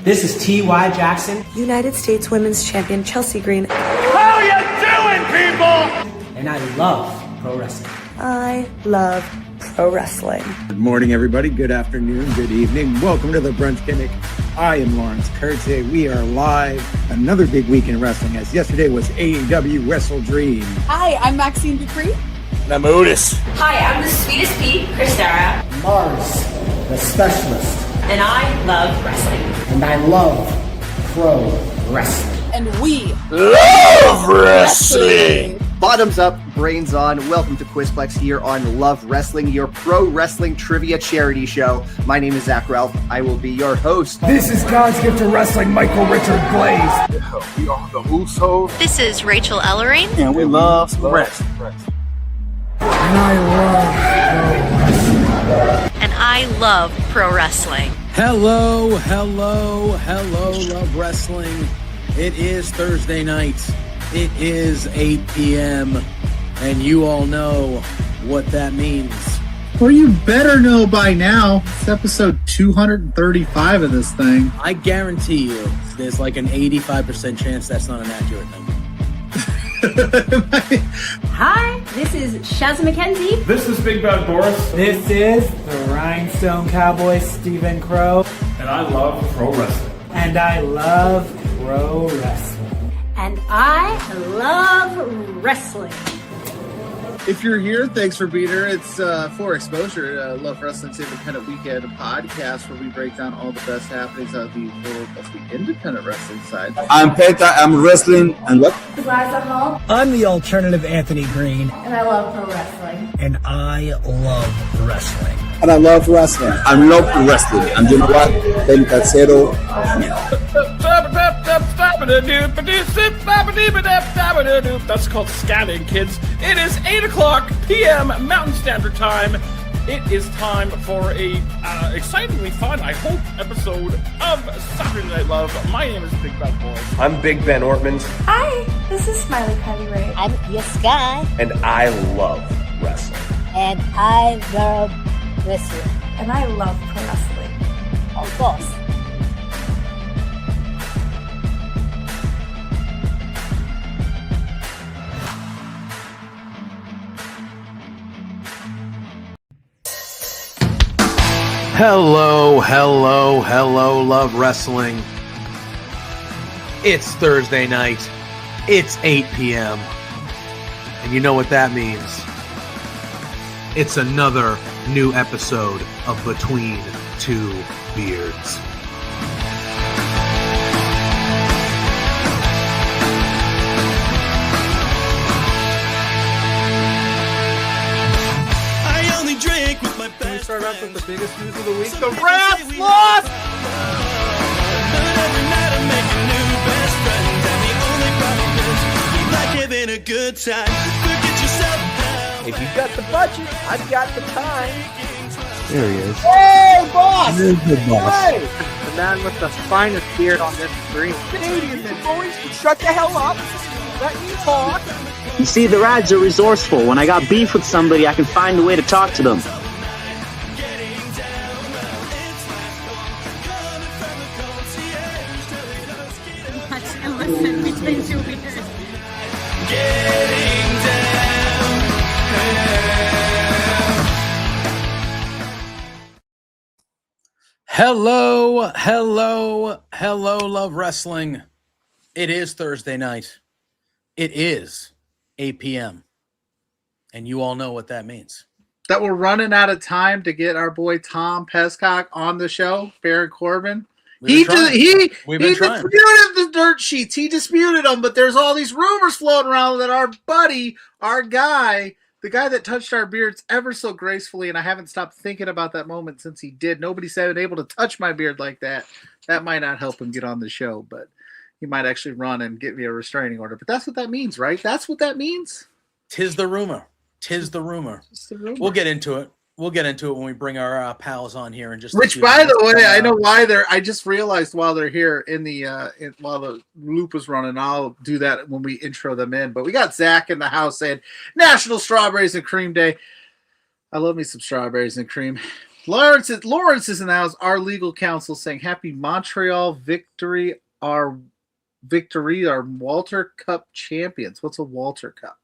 This is T.Y. Jackson. United States Women's Champion Chelsea Green. How you doing, people? And I love pro wrestling. I love pro wrestling. Good morning, everybody. Good afternoon. Good evening. Welcome to the Brunch Clinic. I am Lawrence Kurtze. We are live. Another big week in wrestling, as yesterday was AEW Wrestle Dream. Hi, I'm Maxine Dupree. And I'm Otis. Hi, I'm the sweetest Pete, Christara. Mars, the specialist. And I love wrestling. And I love pro wrestling. And we love wrestling. Bottoms up, brains on. Welcome to Quizplex here on Love Wrestling, your pro wrestling trivia charity show. My name is Zach Ralph. I will be your host. This is God's gift to wrestling, Michael Richard Blaze. Yeah, we are the Usos. This is Rachel Ellering. And we love wrestling. And I love pro wrestling. And I love pro wrestling. Hello, Love Wrestling. It is Thursday night. It is 8 p.m. And you all know what that means. Well, you better know by now. It's episode 235 of this thing. I guarantee you there's like an 85% chance that's not an accurate number. Hi, this is Shaz McKenzie. This is Big Bad Boris. This is the Rhinestone Cowboy, Stephen Crow. And I love pro wrestling. And I love pro wrestling. And I love wrestling. If you're here, thanks for being here. It's for Exposure, Love Wrestling's Independent Weekend podcast, where we break down all the best happenings of the world of the independent wrestling side. I'm Penta. I'm wrestling. And what? Liza Hall. I'm the alternative Anthony Green. And I love pro wrestling. And I love wrestling. And I love wrestling. I love wrestling. And you know what? Pentacero. That's called scanning, kids. It is 8 o'clock p.m. Mountain Standard Time. It is time for a excitingly fun, I hope, episode of Saturday Night Love. My name is Big Bad Boy. I'm Big Ben Ortmans. Hi, this is Smiley Patty Ray. I'm Yes Guy. And I love wrestling. And I love wrestling. And I love pro wrestling. Of course. Hello, Love Wrestling. It's Thursday night. It's 8 p.m. And you know what that means. It's another new episode of Between Two Beards. Can we start off with the biggest news of the week? The Rats lost! If you've got the budget, I've got the time. There he is. Hey, boss! There's the boss. Hey! The man with the finest beard on this screen. Canadian men, boys, shut the hell up. Let me talk. You see, the Rads are resourceful. When I got beef with somebody, I can find a way to talk to them. Hello, Love Wrestling. It is Thursday night. It is 8 p.m. And you all know what that means. That we're running out of time to get our boy Tom Pescock on the show, Baron Corbin. He disputed the dirt sheets. He disputed them, but there's all these rumors floating around that our buddy, our guy, the guy that touched our beards ever so gracefully, and I haven't stopped thinking about that moment since he did. Nobody's been able to touch my beard like that. That might not help him get on the show, but he might actually run and get me a restraining order. But that's what that means, right? That's what that means? Tis the rumor. We'll get into it. We'll get into it when we bring our pals on here in just. Which, by the way, I know why they're. I just realized while they're here in the while the loop was running, I'll do that when we intro them in. But we got Zach in the house saying National Strawberries and Cream Day. I love me some strawberries and cream. Lawrence is in the house. Our legal counsel saying happy Montreal victory. Our Walter Cup champions. What's a Walter Cup?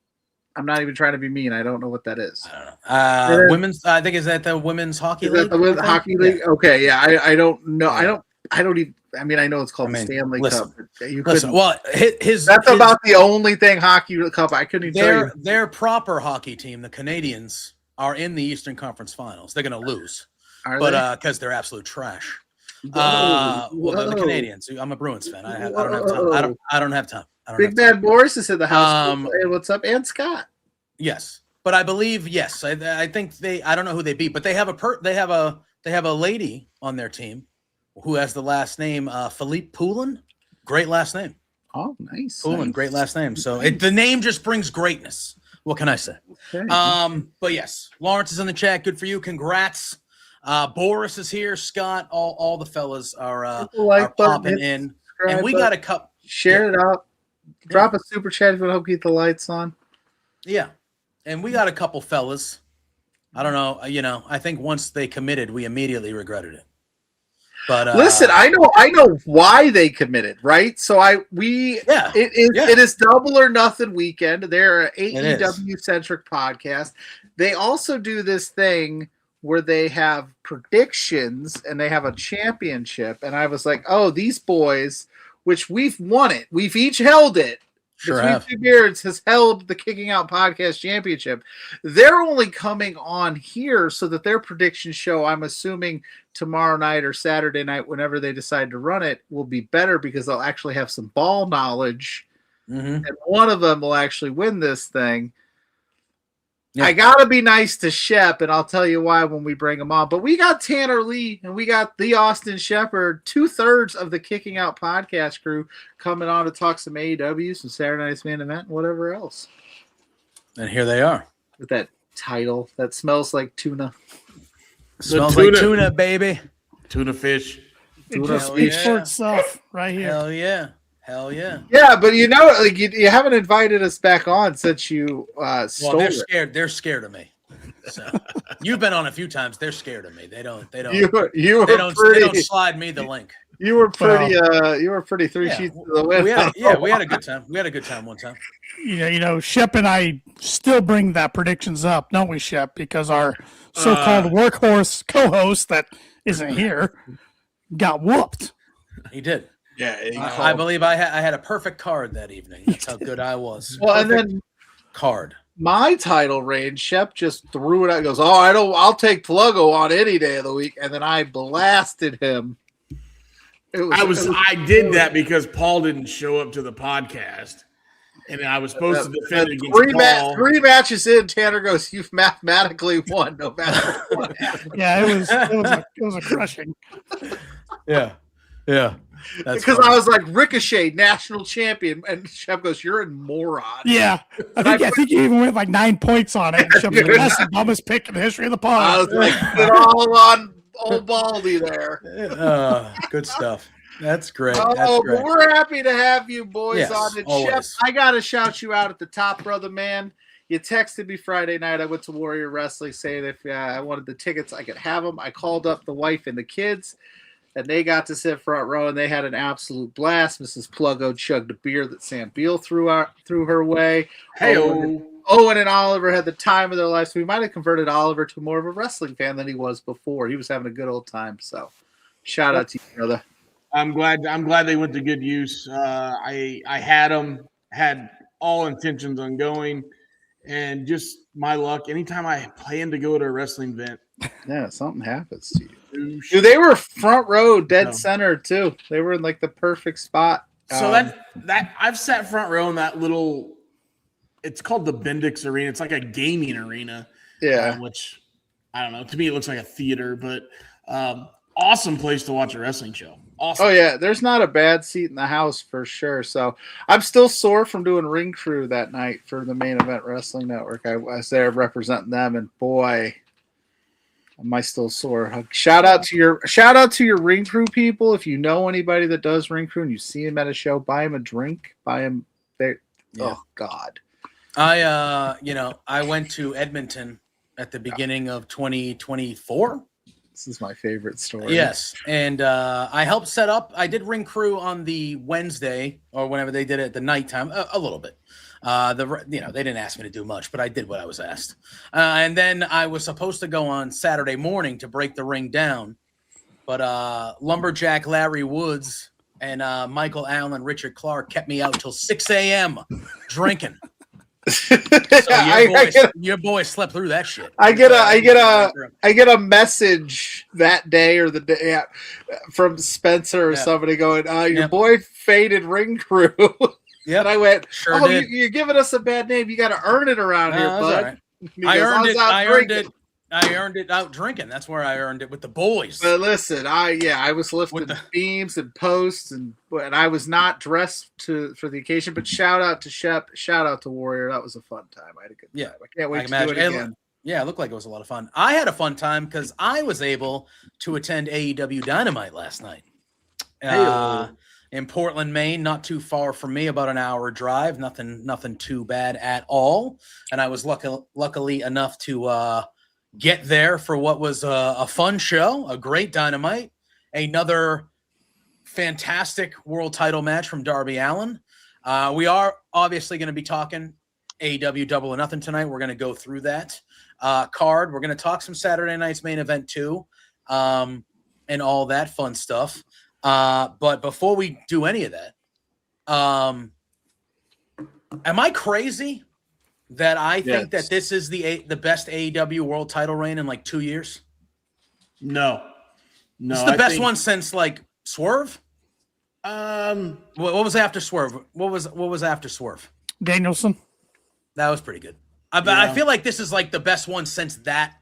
I'm not even trying to be mean. I don't know what that is. I don't know. Women's. I think is that the women's hockey league. The hockey league. Yeah. Okay, yeah. I don't know. Yeah. I don't even. I mean, I know it's called the Stanley Cup. That's about the only thing hockey cup I couldn't even tell you. Their proper hockey team, the Canadians, are in the Eastern Conference Finals. They're going to lose, because they're absolute trash. The Canadians. I'm a Bruins fan. I don't have time. I don't have time. Big Bad Boris is in the house. Hey, what's up, and Scott? Yes, but I believe yes. I think they. I don't know who they beat, but they have a lady on their team who has the last name Philippe Poulin. Great last name. Oh, nice. Poulin, nice. Great last name. So the name just brings greatness. What can I say? Okay. But yes, Lawrence is in the chat. Good for you. Congrats. Boris is here. Scott, all the fellas are popping in, and we got a cup. Share it out. Drop a super chat if you want to keep the lights on. Yeah, and we got a couple fellas. I don't know. I think once they committed, we immediately regretted it. But listen, I know why they committed, right? So it is Double or Nothing weekend. They're an AEW centric podcast. They also do this thing where they have predictions and they have a championship. And I was like, oh, these boys, which we've won it. We've each held it. Sure have. Two Beards has held the Kicking Out Podcast Championship. They're only coming on here so that their prediction show, I'm assuming tomorrow night or Saturday night, whenever they decide to run it, will be better because they'll actually have some ball knowledge. Mm-hmm. And one of them will actually win this thing. Yeah. I got to be nice to Shep, and I'll tell you why when we bring him on. But we got Tanner Lee, and we got the Austin Shepherd, 2/3 of the Kicking Out podcast crew coming on to talk some AEW, some Saturday Night's Main Event, and whatever else. And here they are. With that title that smells like tuna. Smells like tuna, baby. Tuna fish. It just speaks for itself right here. Hell yeah. Hell yeah. Yeah, but you haven't invited us back on since you stole they're it. scared. They're scared of me. So you've been on a few times. They're scared of me. They don't they don't slide me the link. You were pretty three sheets to the wind. We had a good time. We had a good time one time. Shep and I still bring that predictions up, don't we, Shep? Because our so-called workhorse co-host that isn't here got whooped. He did. Yeah, I believe I had a perfect card that evening. That's how good I was. Well, and then card. My title reign, Shep just threw it out. He goes, I'll take Pluggo on any day of the week, and then I blasted him. I did that because Paul didn't show up to the podcast, and I was supposed to defend against Paul. 3 matches in, Tanner goes, "You've mathematically won, no matter what." Yeah, it was a crushing. Yeah. Because I was like, Ricochet, national champion, and Shep goes, "You're a moron." Yeah, I think you even went like 9 points on it. Shep goes, "That's the dumbest pick in the history of the pod." I was like, "Get all on old Baldy there." Good stuff. That's great. But we're happy to have you boys on it. Always. Shep, I got to shout you out at the top, brother, man. You texted me Friday night. I went to Warrior Wrestling saying if I wanted the tickets, I could have them. I called up the wife and the kids, and they got to sit front row, and they had an absolute blast. Mrs. Pluggo chugged a beer that Sam Beal threw her way. Hey, Owen and Oliver had the time of their lives. So we might have converted Oliver to more of a wrestling fan than he was before. He was having a good old time. So shout out to you, brother. I'm glad they went to good use. I had all intentions on going, and just my luck. Anytime I plan to go to a wrestling event, something happens to you. Dude, they were front row, dead center too. They were in like the perfect spot. So that I've sat front row in that little. It's called the Bendix Arena. It's like a gaming arena. Yeah. Which I don't know. To me, it looks like a theater, but awesome place to watch a wrestling show. Awesome. Oh yeah, there's not a bad seat in the house for sure. So I'm still sore from doing ring crew that night for the Main Event Wrestling Network. I was there representing them, and boy, am I still sore. Shout out to your ring crew people. If you know anybody that does ring crew and you see him at a show, buy him a drink. Buy him there. Yeah. Oh God. I went to Edmonton at the beginning of 2024. This is my favorite story. Yes, and I helped set up. I did ring crew on the Wednesday or whenever they did it at the nighttime, a little bit. They didn't ask me to do much, but I did what I was asked. And then I was supposed to go on Saturday morning to break the ring down, but Lumberjack Larry Woods and Michael Allen, Richard Clark kept me out till 6 a.m. drinking. So your boy slept through that shit. I get a message that day or the day from Spencer or somebody going, your boy faded ring crew. Yeah, and I went, sure did. You're giving us a bad name. You got to earn it around here, bud. Right. I earned it out drinking. That's where I earned it with the boys. But listen, I was lifting beams and posts, and I was not dressed for the occasion. But shout out to Shep, shout out to Warrior. That was a fun time. I had a good time. I can't wait to do it again. It looked like it was a lot of fun. I had a fun time because I was able to attend AEW Dynamite last night. In Portland, Maine, not too far from me, about an hour drive. Nothing too bad at all. And I was luckily enough to get there for what was a fun show, a great Dynamite, another fantastic world title match from Darby Allin. We are obviously going to be talking AEW Double or Nothing tonight. We're going to go through that card. We're going to talk some Saturday night's main event too, and all that fun stuff. But before we do any of that, am I crazy that I think that this is the best AEW world title reign in like 2 years? No. It's the best one since like Swerve. What was after Swerve? What was after Swerve? Danielson. That was pretty good. I feel like this is like the best one since that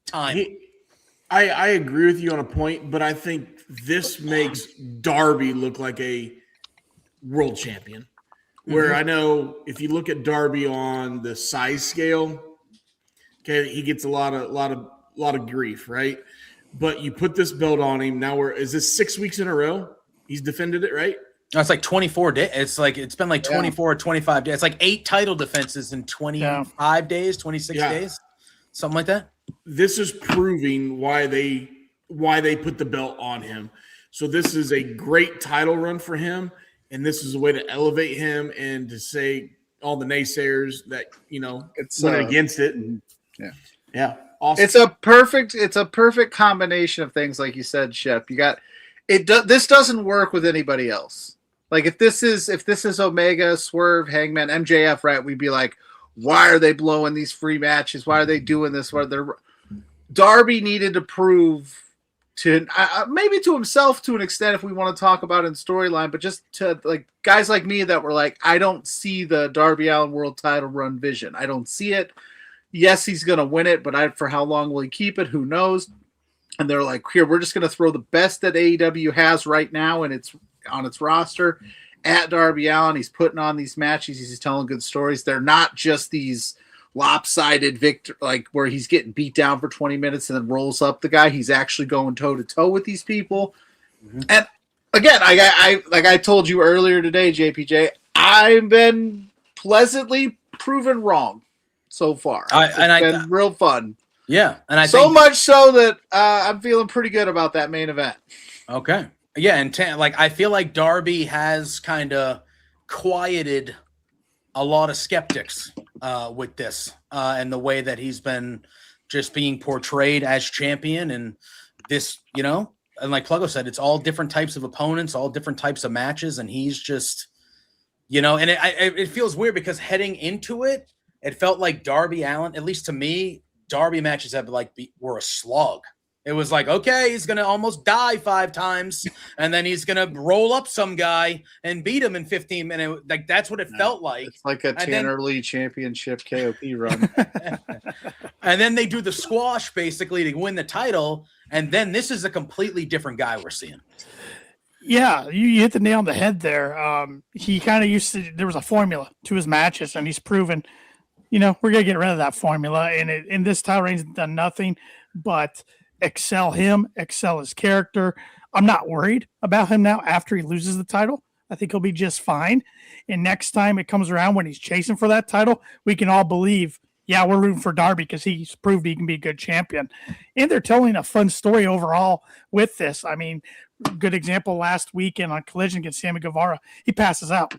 time. I agree with you on a point, but I think this makes Darby look like a world champion. Where I know if you look at Darby on the size scale, okay, he gets a lot of grief, right? But you put this belt on him now. Is this 6 weeks in a row? He's defended it, right? No, it's like 24 days. It's been like 24 or 25 days. It's like 8 title defenses in 25 days, 26 days, something like that. This is proving why they put the belt on him. So this is a great title run for him, and this is a way to elevate him and to say all the naysayers that it's went against it. And, yeah, awesome. It's a perfect combination of things, like you said, Shep. You got it. This doesn't work with anybody else. Like if this is Omega, Swerve, Hangman, MJF, right? We'd be like, why are they blowing these free matches? Why are they doing this? Darby needed to prove to maybe to himself to an extent, if we want to talk about in storyline, but just to like guys like me that were like, I don't see the Darby Allin world title run vision. I don't see it. Yes, he's going to win it, but for how long will he keep it? Who knows? And they're like, here, we're just going to throw the best that AEW has right now, and it's on its roster at Darby Allin. He's putting on these matches. He's telling good stories. They're not just these lopsided victor, like where he's getting beat down for 20 minutes and then rolls up the guy. He's actually going toe to toe with these people. Mm-hmm. And again, I like I told you earlier today, JPJ, I've been pleasantly proven wrong so far. It's been real fun. Yeah, and I so much so that I'm feeling pretty good about that main event. Okay. Yeah, and I feel like Darby has kind of quieted a lot of skeptics with this and the way that he's been just being portrayed as champion. And this, and like Pluggo said, it's all different types of opponents, all different types of matches, and he's just, and it feels weird because heading into it, it felt like Darby Allin, at least to me, Darby matches were a slog. It was like, okay, he's going to almost die 5 times, and then he's going to roll up some guy and beat him in 15 minutes. Like, that's what it felt like. It's like a Tanner Lee Championship KOP run. And then they do the squash, basically, to win the title, and then this is a completely different guy we're seeing. Yeah, you hit the nail on the head there. He kind of there was a formula to his matches, and he's proven, we're going to get rid of that formula, and in this title reign's done nothing but excel him, excel his character. I'm not worried about him now after he loses the title. I think he'll be just fine. And next time it comes around when he's chasing for that title, we can all believe, yeah, we're rooting for Darby because he's proved he can be a good champion. And they're telling a fun story overall with this. I mean, good example last weekend on Collision against Sammy Guevara. He passes out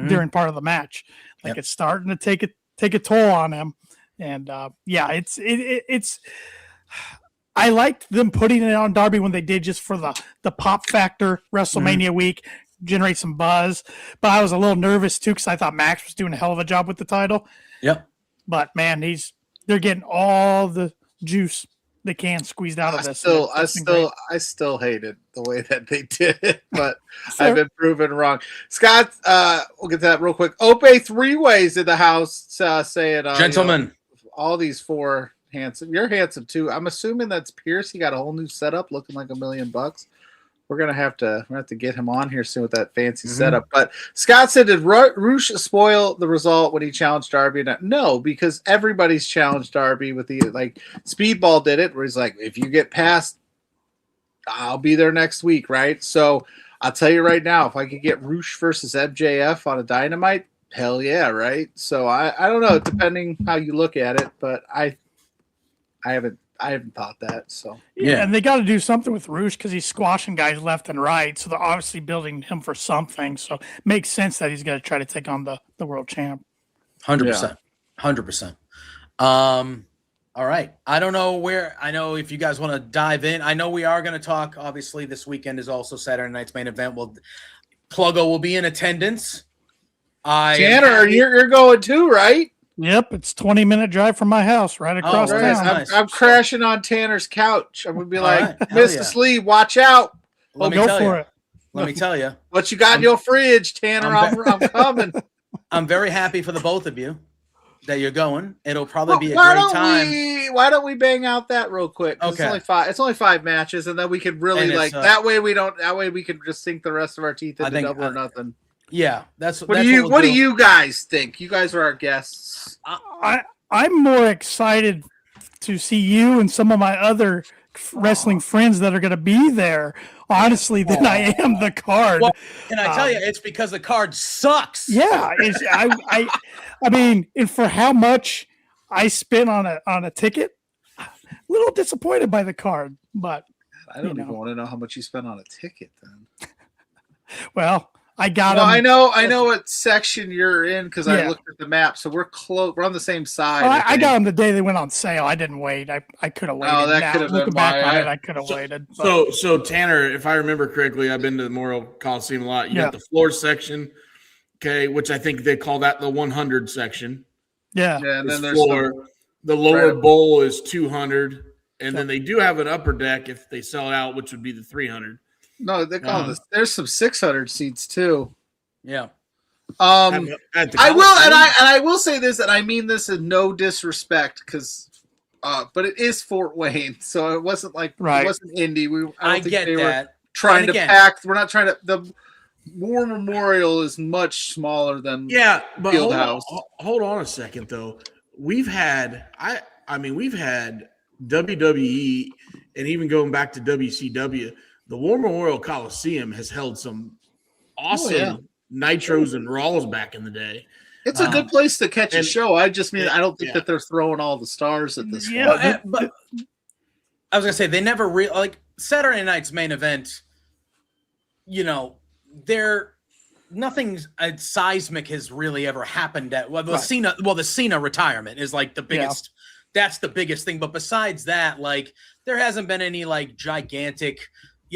during part of the match. Like it's starting to take a toll on him. And it's I liked them putting it on Darby when they did just for the pop factor WrestleMania week, generate some buzz. But I was a little nervous too because I thought Max was doing a hell of a job with the title. Yep. But man, they're getting all the juice they can squeezed out of this. I still hated the way that they did it, but I've been proven wrong. Scott, we'll get to that real quick. Ope 3-ways in the house saying, gentlemen, all these 4 handsome. You're handsome too. I'm assuming that's Pierce. He got a whole new setup, looking like $1 million. We're gonna have to get him on here soon with that fancy setup. But Scott said, did Roosh spoil the result when he challenged Darby? No, because everybody's challenged Darby with the Speedball did it, where he's like, if you get past, I'll be there next week, right? So I'll tell you right now, if I could get Roosh versus MJF on a Dynamite, hell yeah, right? So I don't know, depending how you look at it, but I haven't thought that. So yeah, and they got to do something with Roosh because he's squashing guys left and right. So they're obviously building him for something. So it makes sense that he's going to try to take on the world champ. 100%. 100%. All right. I don't know where. I know if you guys want to dive in. I know we are going to talk. Obviously, this weekend is also Saturday night's main event. Pluggo will be in attendance. Tanner, you're going too, right? Yep, it's 20-minute drive from my house, right across town. Nice. I'm crashing on Tanner's couch. I'm gonna be like, Mr. Sleeve, watch out. Let me tell you. What you got in your fridge, Tanner? I'm coming. I'm very happy for the both of you that you're going. It'll probably be a great time. Why don't we bang out that real quick? Okay. It's only 5 matches, and then we could really that way we can just sink the rest of our teeth into Double or Nothing. Yeah, what do you guys think? You guys are our guests. I'm more excited to see you and some of my other wrestling friends that are going to be there, honestly, than I am the card. Well, can I tell you, it's because the card sucks. Yeah, I mean, and for how much I spent on a ticket, a little disappointed by the card, but I don't even want to know how much you spent on a ticket then. Well, I got I know what section you're in because I looked at the map, so we're close. We're on the same side. I got them the day they went on sale. I didn't wait. I could have waited. Oh, that could have been I could have waited. So Tanner, if I remember correctly, I've been to the Memorial Coliseum a lot. You got the floor section, okay, which I think they call that the 100 section. Yeah, and then there's the lower bowl is 200, and then they do have an upper deck if they sell it out, which would be the 300. No, they call this. There's some 600 seats too. Yeah. I will say this, and I mean this in no disrespect, because, but it is Fort Wayne, so it wasn't like it wasn't Indy. I don't think they were trying to pack. We're not trying to. The War Memorial is much smaller than but Fieldhouse. Hold on a second though. We've had we've had WWE, and even going back to WCW. The War Memorial Coliseum has held some awesome Nitros and Raws back in the day. It's a good place to catch a show. I just mean I don't think that they're throwing all the stars at this point. But I was gonna say they never like Saturday night's main event. You know, nothing seismic has really ever happened at the Cena retirement is like the biggest. That's the biggest thing. But besides that, like there hasn't been any like gigantic.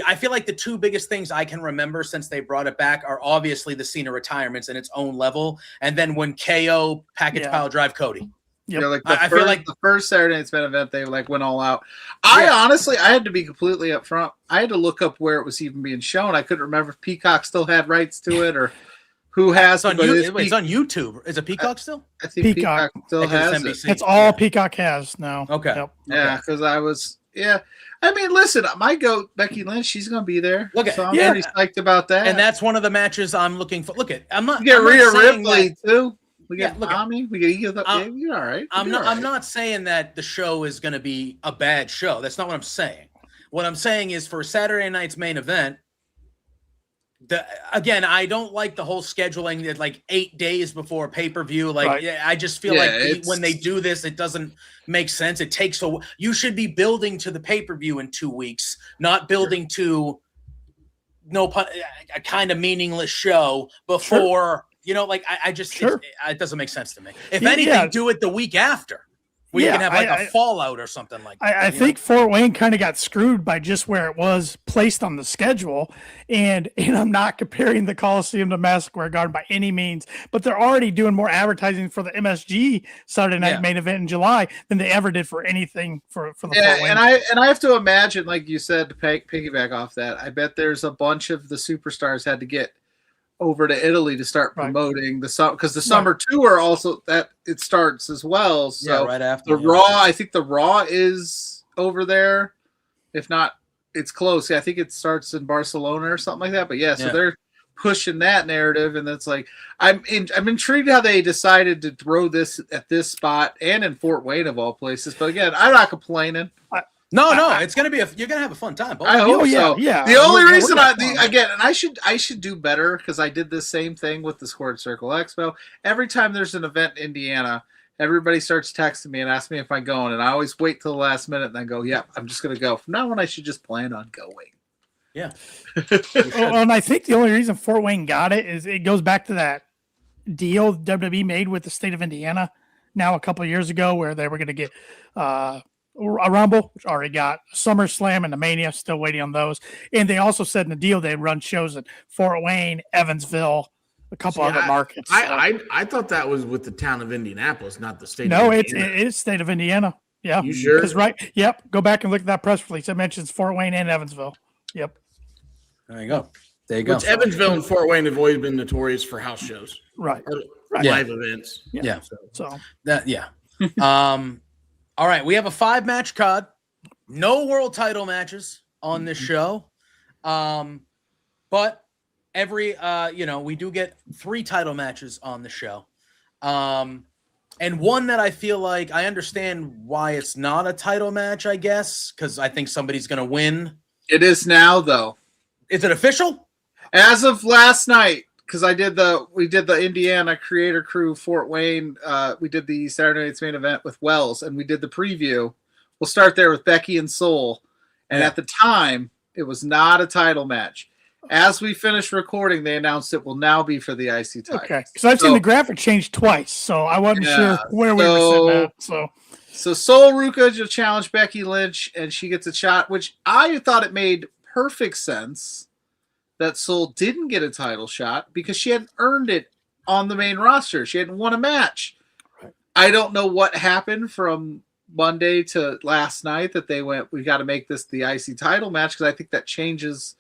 I feel like the 2 biggest things I can remember since they brought it back are obviously the Cena retirements in its own level, and then when KO package pile drive Cody. Yep. Like I feel like the first Saturday night's main event, they like went all out. I had to be completely upfront. I had to look up where it was even being shown. I couldn't remember if Peacock still had rights to it or who has. It's on YouTube. Is it Peacock still? I think Peacock still has it. That's all Peacock has now. Okay. Yep. Yeah, because I was. Yeah. I mean, listen, my goat, Becky Lynch, she's going to be there. So I'm pretty psyched about that. And that's one of the matches I'm looking for. I'm not. We get Rhea Ripley, too. We get Tommy. We get You're all right. I'm not saying that the show is going to be a bad show. That's not what I'm saying. What I'm saying is for Saturday night's main event, Again, I don't like the whole scheduling that like 8 days before pay-per-view. Like, I just feel like when they do this, it doesn't make sense. It takes you should be building to the pay-per-view in 2 weeks, not building to a kind of meaningless show before, I just, it doesn't make sense to me. If anything, do it the week after. We can have a fallout or something like that. I think Fort Wayne kind of got screwed by just where it was placed on the schedule. And I'm not comparing the Coliseum to Madison Square Garden by any means, but they're already doing more advertising for the MSG Saturday night main event in July than they ever did for anything for the Fort Wayne. And I have to imagine, like you said, to piggyback off that, I bet there's a bunch of the superstars had to get over to Italy to start promoting the summer, because the summer tour also that it starts as well. So right after Raw, I think the Raw is over there. If not, it's close. Yeah, I think it starts in Barcelona or something like that. But so they're pushing that narrative, and it's like I'm intrigued how they decided to throw this at this spot and in Fort Wayne of all places. But again, I'm not complaining. No, it's gonna be you're gonna have a fun time. I hope so. Yeah. The only reason I should do better, because I did the same thing with the Squared Circle Expo. Every time there's an event in Indiana, everybody starts texting me and asking me if I'm going, and I always wait till the last minute and then go, "Yep, I'm just gonna go." From now on, I should just plan on going. Yeah. And I think the only reason Fort Wayne got it is it goes back to that deal WWE made with the state of Indiana now a couple of years ago, where they were going to get a Rumble, which already got SummerSlam and the Mania, still waiting on those. And they also said in the deal they'd run shows in Fort Wayne, Evansville, a couple other markets. I thought that was with the town of Indianapolis, not the state. No, of Indiana. It is state of Indiana. Yeah, you sure? Right. Yep. Go back and look at that press release. It mentions Fort Wayne and Evansville. Yep. There you go. There you go. Which Evansville and Fort Wayne have always been notorious for house shows, right? Live events. Yeah. So that All right, we have a 5-match card. No world title matches on this show. But every we do get 3 title matches on the show. And one that I feel like I understand why it's not a title match, I guess, because I think somebody's going to win. It is now, though. Is it official? As of last night, because we did the Indiana Creator Crew Fort Wayne. We did the Saturday Night's Main Event with Wells, and we did the preview. We'll start there with Becky and Sol. And at the time, it was not a title match. As we finished recording, they announced it will now be for the IC title. Okay, because I've seen the graphic change twice, so I wasn't sure where we were sitting at. So Sol Ruca will challenge Becky Lynch, and she gets a shot, which I thought it made perfect sense that Sol didn't get a title shot because she hadn't earned it on the main roster. She hadn't won a match. Right. I don't know what happened from Monday to last night that they went, we got to make this the IC title match, because I think that changes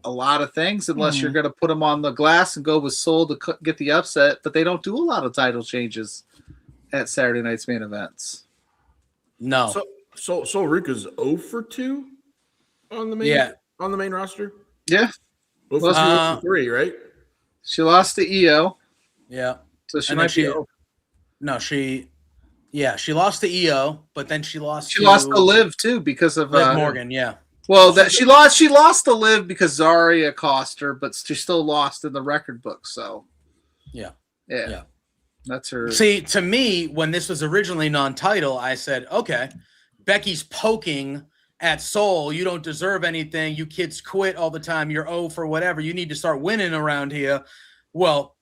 a lot of things unless you're going to put them on the glass and go with Sol to get the upset. But they don't do a lot of title changes at Saturday Night's Main Events. No. So Ruca's 0 for 2 on the main roster? Yeah. Well, 3, right? She lost to EO. Yeah. So she might be. She lost to EO, but then she lost. She lost to Liv too because of Liv Morgan. Yeah. Well, that she lost to Liv because Zarya cost her, but she still lost in the record book. So. Yeah. That's her. See, to me, when this was originally non-title, I said, okay, Becky's poking at Sol. You don't deserve anything. You kids quit all the time. You're 0 for whatever. You need to start winning around here. Well,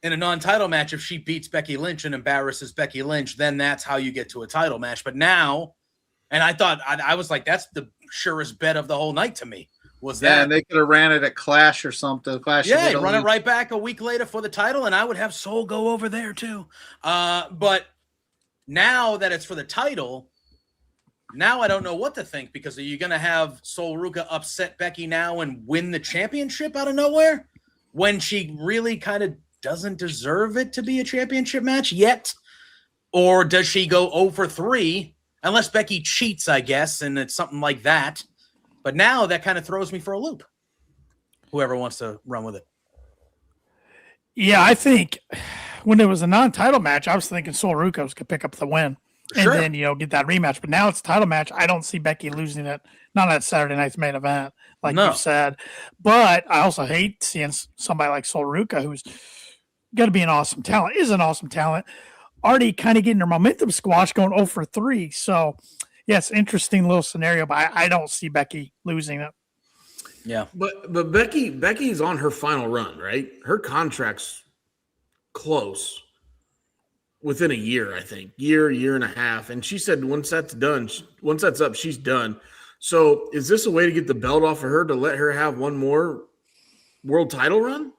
in a non-title match, if she beats Becky Lynch and embarrasses Becky Lynch, then that's how you get to a title match. But now, and I thought, I was like, that's the surest bet of the whole night to me. Was that? Yeah, and they could have ran it at Clash or something. Clash. Yeah, run it right back a week later for the title, and I would have Sol go over there too. But now that it's for the title, now I don't know what to think, because are you going to have Sol Ruca upset Becky now and win the championship out of nowhere when she really kind of doesn't deserve it to be a championship match yet? Or does she go 0 for 3, unless Becky cheats, I guess, and it's something like that. But now that kind of throws me for a loop. Whoever wants to run with it. Yeah, I think when it was a non-title match, I was thinking Sol Ruca was going to pick up the win. and then get that rematch. But now it's a title match. I don't see Becky losing it. Not at Saturday night's main event, like you said. But I also hate seeing somebody like Sol Ruca, who's going to be an awesome talent, is an awesome talent, already kind of getting her momentum squashed, going 0 for 3. So, yes, interesting little scenario, but I don't see Becky losing it. Yeah, but Becky's on her final run, right? Her contract's close. Within a year, I think, year and a half. And she said once that's up, she's done. So is this a way to get the belt off of her to let her have one more world title run?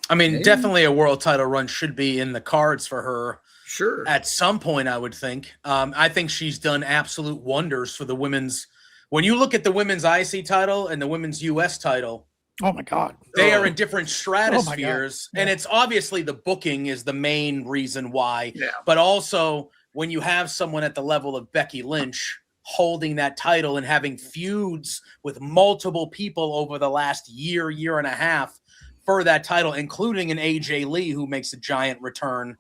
I mean, definitely a world title run should be in the cards for her. Sure. At some point, I would think. I think she's done absolute wonders for the women's. When you look at the women's IC title and the women's US title, oh my God, they are in different stratospheres, and it's obviously the booking is the main reason why. Yeah. But also when you have someone at the level of Becky Lynch holding that title and having feuds with multiple people over the last year and a half for that title, including an AJ Lee who makes a giant return,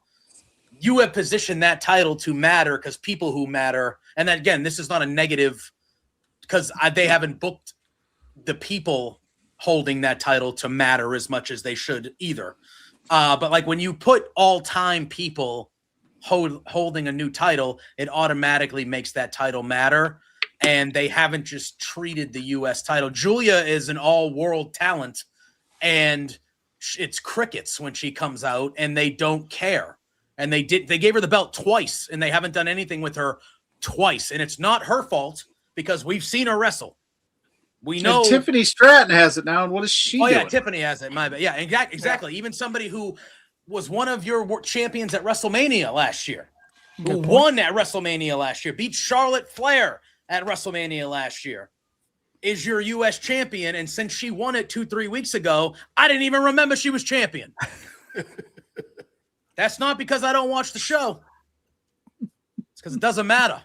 you have positioned that title to matter because people who matter. And then, again, this is not a negative because they haven't booked the people holding that title to matter as much as they should either. But like when you put all-time people holding a new title, it automatically makes that title matter. And they haven't just treated the U.S. title. Julia is an all-world talent, and it's crickets when she comes out, and they don't care. And they gave her the belt twice, and they haven't done anything with her twice. And it's not her fault because we've seen her wrestle. We know and Tiffany Stratton has it now, and what is she doing? Oh, yeah, Tiffany has it. My bad. Yeah, exactly. Yeah. Even somebody who was one of your champions at WrestleMania last year, who won at WrestleMania last year, beat Charlotte Flair at WrestleMania last year, is your U.S. champion. And since she won it 2-3 weeks ago, I didn't even remember she was champion. That's not because I don't watch the show. It's because it doesn't matter.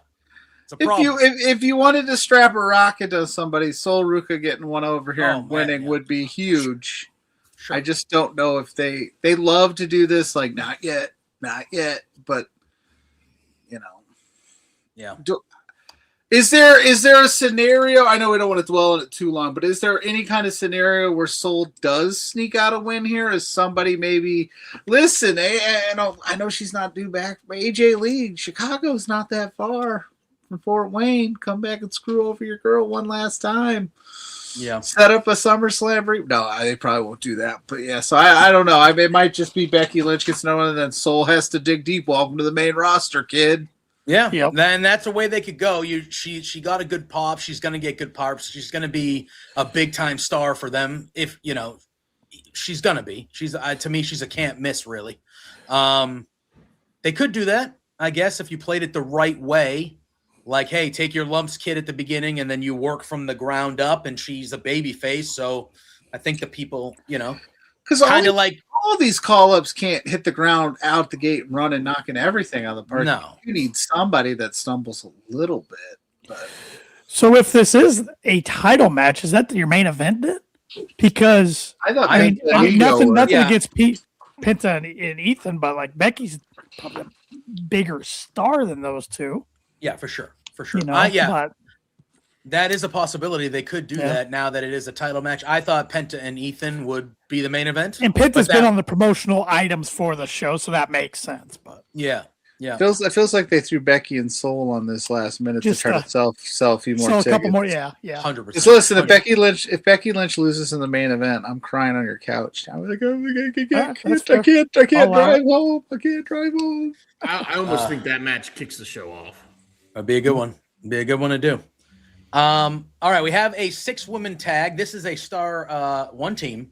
If you wanted to strap a rocket to somebody, Sol Ruca getting one over here and winning would be huge. Sure. I just don't know if they love to do this, like not yet, but yeah. Is there a scenario? I know we don't want to dwell on it too long, but is there any kind of scenario where Sol does sneak out a win here? Is somebody maybe listen? I know she's not due back, but AJ Lee, Chicago's not that far from Fort Wayne. Come back and screw over your girl one last time. Yeah. Set up a SummerSlam. No, they probably won't do that. But yeah, so I don't know. It might just be Becky Lynch gets no one, and then Sol has to dig deep. Welcome to the main roster, kid. Yeah, yep. Then that's a way they could go. She got a good pop. She's going to get good pops. She's going to be a big time star for them. If she's going to be. She's to me, she's a can't miss really. They could do that, I guess, if you played it the right way. Like, hey, take your lumps kid at the beginning, and then you work from the ground up. And she's a baby face, so I think the people, because kind of like all these call-ups can't hit the ground out the gate and run and knocking everything out of the park. No, you need somebody that stumbles a little bit. But so if this is a title match, is that your main event? Because nothing against Penta and Ethan, but like Becky's probably a bigger star than those two. Yeah, for sure. But that is a possibility. They could do that now that it is a title match. I thought Penta and Ethan would be the main event. And Penta's been on the promotional items for the show, so that makes sense. But yeah. It feels like they threw Becky and Sol on this last minute to try to sell a few more tickets. A couple more, yeah. 100%. Just listen, if Becky Lynch loses in the main event, I'm crying on your couch. I'm like, I can't drive home. I can't drive home. I almost think that match kicks the show off. That'd be a good one. Be a good one to do. All right, we have a 6-woman tag. This is a star one team.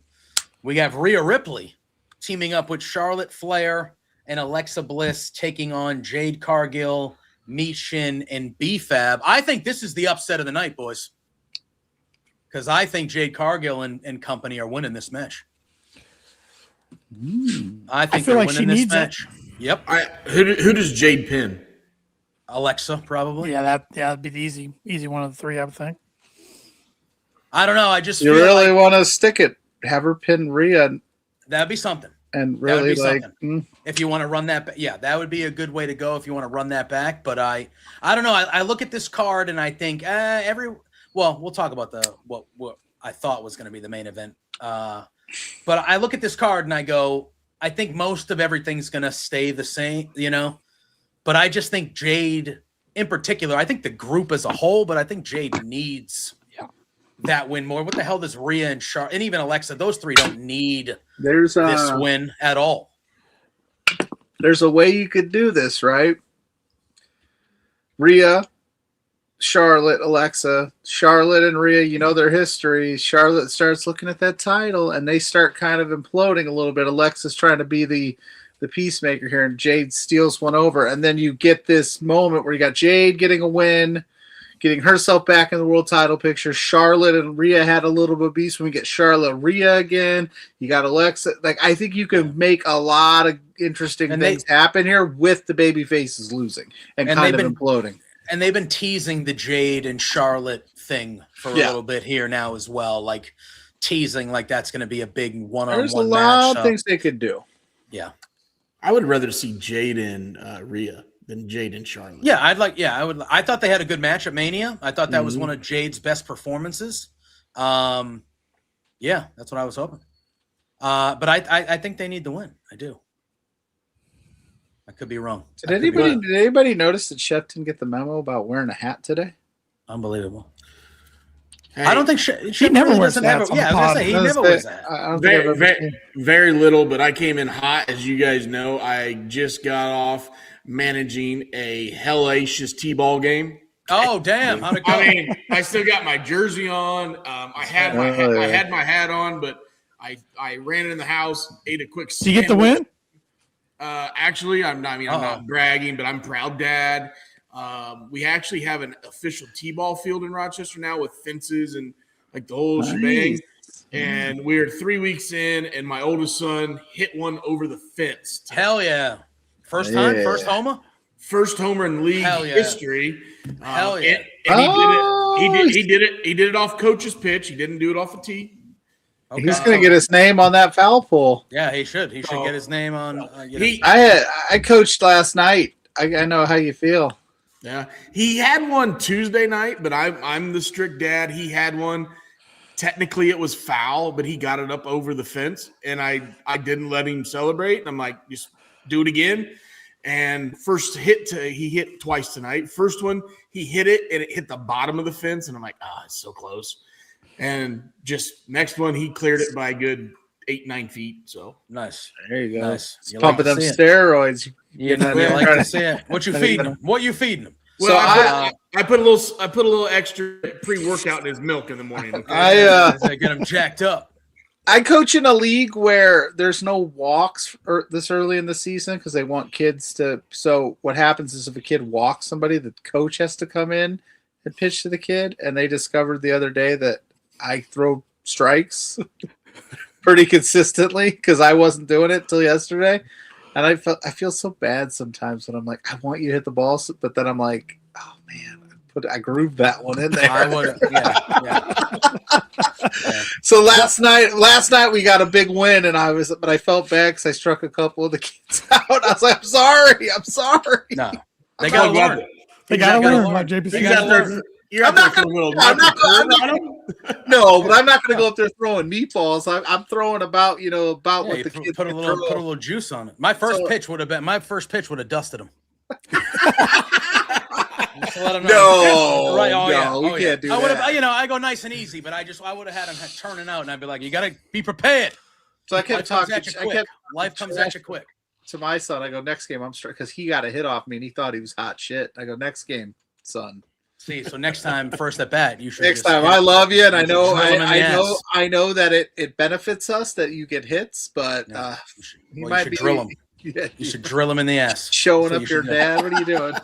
We have Rhea Ripley teaming up with Charlotte Flair and Alexa Bliss taking on Jade Cargill, Michin, and B-Fab. I think this is the upset of the night, boys. Because I think Jade Cargill and company are winning this match. I think they're winning this match. Yep. Who does Jade pin? Alexa, probably. Yeah, that'd be the easy one of the three, I would think. I don't know. I just you really want to stick it. Have her pin Rhea. That'd be something. And really, like, if you want to run that, that would be a good way to go if you want to run that back. But I don't know. I look at this card and I think we'll talk about what I thought was going to be the main event. But I look at this card and I go, I think most of everything's going to stay the same, But I just think Jade, in particular, I think the group as a whole, but I think Jade needs that win more. What the hell does Rhea and Charlotte and even Alexa? Those three don't need this win at all. There's a way you could do this, right? Rhea, Charlotte, Alexa, Charlotte and Rhea, their history. Charlotte starts looking at that title and they start kind of imploding a little bit. Alexa's trying to be the peacemaker here and Jade steals one over. And then you get this moment where you got Jade getting a win, getting herself back in the world title picture. Charlotte and Rhea had a little bit of beast. When we get Charlotte, Rhea again, you got Alexa. Like, I think you can make a lot of interesting things happen here with the baby faces losing and kind of imploding. And they've been teasing the Jade and Charlotte thing for a little bit here now as well. Like teasing like that's going to be a big one-on-one match. There's a lot of things they could do. Yeah. I would rather see Jade and Rhea than Jade and Charlotte. Yeah, I would. I thought they had a good match at Mania. I thought that was one of Jade's best performances. Yeah, that's what I was hoping. But I think they need the win. I do. I could be wrong. Did anybody notice that Chef didn't get the memo about wearing a hat today? Unbelievable. Hey, I don't think she never wears hats. Yeah, I was gonna say he never wears that. Very little, but I came in hot, as you guys know. I just got off managing a hellacious T-ball game. Oh, damn! How'd it go? I mean, I still got my jersey on. I had my hat on, but I ran in the house, ate a quick. Did you get the win? Actually, I'm not bragging, but I'm proud dad. We actually have an official T-ball field in Rochester now with fences and like the whole shebang. And we're 3 weeks in, and my oldest son hit one over the fence. Hell yeah! First time, first homer, first homer in league history. Hell yeah! And he did it off coach's pitch. He didn't do it off a tee. Okay. He's going to get his name on that foul pole. Yeah, he should. He should get his name on. I coached last night. I know how you feel. Yeah, he had one Tuesday night, but I'm the strict dad. He had one. Technically, it was foul, but he got it up over the fence, and I didn't let him celebrate. And I'm like, just do it again. And he hit twice tonight. First one, he hit it, and it hit the bottom of the fence, and I'm like, it's so close. And just next one, he cleared it by a good 8-9 feet. So nice. There you go. Nice. He's pumping them steroids. You like to see it. What you feeding him? What you feeding him? Well, I put a little extra pre-workout in his milk in the morning. Okay? I get him jacked up. I coach in a league where there's no walks this early in the season because they want kids to. So what happens is if a kid walks somebody, the coach has to come in and pitch to the kid. And they discovered the other day that I throw strikes pretty consistently because I wasn't doing it till yesterday. And I feel so bad sometimes when I'm like, I want you to hit the ball, but then I'm like, oh man, I grooved that one in there. I would, yeah. So last night we got a big win, and but I felt bad because I struck a couple of the kids out. I was like, I'm sorry. No, they got to learn. They got to learn. Like JPC. I'm not going to. No, but I'm not going to go up there throwing meatballs. I'm throwing about what the kids put a little juice on it. My first pitch would have dusted him. Let him know. We can't do that. I go nice and easy, but I would have had him turning out, and I'd be like, you got to be prepared. So I kept talking. Life comes at you quick. To my son, I go, next game I'm straight because he got a hit off me and he thought he was hot shit. I go, next game, son. See, so next time, first at bat, you should. Next time, I love you, and I know that it benefits us that you get hits, but you should drill him. Yeah, you should drill him in the ass. Showing up your dad. What are you doing?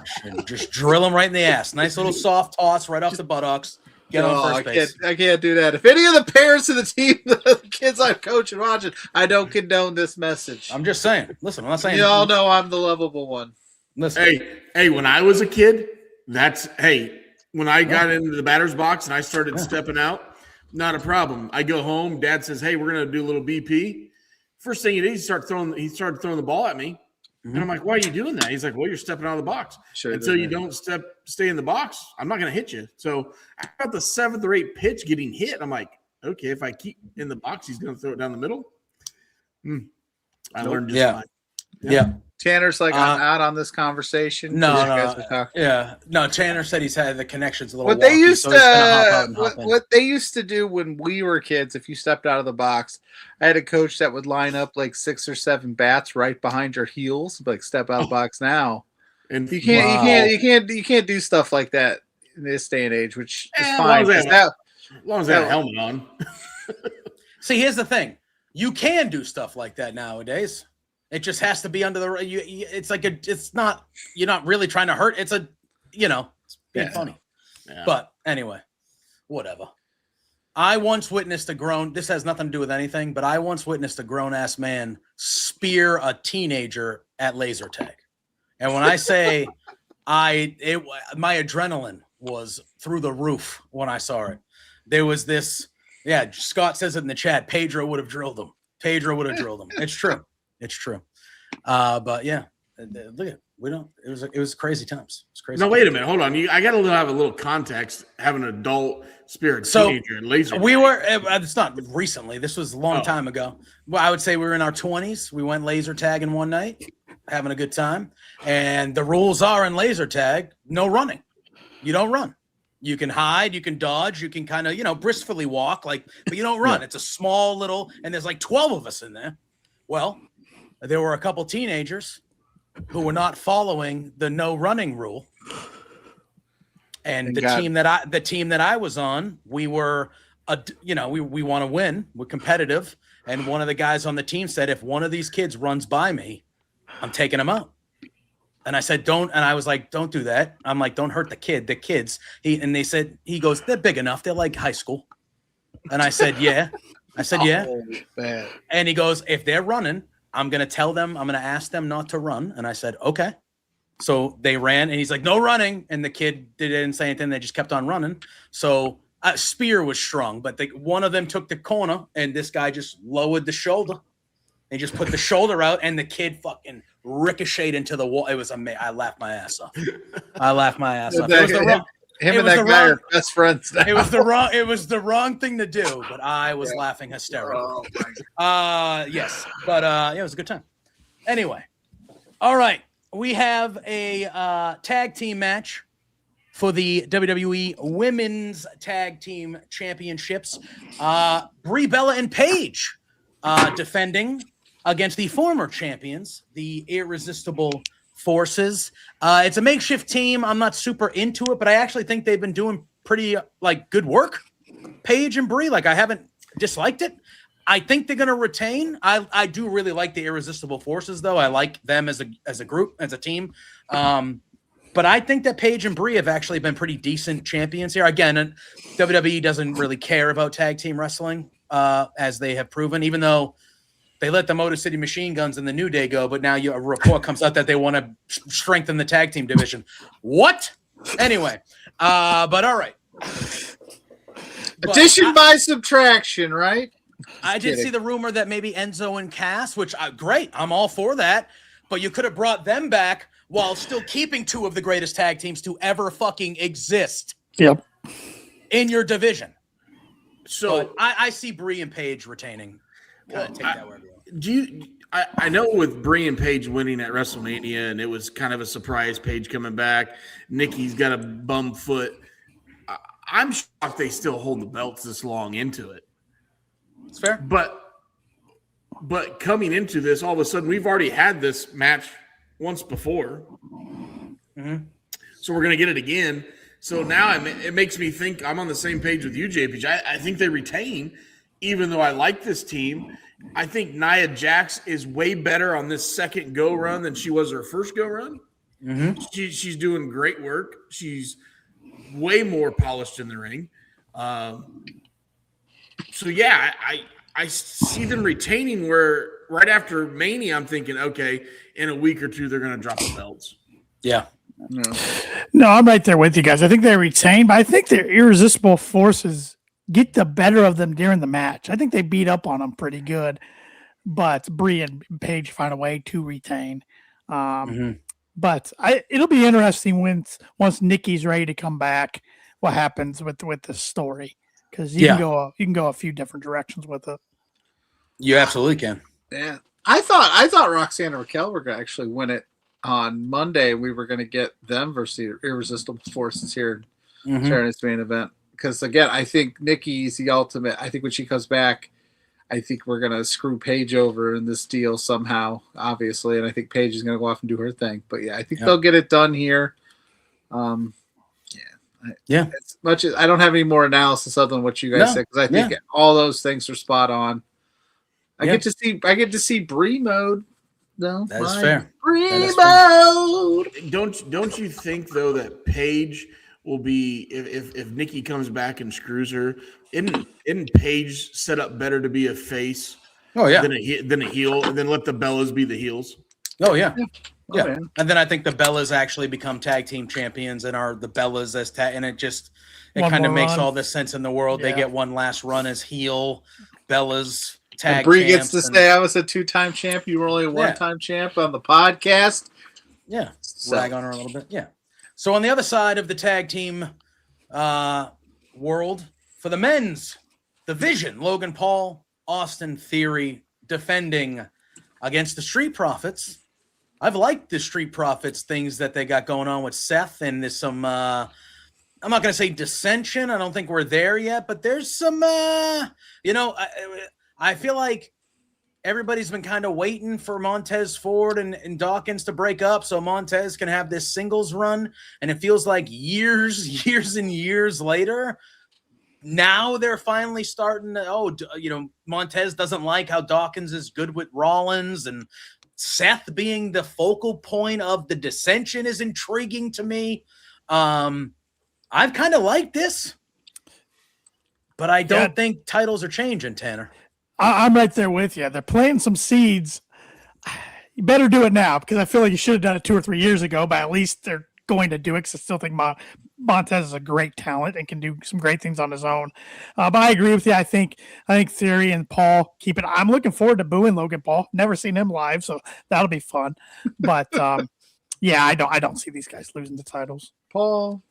Just drill him right in the ass. Nice little soft toss right off the buttocks. Get on first base. I can't do that. If any of the parents of the team, the kids I coach and watching, I don't condone this message. I'm just saying. Listen, I'm not saying. You all know I'm the lovable one. Listen. Hey, when I was a kid, when I got into the batter's box and I started stepping out, not a problem. I go home. Dad says, hey, we're going to do a little BP. First thing he did, he started throwing the ball at me. And I'm like, why are you doing that? He's like, well, you're stepping out of the box. Until you don't stay in the box, I'm not going to hit you. So about the 7th or 8th pitch getting hit, I'm like, okay, if I keep in the box, he's going to throw it down the middle. I learned just fine. Yeah. Tanner's like, I'm out on this conversation. No. Tanner said he's had the connections a little. What they used what they used to do when we were kids, if you stepped out of the box, I had a coach that would line up like 6 or 7 bats right behind your heels, like step out of the box now. And you can't do stuff like that in this day and age, which is fine. As long as they have a helmet on. See, here's the thing: you can do stuff like that nowadays. It just has to be under the. It's like it's not. You're not really trying to hurt. It's a. It's being funny. Yeah. But anyway, whatever. I once witnessed a grown. This has nothing to do with anything, but I once witnessed a grown-ass man spear a teenager at laser tag, and when I say, my adrenaline was through the roof when I saw it. There was this. Yeah, Scott says it in the chat. Pedro would have drilled him. It's true. It's true. But yeah, look at it was crazy times. It's crazy. No, wait a minute. Hold on. I got to have a little context. Having an adult spirit teenager and laser. It's not recently. This was a long time ago. Well, I would say we were in our 20s. We went laser tagging one night, having a good time. And the rules are in laser tag, no running. You don't run. You can hide, you can dodge, you can kind of, briskly walk, but you don't run. It's a small little, and there's like 12 of us in there. Well, there were a couple teenagers who were not following the no running rule. And the team that I was on, we were, we want to win. We're competitive. And one of the guys on the team said, if one of these kids runs by me, I'm taking him out. And I said, don't. And I was like, don't do that. I'm like, don't hurt the kids. And they said, he goes, they're big enough. They're like high school. And I said, yeah. Man. And he goes, if they're running, I'm going to tell them, I'm going to ask them not to run. And I said, okay. So they ran and he's like, no running. And the kid didn't say anything. They just kept on running. So spear was strung, but one of them took the corner and this guy just lowered the shoulder. He just put the shoulder out and the kid fucking ricocheted into the wall. It was amazing. I laughed my ass off. It was the wrong. Him and that guy are best friends now. It was the wrong thing to do, but I was laughing hysterically. Yes. But it was a good time. Anyway. All right. We have a tag team match for the WWE Women's Tag Team Championships. Brie Bella and Paige defending against the former champions, the Irresistible Forces. It's a makeshift team. I'm not super into it, but I actually think they've been doing pretty good work. Paige and Brie, I haven't disliked it. I think they're going to retain. I do really like the Irresistible Forces, though. I like them as a group, as a team. But I think that Paige and Brie have actually been pretty decent champions here. Again, WWE doesn't really care about tag team wrestling, as they have proven, even though they let the Motor City Machine Guns and the New Day go, but now a report comes out that they want to strengthen the tag team division. What? Anyway, but all right. Addition by subtraction, right? I did see the rumor that maybe Enzo and Cass, which great, I'm all for that, but you could have brought them back while still keeping two of the greatest tag teams to ever fucking exist. Yep. In your division. So but I see Brie and Paige retaining. Take that wherever you want. I know with Brie and Paige winning at WrestleMania, and it was kind of a surprise, Paige coming back. Nikki's got a bum foot. I'm shocked they still hold the belts this long into it. It's fair. But coming into this, all of a sudden, we've already had this match once before. Mm-hmm. So we're going to get it again. So now it makes me think I'm on the same page with you, JPJ. I think they retain, even though I like this team. I think Nia Jax is way better on this second go run than she was her first go run. Mm-hmm. She's doing great work. She's way more polished in the ring. So yeah, I see them retaining where right after Mania, I'm thinking, okay, in a week or two, they're going to drop the belts. Yeah. No, I'm right there with you guys. I think they retain, but I think their Irresistible Forces get the better of them during the match. I think they beat up on them pretty good. but Bree and Paige find a way to retain. But it'll be interesting once Nikki's ready to come back, what happens with the story, because you can go a few different directions with it. You absolutely can. Yeah, I thought Roxanne and Raquel were going to actually win it on Monday. We were going to get them versus the Irresistible Forces here in Saturday's main event. Because again, I think Nikki's the ultimate. I think when she comes back, I think we're going to screw Paige over in this deal somehow, obviously. And I think Paige is going to go off and do her thing. But yeah, I think they'll get it done here. As much as I don't have any more analysis other than what you guys said, because I think all those things are spot on. I get to see Bree mode. No, that's fair. Bree mode. Don't you think though that Paige will be if Nikki comes back and screws her? Isn't Paige set up better to be a face? Oh yeah, than a heel, and then let the Bellas be the heels. Oh yeah. Yeah, and then I think the Bellas actually become tag team champions and are the Bellas as tag, and it kind of makes all the sense in the world. Yeah. They get one last run as heel Bellas tag. And Bree gets to say I was a 2-time champ. You were only a 1-time champ on the podcast. Yeah, rag on her a little bit. Yeah. So on the other side of the tag team world, for the men's division, Logan Paul, Austin Theory defending against the Street Profits. I've liked the Street Profits things that they got going on with Seth, and there's some, I'm not going to say dissension. I don't think we're there yet, but there's some, I feel like everybody's been kind of waiting for Montez Ford and Dawkins to break up so Montez can have this singles run. And it feels like years and years later, now they're finally starting to, Montez doesn't like how Dawkins is good with Rollins, and Seth being the focal point of the dissension is intriguing to me. I've kind of liked this, but I don't think titles are changing, Tanner. I'm right there with you. They're planting some seeds. You better do it now, because I feel like you should have done it 2 or 3 years ago, but at least they're going to do it, because I still think Montez is a great talent and can do some great things on his own. But I agree with you. I think Theory and Paul keep it. I'm looking forward to booing Logan Paul. Never seen him live, so that'll be fun. But I don't see these guys losing the titles. Paul.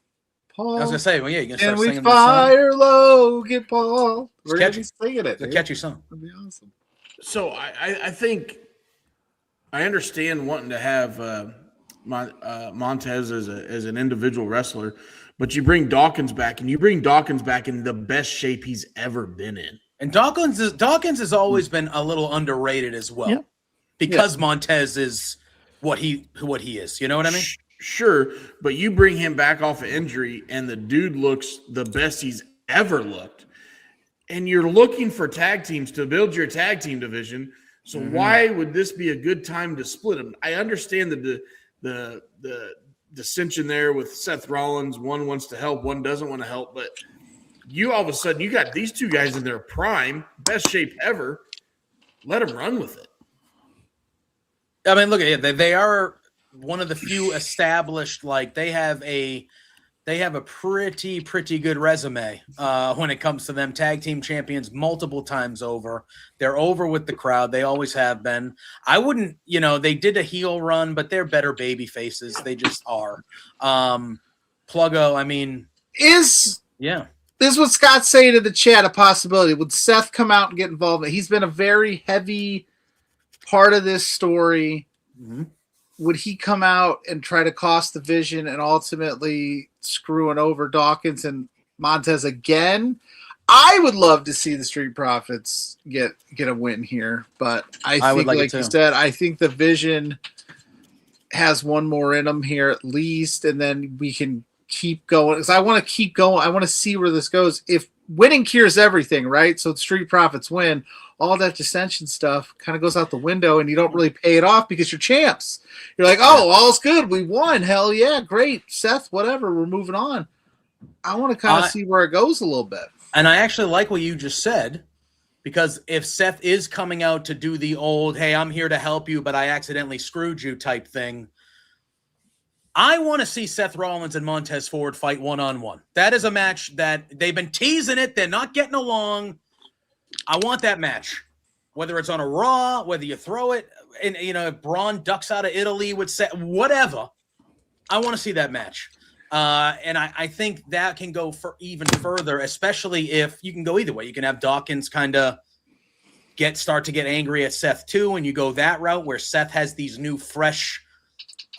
I was gonna say, you're gonna start singing. And we fire Logan Paul. We're gonna be singing it. It's a catchy song. That'd be awesome. So I think I understand wanting to have Montez as an individual wrestler, but you bring Dawkins back, and you bring Dawkins back in the best shape he's ever been in. And Dawkins has always been a little underrated as well, because Montez is what he is. You know what I mean? Sure, but you bring him back off of injury, and the dude looks the best he's ever looked. And you're looking for tag teams to build your tag team division. So why would this be a good time to split them? I understand the dissension there with Seth Rollins. One wants to help, one doesn't want to help. But you all of a sudden, you got these two guys in their prime, best shape ever. Let them run with it. I mean, look at it. They are one of the few established, like they have a pretty good resume when it comes to them. Tag team champions multiple times over. They're over with the crowd. They always have been. I wouldn't, they did a heel run, but they're better baby faces. They just are. Pluggo, I mean, this is what Scott's saying in the chat, a possibility. Would Seth come out and get involved? He's been a very heavy part of this story. Would he come out and try to cost the vision and ultimately screwing over Dawkins and Montez again? I would love to see the Street Profits get a win here, but I think, like you said, I think the vision has one more in them here at least, and then we can keep going. Because I want to keep going. I want to see where this goes. If winning cures everything, right? So the Street Profits win. All that dissension stuff kind of goes out the window, and you don't really pay it off because you're champs. You're like, oh, all's good. We won. Hell yeah. Great. Seth, whatever. We're moving on. I want to kind of see where it goes a little bit. And I actually like what you just said, because if Seth is coming out to do the old, hey, I'm here to help you, but I accidentally screwed you type thing, I want to see Seth Rollins and Montez Ford fight one-on-one. That is a match that they've been teasing it. They're not getting along. I want that match. whether it's on a Raw, whether you throw it, and if Braun ducks out of Italy with whatever. I want to see that match. And I think that can go for even further, especially if you can go either way. You can have Dawkins kind of start to get angry at Seth too, and you go that route where Seth has these new fresh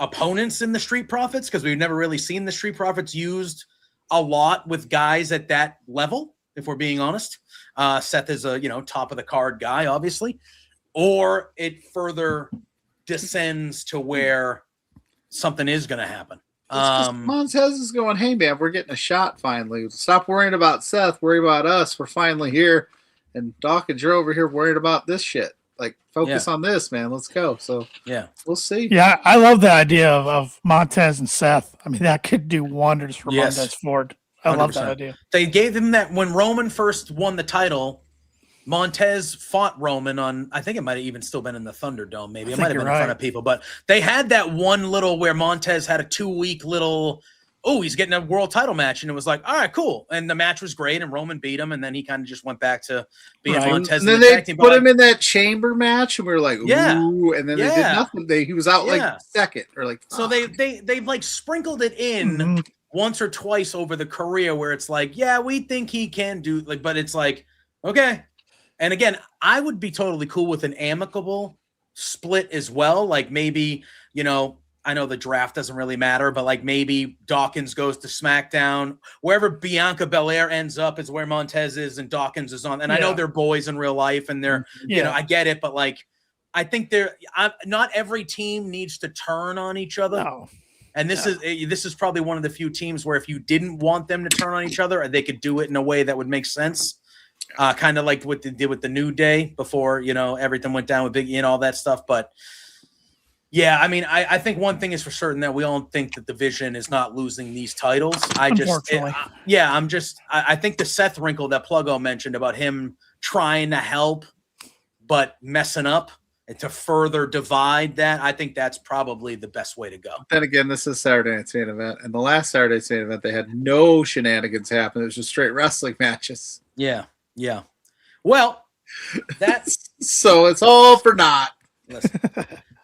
opponents in the Street Profits, because we've never really seen the Street Profits used a lot with guys at that level, if we're being honest. Seth is a top of the card guy, obviously, or it further descends to where something is going to happen. Montez is going, hey man, we're getting a shot finally. Stop worrying about Seth, worry about us. We're finally here. And Dawkins, you're over here worried about this shit. Like, focus on this, man. Let's go. So yeah, we'll see. Yeah, I love the idea of Montez and Seth. I mean, that could do wonders for Montez Ford. I 100%. Love that idea. They gave him that when Roman first won the title. Montez fought Roman on, I think it might have even still been in the Thunderdome. Maybe it might have been in front of people, but they had that one little where Montez had a 2-week little, he's getting a world title match. And it was like, all right, cool. And the match was great. And Roman beat him. And then he kind of just went back to being Montez. And then they put him in that chamber match. And we were like, ooh. Yeah. And then they did nothing. He was out like second or like. So they like sprinkled it in once or twice over the career where it's like, yeah, we think he can do but it's like, okay. And again, I would be totally cool with an amicable split as well. Like maybe, I know the draft doesn't really matter, but like maybe Dawkins goes to SmackDown. Wherever Bianca Belair ends up is where Montez is and Dawkins is on. And I know they're boys in real life and they're, I get it. But like, I think not every team needs to turn on each other. No. And this is probably one of the few teams where if you didn't want them to turn on each other, they could do it in a way that would make sense. Kind of like what they did with the New Day before, everything went down with Big E and all that stuff. But yeah, I mean, I think one thing is for certain that we all think that the Division is not losing these titles. I think the Seth wrinkle that Pluggo mentioned about him trying to help but messing up and to further divide that, I think that's probably the best way to go. Then again, this is Saturday Night's Main Event, and the last Saturday Night's Main Event, they had no shenanigans happen. It was just straight wrestling matches. Yeah. Yeah. Well, that's so it's all for naught. Listen,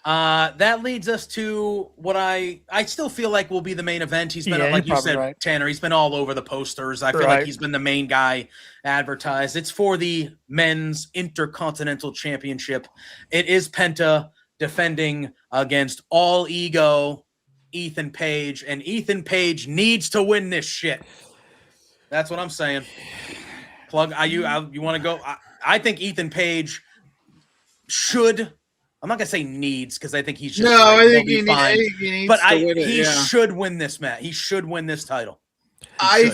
that leads us to what I still feel like will be the main event. He's been, like you said, right. Tanner, he's been all over the posters. I feel like he's been the main guy advertised. It's for the men's Intercontinental Championship. It is Penta defending against All Ego Ethan Page, and Ethan Page needs to win this shit. That's what I'm saying. Plug, you want to go? I think Ethan Page should. I'm not gonna say needs because I think he's just I think he needs. But he should win this match. He should win this title. I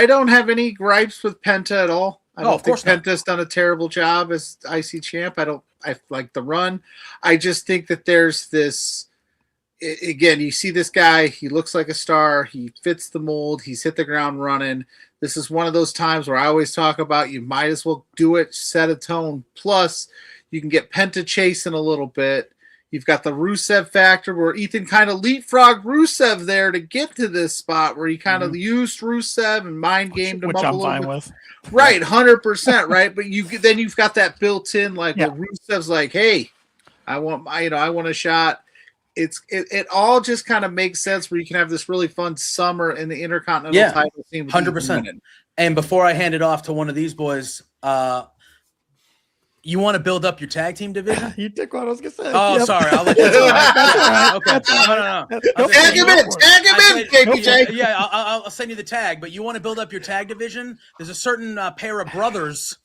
don't have any gripes with Penta at all. I don't think Penta's done a terrible job as IC champ. I like the run. I just think that there's this. Again, you see this guy. He looks like a star. He fits the mold. He's hit the ground running. This is one of those times where I always talk about you might as well do it, set a tone. Plus, you can get Penta chasing a little bit. You've got the Rusev factor where Ethan kind of leapfrogged Rusev there to get to this spot where he kind of used Rusev and mind gamed him up a little bit. With. Right, 100%, right? But then you've got that built in where Rusev's like, hey, I want a shot. It all just kind of makes sense where you can have this really fun summer in the Intercontinental title scene. 100%. And before I hand it off to one of these boys, you want to build up your tag team division? You took what I was going to say. Oh, sorry. I'll let you do it. That's all right. Okay. No. Tag him in, JPJ. Yeah, I'll send you the tag. But you want to build up your tag division? There's a certain pair of brothers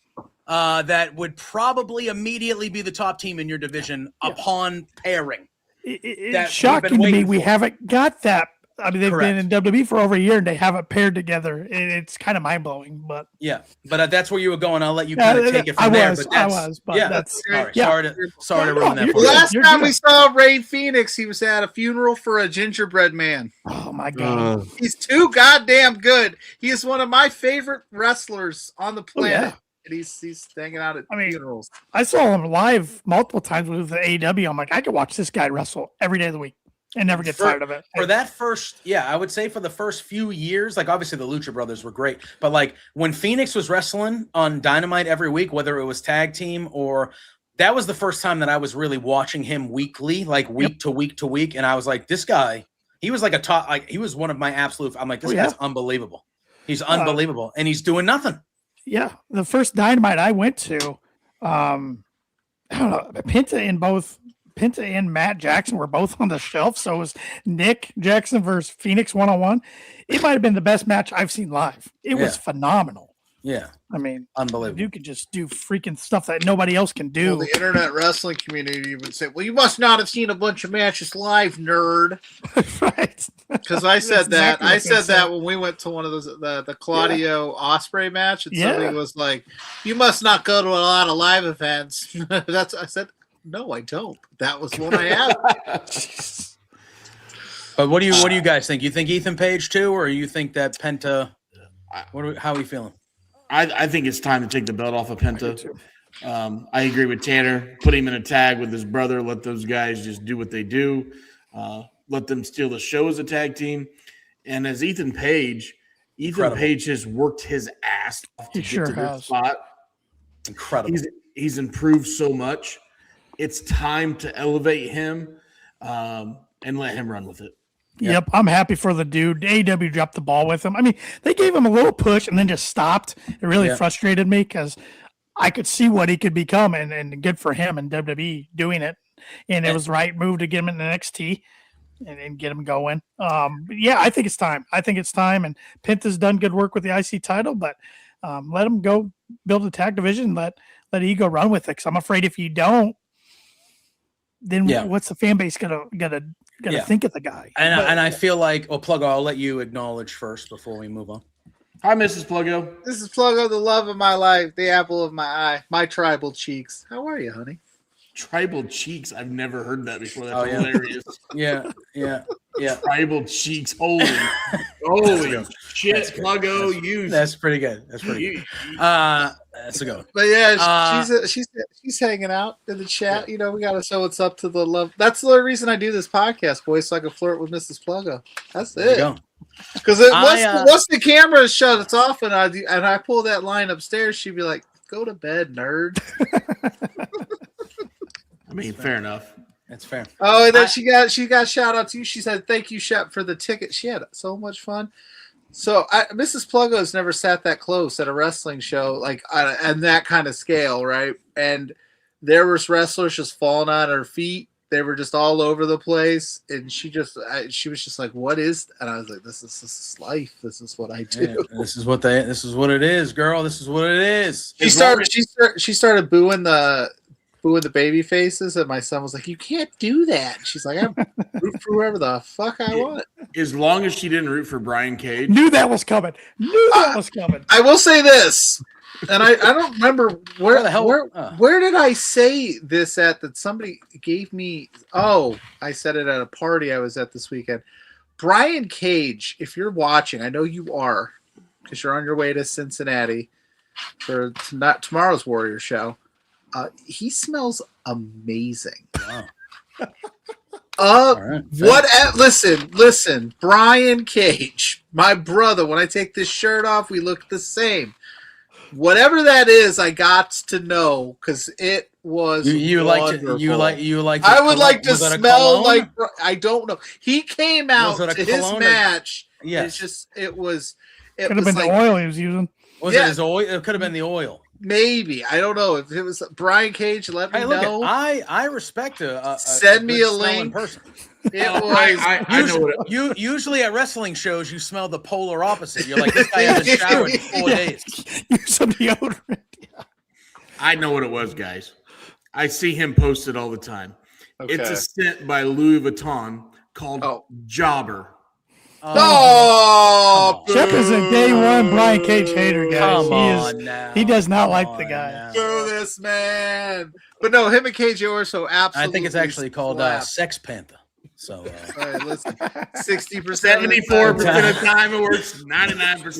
that would probably immediately be the top team in your division upon pairing. It's shocking to me we haven't got that. I mean, they've been in WWE for over a year and they haven't paired together. It's kind of mind blowing, but that's where you were going. I'll let you kind of take it from there. I was, but that's sorry to ruin that. Last time we saw Ray Phoenix, he was at a funeral for a gingerbread man. Oh my god, he's too goddamn good. He is one of my favorite wrestlers on the planet. And he's hanging out at funerals. I saw him live multiple times with the AEW. I'm like, I could watch this guy wrestle every day of the week. and never get tired of it. For that first, I would say for the first few years, like obviously the Lucha Brothers were great, but like when Phoenix was wrestling on Dynamite every week, whether it was tag team or that was the first time that I was really watching him weekly, like week to week to week, and I was like, this guy, he was like he was one of my absolute. I'm like, this guy's unbelievable. He's unbelievable, and he's doing nothing. Yeah, the first Dynamite I went to, I don't know, Penta and Matt Jackson were both on the shelf. So it was Nick Jackson versus Phoenix 1-on-1. It might have been the best match I've seen live. It was phenomenal. Yeah. I mean, unbelievable. You could just do freaking stuff that nobody else can do. Well, the internet wrestling community would say, well, you must not have seen a bunch of matches live, nerd. Right. Because I said that. exactly I said that when we went to one of those, the Claudio Osprey match. And somebody was like, you must not go to a lot of live events. I said, no, I don't. That was one I had. But what do you guys think? You think Ethan Page too, or you think that Penta? How are you feeling? I think it's time to take the belt off of Penta. I agree with Tanner. Put him in a tag with his brother. Let those guys just do what they do. Let them steal the show as a tag team. And as Ethan Page has worked his ass off to get to this spot. Incredible. He's improved so much. It's time to elevate him and let him run with it. Yep, I'm happy for the dude. AEW dropped the ball with him. I mean, they gave him a little push and then just stopped. It really frustrated me because I could see what he could become, and good for him and WWE doing it. And it was the right move to get him in NXT and get him going. I think it's time. And Penta's done good work with the IC title, but let him go build a tag division. Let Ego run with it. Because I'm afraid if you don't, then what's the fan base gonna think of the guy? And I feel like, Pluggo, I'll let you acknowledge first before we move on. Hi, Mrs. Pluggo. This is Pluggo, the love of my life, the apple of my eye, my tribal cheeks. How are you, honey? Tribal cheeks. I've never heard that before. That's hilarious. Yeah. Tribal cheeks. Holy shit, Pluggo. That's pretty good. That's a good one. But she's hanging out in the chat. You know, we got to show what's up to the love. That's the reason I do this podcast, boys, so I can flirt with Mrs. Pluggo. That's it. Because once the camera is shut, it's off, and I pull that line upstairs, she'd be like, "Go to bed, nerd." I mean, fair enough. That's fair. Oh, and then she got shout out to you. She said, "Thank you, Shep, for the ticket." She had so much fun. So Mrs. Pluggo has never sat that close at a wrestling show, and that kind of scale, right? And there was wrestlers just falling on her feet. They were just all over the place, and she was just like, "What is?" And I was like, "This is life. This is what I do. Yeah, this is what it is, girl. This is what it is." She started booing the baby faces, and my son was like, "You can't do that." And she's like, "I root for whoever the fuck I want." As long as she didn't root for Brian Cage. Knew that was coming. I will say this, and I don't remember where did I say this at that somebody gave me. Oh, I said it at a party I was at this weekend. Brian Cage, if you're watching, I know you are, because you're on your way to Cincinnati for tomorrow's Warrior show. He smells amazing. Wow. Listen, Brian Cage, my brother, when I take this shirt off, we look the same. Whatever that is, I got to know because it was wonderful. I would like to smell like, I don't know. He came out to his match. Yes. It could have been the oil he was using. Was it his oil? It could have been the oil. Maybe. I don't know. If it was Brian Cage, let me know. I respect send me a link. It was. I know what usually at wrestling shows, you smell the polar opposite. You're like, this guy hasn't showered in 4 days. Use some deodorant. I know what it was, guys. I see him posted all the time. Okay. It's a scent by Louis Vuitton called Jobber. Shep is a day one Brian Cage hater, guys. He does not like the guy. Screw this man. But no, him and KJ are so absolutely. I think it's actually called Sex Panther. So All right, listen, 60%, 74% of the time it works. 99%.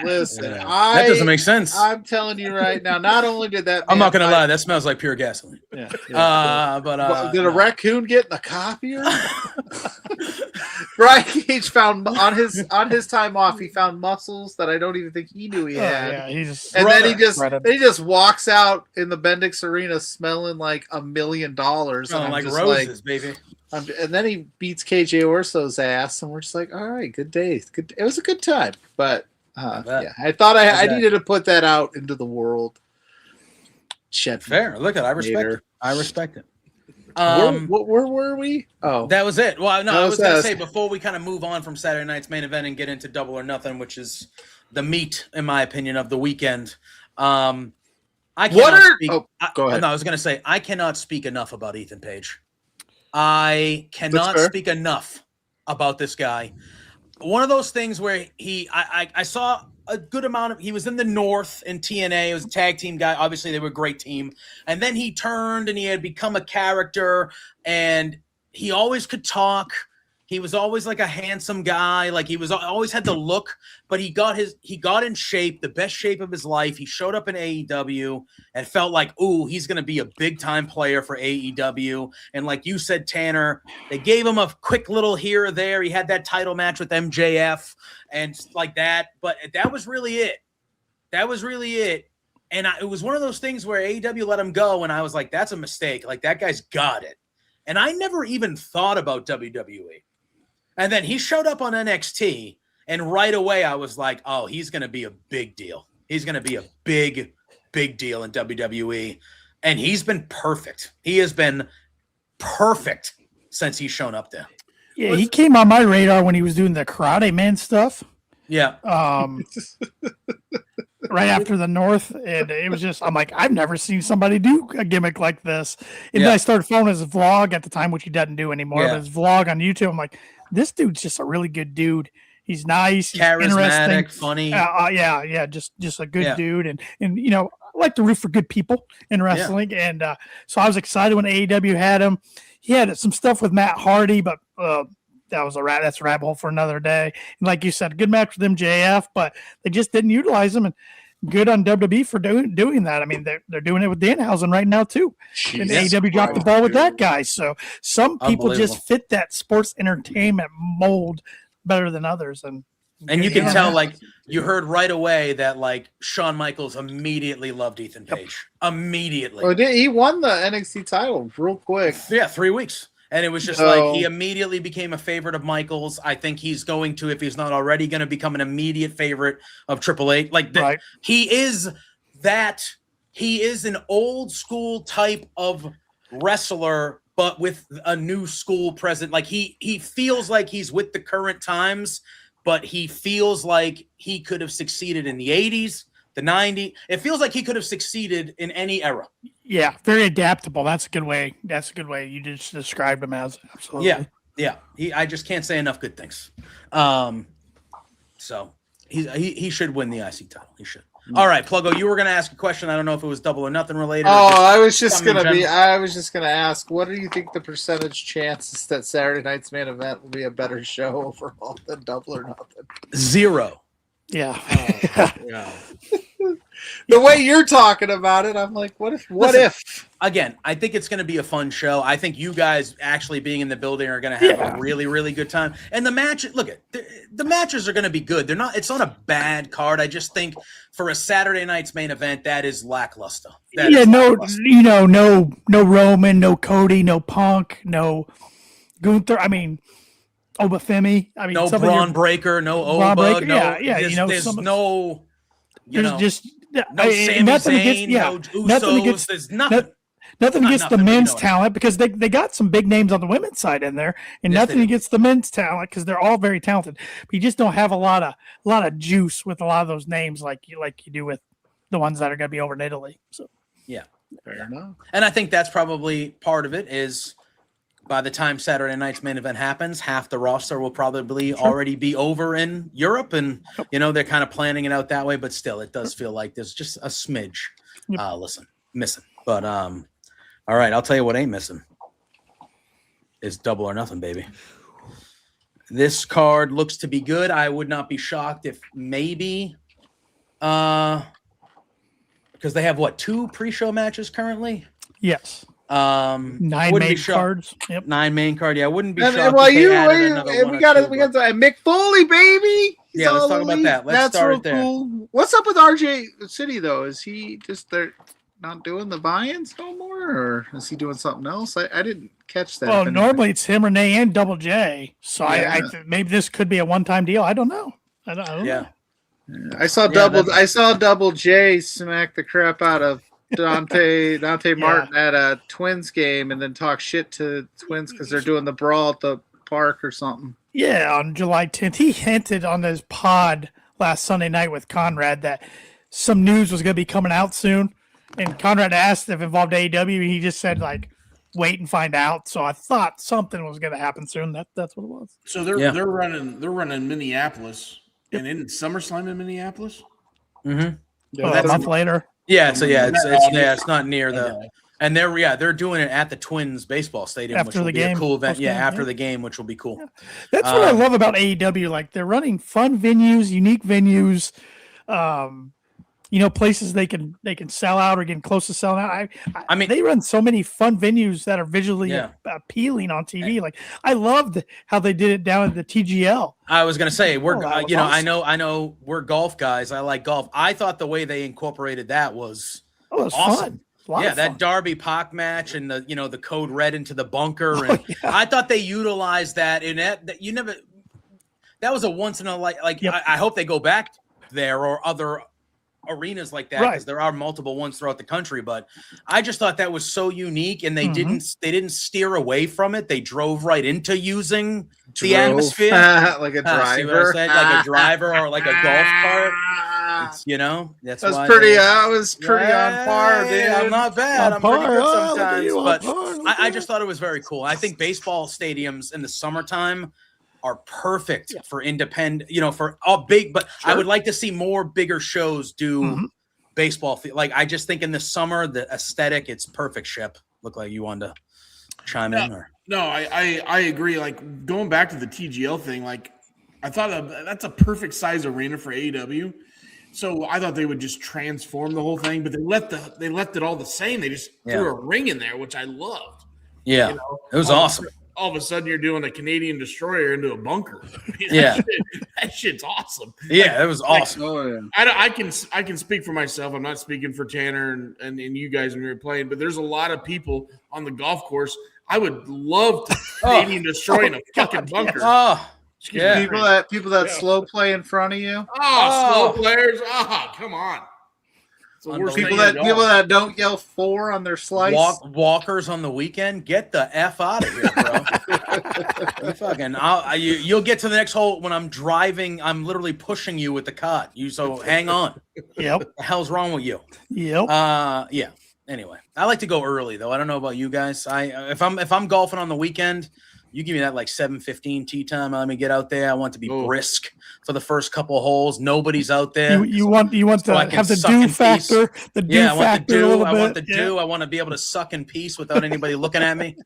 Listen. Yeah. That doesn't make sense. I'm telling you right now. Not only did that, I'm not gonna lie, that smells like pure gasoline. Yeah. But did a raccoon get in the copier? Brian Cage found on his time off, he found muscles that I don't even think he knew he had. Yeah, then he just walks out in the Bendix Arena smelling like $1 million. Smelling like roses, baby. And then he beats KJ Orso's ass, and we're just like, all right, good day. Good. It was a good time, but I thought I needed to put that out into the world. Fair. Look at I respect it. I respect it. Where were we? Oh, that was it. Well, no, I was going to say before we kind of move on from Saturday night's main event and get into Double or Nothing, which is the meat, in my opinion, of the weekend. Go ahead. No, I was going to say I cannot speak enough about Ethan Page. I cannot speak enough about this guy. One of those things where I saw a good amount of, he was in the North in TNA. It was a tag team guy. Obviously, they were a great team. And then he turned and he had become a character, and he always could talk. He was always like a handsome guy. Like he was always had the look, but he got in shape, the best shape of his life. He showed up in AEW and felt like, ooh, he's going to be a big time player for AEW. And like you said, Tanner, they gave him a quick little here or there. He had that title match with MJF and like that, but that was really it. And it was one of those things where AEW let him go, and I was like, that's a mistake. Like that guy's got it. And I never even thought about WWE. And then he showed up on NXT, and right away I was like, oh, he's going to be a big deal. He's going to be a big, big deal in WWE. And he's been perfect. He has been perfect since he's shown up there. Yeah, he came on my radar when he was doing the Karate Man stuff. Yeah. Right after the North, and it was just, I'm like, I've never seen somebody do a gimmick like this. And then I started following his vlog at the time, which he doesn't do anymore, but his vlog on YouTube, I'm like, this dude's just a really good dude. He's nice, he's charismatic, interesting, funny. Just a good dude, and you know, I like to root for good people in wrestling, and so I was excited when AEW had him. He had some stuff with Matt Hardy, but that's a rabbit hole for another day. And like you said, good match with MJF, but they just didn't utilize him. And good on WWE for doing that. I mean, they're doing it with Danhausen right now too. And AEW dropped the ball with that guy. So some people just fit that sports entertainment mold better than others. And you can tell, like, you heard right away that, like, Shawn Michaels immediately loved Ethan Page. Immediately. Oh, he won the NXT title real quick. Yeah, 3 weeks. And it was just like he immediately became a favorite of Michaels. I think he's going to, if he's not already going to become an immediate favorite of Triple H. Like he is an old school type of wrestler, but with a new school present. Like he feels like he's with the current times, but he feels like he could have succeeded in the 80s, the 90s. It feels like he could have succeeded in any era. Yeah, very adaptable. That's a good way. You just described him as. Absolutely. Yeah. I just can't say enough good things. So he should win the IC title. He should. All right, Pluggo, you were going to ask a question. I don't know if it was Double or Nothing related. I was just going to ask, what do you think the percentage chances that Saturday night's main event will be a better show overall than Double or Nothing? 0. Yeah. The way you're talking about it, I'm like, what if? Again, I think it's going to be a fun show. I think you guys actually being in the building are going to have a really, really good time. And the match, the matches are going to be good. It's not a bad card. I just think for a Saturday night's main event, that is lackluster. No Roman, no Cody, no Punk, no Gunther. I mean, Obafemi. I mean, no Braun Breaker, no Oba. There's no Sami Zayn, no Usos. There's nothing. Nothing against the men's talent, because they got some big names on the women's side in there, and nothing against the men's talent because they're all very talented. But you just don't have a lot of juice with a lot of those names like you do with the ones that are going to be over in Italy. So yeah, fair enough. And I think that's probably part of it. Is by the time Saturday night's main event happens, half the roster will probably already be over in Europe, and they're kind of planning it out that way. But still, it does feel like there's just a smidge. Missing. But all right, I'll tell you what ain't missing. is Double or Nothing, baby. This card looks to be good. I would not be shocked if maybe because they have 2 pre-show matches currently? Yes. 9 main cards. Yep. 9 main card. Yeah, I wouldn't be shocked. We got Mick Foley, baby. Yeah, let's talk about that. Let's start there. Cool. What's up with RJ City though? Is he just there not doing the buy-ins no more, or is he doing something else? I didn't catch that. Well, normally it's him, Renee, and Double J. So I maybe this could be a one-time deal. I don't know. I don't know. I saw Double J smack the crap out of Dante Martin at a Twins game, and then talk shit to Twins because they're doing the brawl at the park or something. Yeah, on July 10th, he hinted on his pod last Sunday night with Conrad that some news was going to be coming out soon. And Conrad asked if it involved AEW, and he just said, wait and find out. So I thought something was going to happen soon. That's what it was. So they're running Minneapolis, and in SummerSlam in Minneapolis. Mm-hmm. A month later. Yeah, so it's not near the, and they're doing it at the Twins baseball stadium, which will be a cool event. After the game, which will be cool. That's what I love about AEW. Like they're running fun venues, unique venues, places they can sell out or getting close to selling out. I mean, they run so many fun venues that are visually appealing on TV. Like I loved how they did it down at the TGL. I was gonna say awesome. I know we're golf guys. I like golf. I thought the way they incorporated that was awesome. Fun. That Darby Pac match and the code red into the bunker, and I thought they utilized that. And that was a once in a I hope they go back there or other arenas like that because there are multiple ones throughout the country. But I just thought that was so unique, and they didn't steer away from it. They drove right into using the atmosphere like a driver, see what I said? Like a driver or like a golf cart. That's I was pretty on par, dude. I'm not bad. I'm pretty good sometimes, but I just thought it was very cool. I think baseball stadiums in the summertime are perfect for independent, for all big, but I would like to see more bigger shows do baseball. I just think in the summer, the aesthetic, it's perfect. Ship, look like you wanted to chime in or? No, I agree. Like going back to the TGL thing, I thought that's a perfect size arena for AEW. So I thought they would just transform the whole thing, but they left it all the same. They just threw a ring in there, which I loved. Yeah, it was awesome. All of a sudden, you're doing a Canadian destroyer into a bunker. That shit's awesome. Yeah, it was awesome. I can speak for myself. I'm not speaking for Tanner and you guys when you're playing, but there's a lot of people on the golf course. I would love to Canadian destroy in a fucking bunker. People that slow play in front of you. Slow players. Come on. People that don't yell 4 on their slice. Walkers on the weekend. Get the F out of here, bro. You'll get to the next hole when I'm driving. I'm literally pushing you with the cart. So hang on. Yep. What the hell's wrong with you? Yep. Yeah. Anyway, I like to go early though. I don't know about you guys. If I'm golfing on the weekend, you give me that 7:15 tee time. Let me get out there. I want to be brisk for the first couple of holes. Nobody's out there. You want to have the do factor. The do factor. I want the do. I want to be able to suck in peace without anybody looking at me.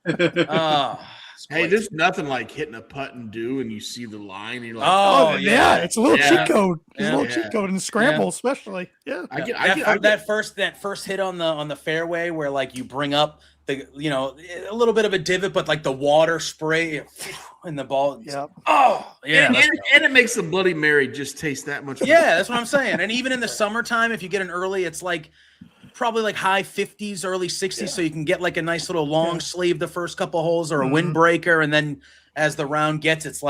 Hey, there's nothing like hitting a putt and do, and you see the line. And you're like, it's a little cheat code. It's a little cheat code in the scramble, especially. Yeah, that first hit on the fairway where you bring up the a little bit of a divot, but the water spray in the ball. And it makes the Bloody Mary just taste that much. That's what I'm saying. And even in the summertime, if you get in early, it's probably high 50s, early 60s, so you can get a nice little long sleeve the first couple holes or a windbreaker, and then as the round gets, it's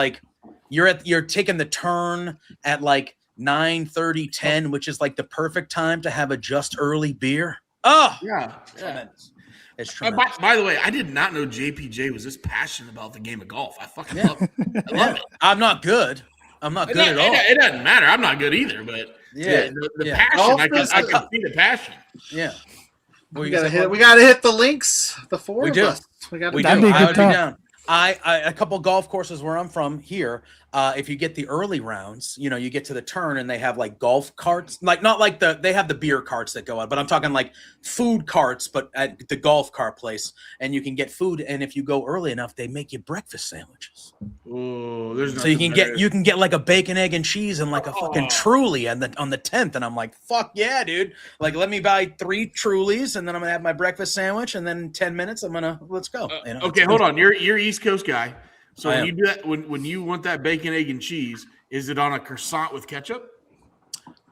you're taking the turn at 9:30, 10, which is the perfect time to have a just early beer. Tremendous. It's tremendous. By the way, I did not know JPJ was this passionate about the game of golf. I fucking love it. I love it. I'm not good. At all. It doesn't matter. I'm not good either, but the passion, I can see the passion. Yeah. We gotta hit the links. The four we of do. us. We do. I would be down. A couple golf courses where I'm from here. if you get the early rounds, you know, you get to the turn and they have like golf carts, like not like they have the beer carts that go out, but I'm talking like food carts, but at the golf cart place, and you can get food. And if you go early enough, they make you breakfast sandwiches. Oh, there's so you can get like a bacon, egg, and cheese and like a fucking Truly on the 10th. And I'm like, fuck yeah, dude. Like, let me buy 3 Trulies and then I'm gonna have my breakfast sandwich, and then in 10 minutes let's go. You know, okay, hold on. You're East Coast guy. So when you do that, when you want that bacon, egg, and cheese, is it on a croissant with ketchup?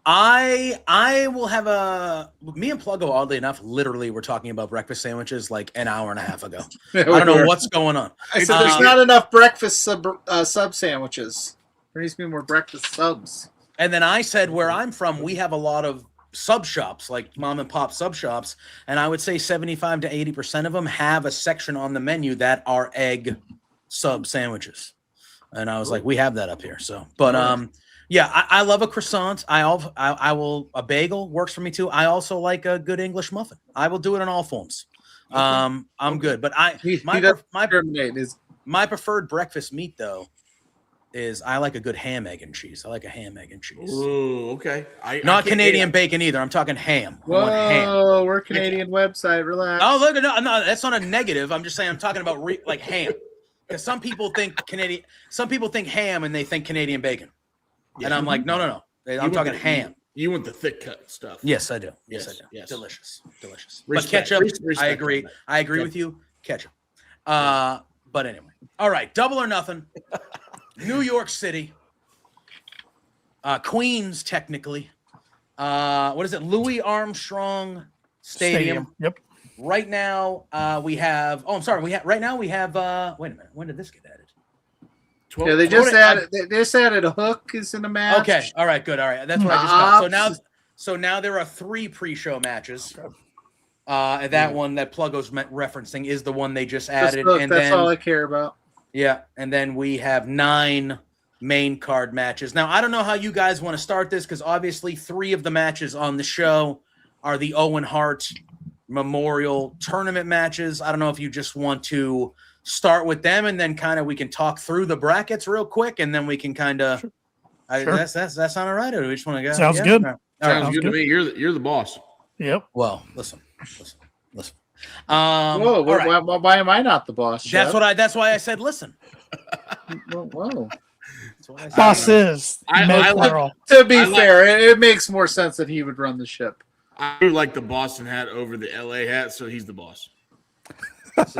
I will have me and Pluggo, oddly enough, literally were talking about breakfast sandwiches like an hour and a half ago. I don't know what's going on. I said there's not enough breakfast sub sandwiches. There needs to be more breakfast subs. And then I said, where I'm from, we have a lot of sub shops, like mom and pop sub shops, and I would say 75 to 80% of them have a section on the menu that are egg sub sandwiches. And I was like, we have that up here. So, but yeah, I love a croissant. I will, a bagel works for me too. I also like a good English muffin. I will do it in all forms. I'm good, but my preferred breakfast meat though is I like a good ham, egg, and cheese. I like a ham, egg, and cheese. Ooh, okay. Not Canadian bacon either. I'm talking ham. Whoa, I want ham. we're Canadian website. Relax. Oh, look, no, that's not a negative. I'm just saying I'm talking about like ham. Because some people think ham and they think Canadian bacon. Yeah, and I'm like, no. I'm talking ham. You want the thick cut stuff. Yes, I do. Yes, I do. Yes. Delicious. Respect, but ketchup, respect I agree. I agree with you. Ketchup. But anyway. All right. Double or nothing. New York City. Queens, technically. What is it? Louis Armstrong Stadium. Yep. Right now, we have. Oh, I'm sorry. Right now we have. Wait a minute. When did this get added? 12, yeah, they just added a Hook is in the match. Okay. All right. Good. All right. That's what I just got. So now there are 3 pre-show matches. That one that Pluggo's referencing is the one they just added. That's all I care about. Yeah, and then we have 9 main card matches. Now, I don't know how you guys want to start this because obviously 3 of the matches on the show are the Owen Hart Memorial Tournament matches. I don't know if you just want to start with them and then kind of we can talk through the brackets real quick and then we can kind of sure. That sound all right, or do we just want to go? Sounds good. Sounds good to me. You're the boss. Yep. Well, listen. Whoa! Right. Why am I not the boss? That's why I said listen. Whoa. Boss is. To be fair, it makes more sense that he would run the ship. I do like the Boston hat over the LA hat, so he's the boss. This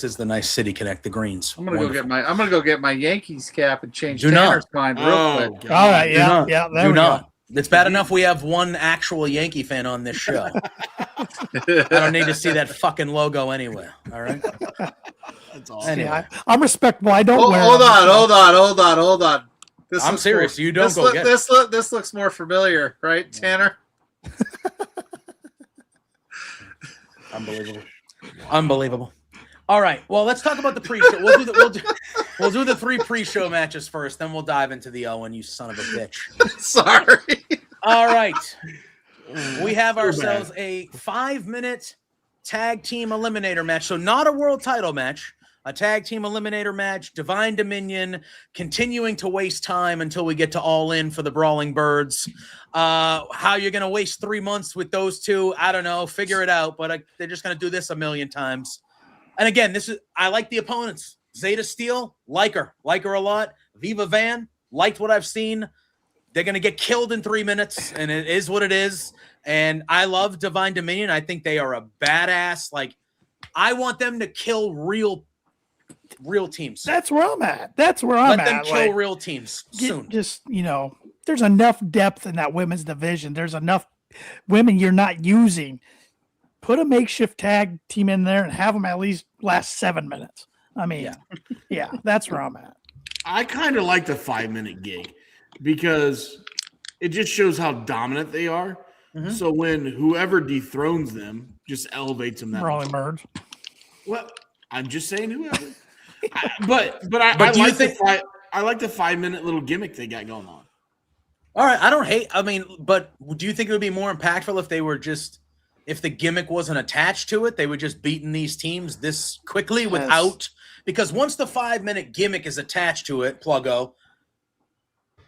is the nice City Connect, the greens. I'm gonna go get my Yankees cap and change Tanner's mind real quick. All right, yeah. Do not. It's bad enough we have one actual Yankee fan on this show. I don't need to see that fucking logo anywhere. All right. That's awesome. Anyway. I'm respectful. I don't wear. Hold on. I'm serious. You don't go get it. This looks more familiar, right, Tanner? Unbelievable. All right. Well, let's talk about the pre-show. We'll do the 3 pre-show matches first, then we'll dive into the Owen, you son of a bitch. Sorry. All right. We have ourselves a 5-minute tag team eliminator match. So not a world title match, a tag team eliminator match, Divine Dominion, continuing to waste time until we get to All In for the Brawling Birds. How you're going to waste 3 months with those 2, I don't know. Figure it out, but they're just going to do this a million times. And again, I like the opponents. Zeta Steel, like her a lot. Viva Van, liked what I've seen. They're going to get killed in 3 minutes, and it is what it is. And I love Divine Dominion. I think they are a badass. Like, I want them to kill real teams. That's where I'm at. Let them kill real teams soon. Just, there's enough depth in that women's division. There's enough women you're not using. Put a makeshift tag team in there and have them at least last 7 minutes. I mean, yeah, that's where I'm at. I kind of like the 5-minute gig because it just shows how dominant they are. Mm-hmm. So when whoever dethrones them just elevates them that Brawling Birds. Well, I'm just saying whoever. I like the 5-minute little gimmick they got going on. All right, but do you think it would be more impactful if they were just if the gimmick wasn't attached to it, they would just beaten these teams this quickly without, because once the 5-minute gimmick is attached to it, Pluggo,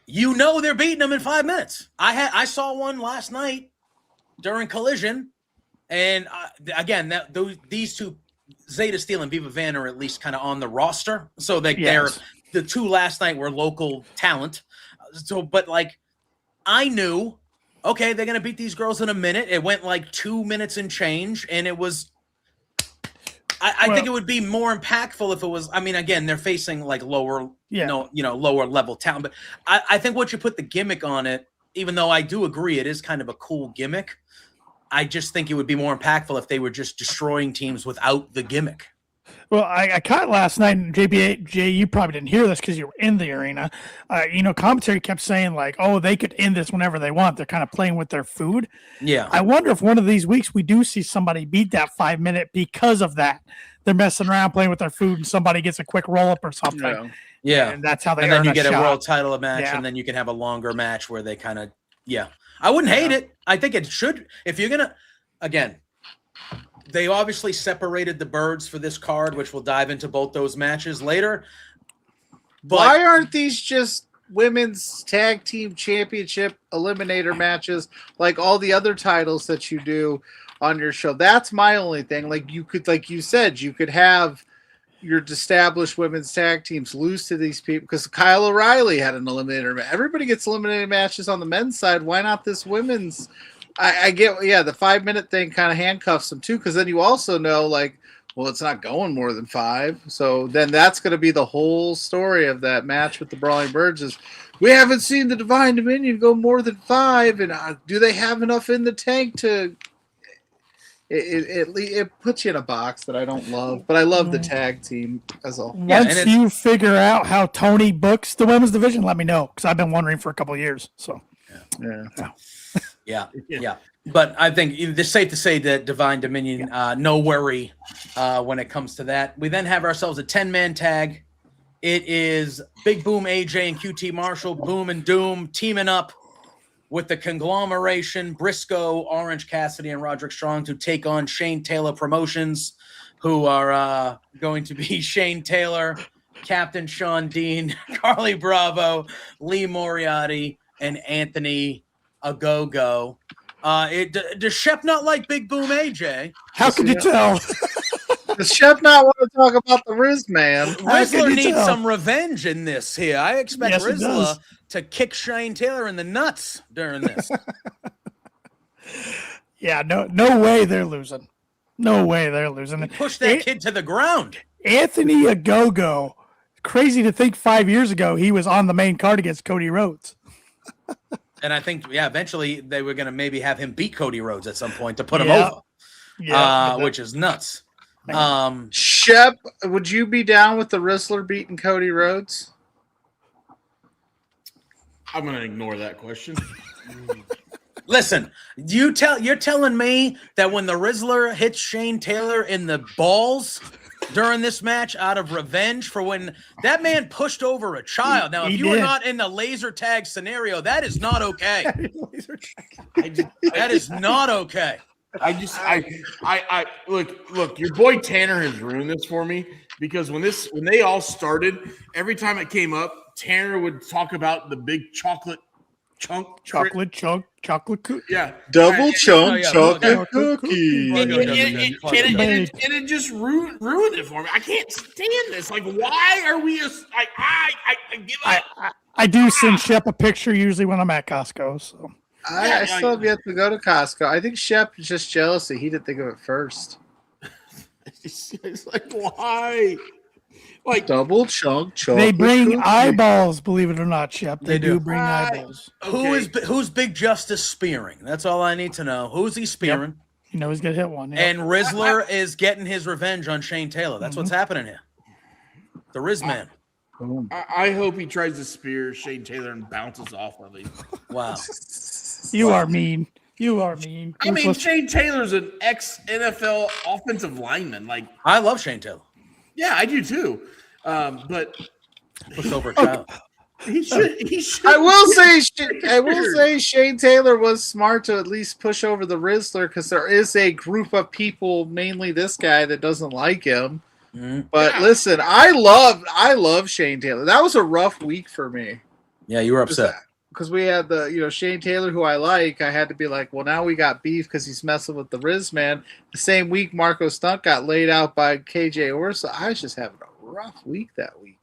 you know they're beating them in 5 minutes. I saw one last night during Collision, and again, these two, Zeta Steel and Viva Van, are at least kind of on the roster, so they're the two last night were local talent. So, but like, I knew, okay, they're gonna beat these girls in a minute. It went like 2 minutes and change, and it was. I think it would be more impactful if it was. I mean, again, they're facing like lower, lower level talent. But I think once you put the gimmick on it, even though I do agree it is kind of a cool gimmick, I just think it would be more impactful if they were just destroying teams without the gimmick. Well, I caught last night, and JPJ, you probably didn't hear this because you were in the arena. Commentary kept saying, like, oh, they could end this whenever they want. They're kind of playing with their food. Yeah. I wonder if one of these weeks we do see somebody beat that 5 minute because of that. They're messing around, playing with their food, and somebody gets a quick roll-up or something. Yeah. And that's how they And then you get shot. a world title match, and then you can have a longer match where they kind of, I wouldn't hate it. I think it should. If you're going to, again, they obviously separated the birds for this card, which we'll dive into both those matches later. But why aren't these just women's tag team championship eliminator matches like all the other titles that you do on your show? That's my only thing. Like you could, like you said, you could have your established women's tag teams lose to these people because Kyle O'Reilly had an eliminator match. Everybody gets eliminated matches on the men's side. Why not this women's? I get, the 5 minute thing kind of handcuffs them too, because then you also know, like, well, it's not going more than 5. So then that's going to be the whole story of that match with the Brawling Birds is we haven't seen the Divine Dominion go more than 5, and do they have enough in the tank to? It puts you in a box that I don't love, but I love the tag team as a whole. Once you figure out how Tony books the women's division, let me know because I've been wondering for a couple of years. So Yeah. But I think it's safe to say that Divine Dominion, no worry when it comes to that. We then have ourselves a 10-man tag. It is Big Boom AJ and QT Marshall, Boom and Doom, teaming up with the conglomeration, Briscoe, Orange Cassidy, and Roderick Strong to take on Shane Taylor Promotions, who are going to be Shane Taylor, Captain Sean Dean, Carly Bravo, Lee Moriarty, and Anthony Agogo. Does Shep not like Big Boom AJ? How could you tell? Does Shep not want to talk about the Riz man? Rizzler needs some revenge in this here. I expect Yes, he Rizzler does. to kick Shane Taylor in the nuts during this. No way they're losing. No way they're losing. Push that kid to the ground. Anthony Agogo. Crazy to think 5 years ago he was on the main card against Cody Rhodes. And I think, eventually they were going to maybe have him beat Cody Rhodes at some point to put him over, which is nuts. Shep, would you be down with the Rizzler beating Cody Rhodes? I'm going to ignore that question. Listen, you're telling me that when the Rizzler hits Shane Taylor in the balls during this match out of revenge for when that man pushed over a child. Now, if you were not in the laser tag scenario, that is not okay. That is not okay. I look, your boy Tanner has ruined this for me because when they all started, every time it came up, Tanner would talk about the big chocolate cookie. Yeah. Double chunk chocolate cookie. And it just ruined it for me. I can't stand this. Like, why are we I give up. I do send Shep a picture usually when I'm at Costco. So I still have yet to go to Costco. I think Shep is just jealous that he didn't think of it first. It's like, why? Like double chunk chocolate. They bring cookie. eyeballs, believe it or not, Shep. They do bring eyeballs. Who's Big Justice spearing? That's all I need to know. Who's he spearing? Yep. You know he's gonna hit one. Yep. And Rizzler is getting his revenge on Shane Taylor. That's what's happening here. The Riz man. I hope he tries to spear Shane Taylor and bounces off of him. Wow. You are mean. You are mean. I mean, Shane Taylor's an ex-NFL offensive lineman. Like, I love Shane Taylor. Yeah, I do too. But push over a child. He should. I will say Shane Taylor was smart to at least push over the Rizzler because there is a group of people, mainly this guy, that doesn't like him. Mm-hmm. But listen, I love Shane Taylor. That was a rough week for me. Yeah, you were upset. Because we had Shane Taylor, who I like. I had to be like, well, now we got beef because he's messing with the Riz man. The same week, Marco Stunt got laid out by KJ Orsa. I was just having a rough week that week,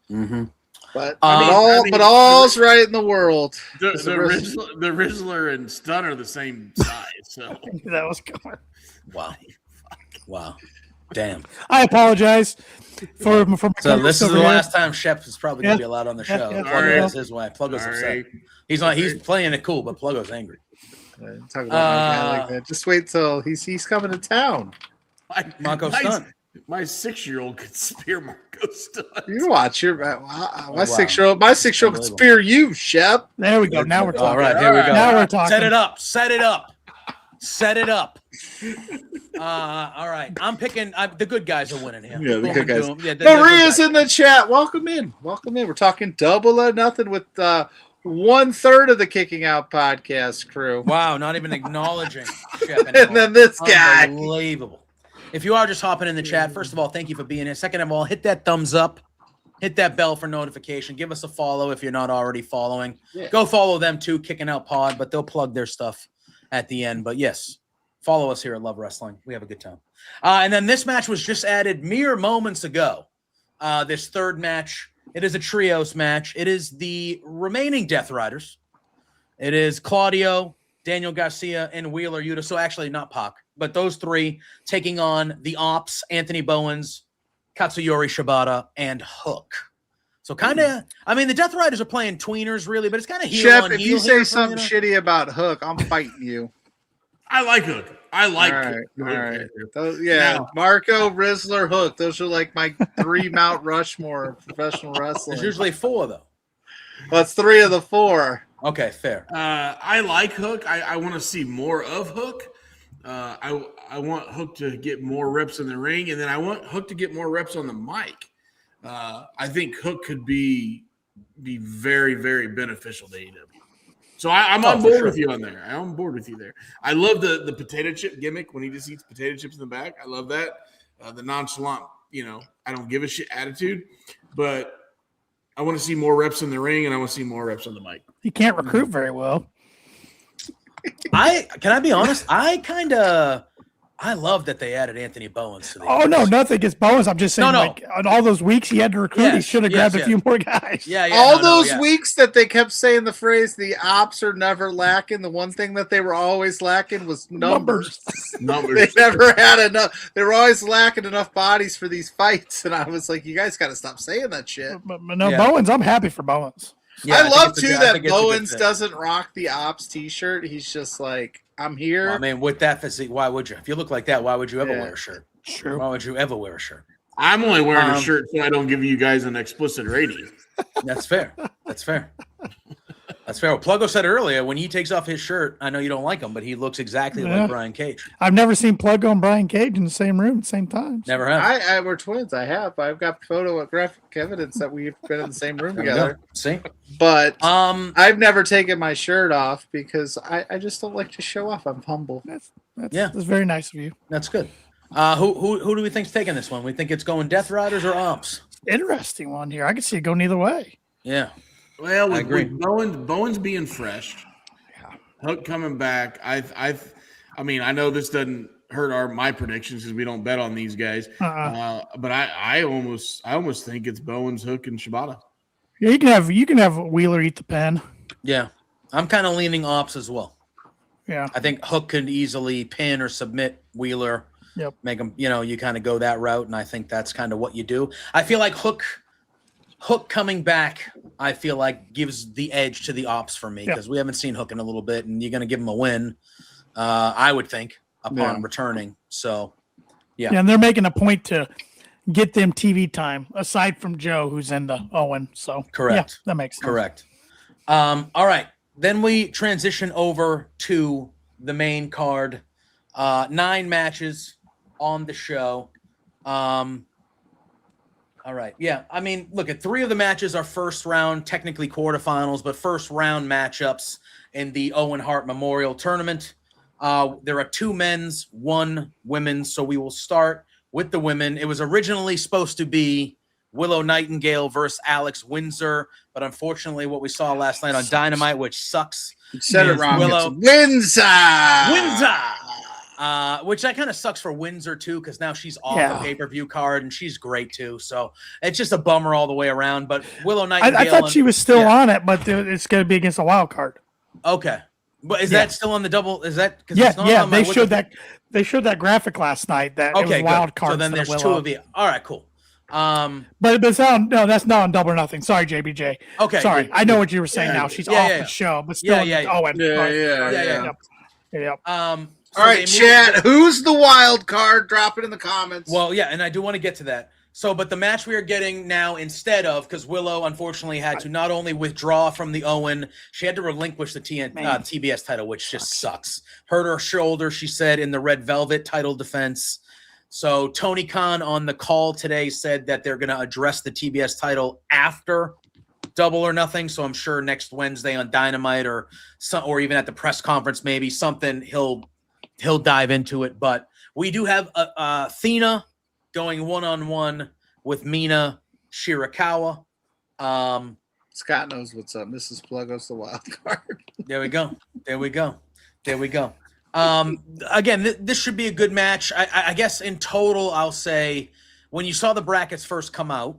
man. But all's right in the world. The Rizzler and Stun are the same size. So that was going. Wow. Damn. I apologize for So this is the last time Shep is probably going to be allowed on the show. Pluggo is his way. Pluggo's upset. He's playing it cool, but Pluggo's angry. Talk about my guy like that. Just wait till he's coming to town. Marco Stunt. My 6-year-old could spear Marco Stunt. You watch my 6-year-old. My 6-year-old could spear you, Shep. There we go. Now we're talking. All right, here we go. Now we're talking. Set it up. All right, I'm picking. The good guys are winning here. Yeah, the good guys. Maria's in the chat. Welcome in. We're talking Double or Nothing with 1/3 of the Kicking Out podcast crew. Wow, not even acknowledging Shep and then this guy. Unbelievable. If you are just hopping in the chat, first of all, thank you for being here. Second of all, hit that thumbs up. Hit that bell for notification. Give us a follow if you're not already following. Yeah. Go follow them too, Kicking Out Pod, but they'll plug their stuff at the end. But yes, follow us here at Love Wrestling. We have a good time. And then this match was just added mere moments ago. This third match, it is a trios match. It is the remaining Death Riders. It is Claudio, Daniel Garcia, and Wheeler Yuta. So actually not Pac, but those three taking on the Ops, Anthony Bowens, Katsuyori Shibata, and Hook. So kind of, the Death Riders are playing tweeners really, but it's kind of heel Shep, on if heel you say here, something shitty about Hook, I'm fighting you. I like Hook. Hook. All right. Marco, Rizzler, Hook. Those are like my 3 Mount Rushmore of professional wrestling. There's usually 4 though. Well, it's 3 of the 4. Okay, fair. I like Hook. I want to see more of Hook. I want Hook to get more reps in the ring, and then I want Hook to get more reps on the mic. I think Hook could be very, very beneficial to AEW. So I'm on board with you on there. I'm on board with you there. I love the potato chip gimmick when he just eats potato chips in the back. I love that. The nonchalant, I don't give a shit attitude, but I want to see more reps in the ring, and I want to see more reps on the mic. He can't recruit very well. Can I be honest? I love that they added Anthony Bowens to the nothing against Bowens. I'm just saying, like, on all those weeks he had to recruit, he should have grabbed a few more guys. All those weeks that they kept saying the phrase, the Ops are never lacking, the one thing that they were always lacking was numbers. They never had enough. They were always lacking enough bodies for these fights. And I was like, you guys got to stop saying that shit. Bowens, I'm happy for Bowens. Yeah, I love, too, that Bowens doesn't rock the Ops t-shirt. He's just like, I'm here. Well, with that physique, why would you? If you look like that, why would you ever wear a shirt? Sure. Why would you ever wear a shirt? I'm only wearing a shirt so I don't give you guys an explicit rating. That's fair. That's fair. Well, Pluggo said earlier, when he takes off his shirt, I know you don't like him, but he looks exactly like Brian Cage. I've never seen Pluggo and Brian Cage in the same room at the same time. Never have. We're twins. I've got photographic evidence that we've been in the same room together. See? But I've never taken my shirt off because I just don't like to show off. I'm humble. That's very nice of you. That's good. Who do we think's taking this one? We think it's going Death Riders or Ops? Interesting one here. I could see it going either way. Yeah. Well, with Bowens being fresh, Hook coming back, I know this doesn't hurt my predictions because we don't bet on these guys. But I almost think it's Bowens, Hook, and Shibata. Yeah, you can have Wheeler eat the pen. Yeah, I'm kind of leaning Ops as well. Yeah, I think Hook could easily pin or submit Wheeler. Yep. Make him, you kind of go that route, and I think that's kind of what you do. I feel like Hook coming back, I feel like gives the edge to the Ops for me because we haven't seen Hook in a little bit, and you're going to give him a win, I would think, upon returning. So, yeah. And they're making a point to get them TV time, aside from Joe, who's in the Owen. So, correct. Yeah, that makes sense. Correct. All right. Then we transition over to the main card. 9 matches on the show. All right. Yeah. Look at 3 of the matches are first round, technically quarterfinals, but first round matchups in the Owen Hart Memorial Tournament. There are 2 men's, 1 women's. So we will start with the women. It was originally supposed to be Willow Nightingale versus Alex Windsor. But unfortunately, what we saw last night on Dynamite, which sucks. You said it wrong. Willow Windsor. Which that kind of sucks for Windsor too, because now she's off the pay-per-view card and she's great too. So it's just a bummer all the way around. But Willow Nightingale, I thought she was still on it, but it's going to be against a wild card. Okay, but is that still on the double? Is that? They showed that. They showed that graphic last night. That it was wild card. So then there's two of you. All right, cool. But it's on, no, that's not on Double or Nothing. Sorry, JPJ. Okay, sorry. I know what you were saying now. She's off the show, but still. Yeah. So all right, chat. Who's the wild card? Drop it in the comments. Well, yeah, and I do want to get to that. So, but the match we are getting now instead of, because Willow unfortunately had to not only withdraw from the Owen, she had to relinquish the TBS title, which just sucks. Hurt her shoulder, she said, in the Red Velvet title defense. So Tony Khan on the call today said that they're going to address the TBS title after Double or Nothing. So I'm sure next Wednesday on Dynamite or even at the press conference, maybe something he'll dive into it. But we do have Athena going one-on-one with Mina Shirakawa. Scott knows what's up. Mrs. Pluggo's the wild card. There we go. Again, this should be a good match. I guess in total, I'll say, when you saw the brackets first come out,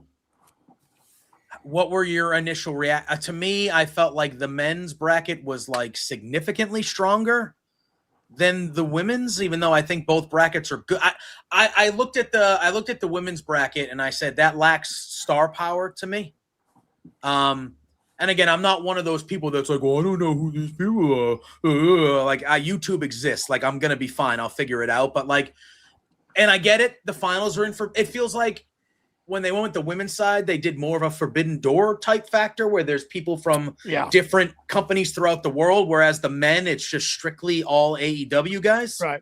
what were your initial react? To me, I felt like the men's bracket was like significantly stronger than the women's, even though I think both brackets are good. I looked at the women's bracket and I said that lacks star power to me. And again, I'm not one of those people that's like, well, I don't know who these people are. Like, YouTube exists. Like, I'm gonna be fine. I'll figure it out. But like, and I get it. The finals are in for. It feels like when they went with the women's side, they did more of a Forbidden Door type factor where there's people from different companies throughout the world, whereas the men, it's just strictly all AEW guys. Right.